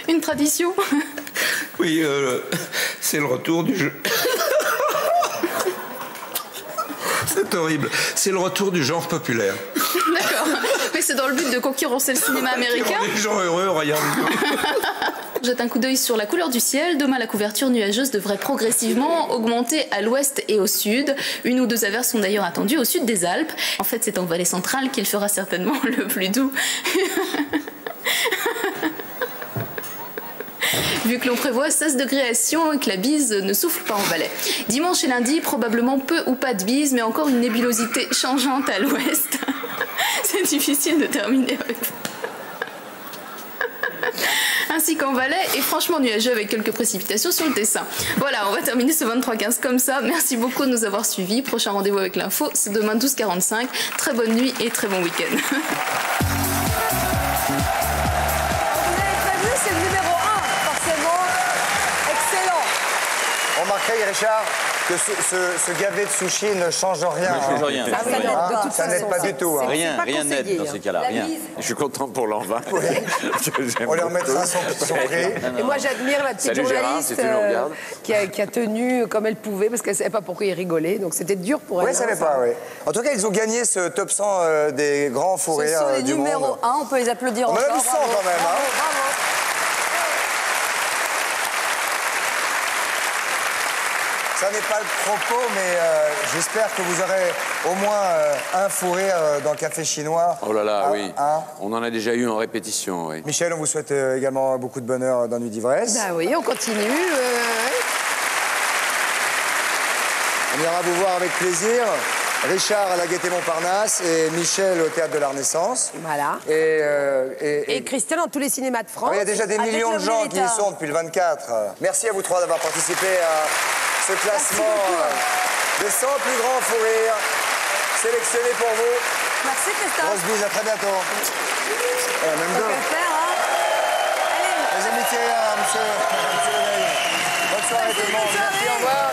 Speaker 6: Une tradition.
Speaker 16: Oui, c'est le retour du jeu. C'est horrible. C'est le retour du genre populaire.
Speaker 6: D'accord. Mais c'est dans le but de concurrencer le cinéma américain.
Speaker 16: Les gens heureux, regarde.
Speaker 6: Jette un coup d'œil sur la couleur du ciel. Demain, la couverture nuageuse devrait progressivement augmenter à l'ouest et au sud. Une ou deux averses sont d'ailleurs attendues au sud des Alpes. En fait, c'est en vallée centrale qu'il fera certainement le plus doux. Vu que l'on prévoit 16 degrés à Sion et que la bise ne souffle pas en Valais. Dimanche et lundi, probablement peu ou pas de bise, mais encore une nébulosité changeante à l'ouest. C'est difficile de terminer avec vous. Ainsi qu'en Valais, et franchement nuageux avec quelques précipitations sur le Tessin. Voilà, on va terminer ce 23-15 comme ça. Merci beaucoup de nous avoir suivis. Prochain rendez-vous avec l'info, c'est demain 12h45. Très bonne nuit et très bon week-end.
Speaker 2: C'est le numéro 1, forcément. Excellent.
Speaker 1: Remarquez, Richard, que ce gavet de sushi ne change rien.
Speaker 19: Ne change rien.
Speaker 1: Ça n'aide pas du tout.
Speaker 19: Rien n'aide dans ces cas-là, rien. Je suis content pour Lanvin.
Speaker 1: On leur mettra son prix.
Speaker 14: Et moi, j'admire la petite journaliste qui a tenu comme elle pouvait, parce qu'elle ne savait pas pourquoi il rigolait. Donc c'était dur pour elle.
Speaker 1: Oui, ça ne savait pas, oui. En tout cas, ils ont gagné ce top 100 des grands fous rires du monde.
Speaker 2: Ce sont les numéros 1, on peut les applaudir encore.
Speaker 1: On a du 100 quand même.
Speaker 2: Bravo.
Speaker 1: Ça n'est pas le propos, mais j'espère que vous aurez au moins un fou rire dans Café Chinois.
Speaker 15: Oh là là, oui. On en a déjà eu en répétition, oui.
Speaker 1: Michel, on vous souhaite également beaucoup de bonheur dans Nuit d'Ivresse.
Speaker 14: Bah oui, on continue.
Speaker 1: On ira vous voir avec plaisir. Richard à la Gaîté Montparnasse et Michel au Théâtre de la Renaissance.
Speaker 14: Voilà.
Speaker 1: Et
Speaker 14: Christian dans tous les cinémas de France.
Speaker 1: Il y a déjà des millions de gens qui y sont depuis le 24. Merci à vous trois d'avoir participé à ce classement des 100 plus grands fous rires sélectionnés pour vous.
Speaker 2: Merci Christophe.
Speaker 1: Grosse bise, à très bientôt. Voilà, même deux. Les amitiés, monsieur Bonne soirée tout le monde. Merci, au revoir.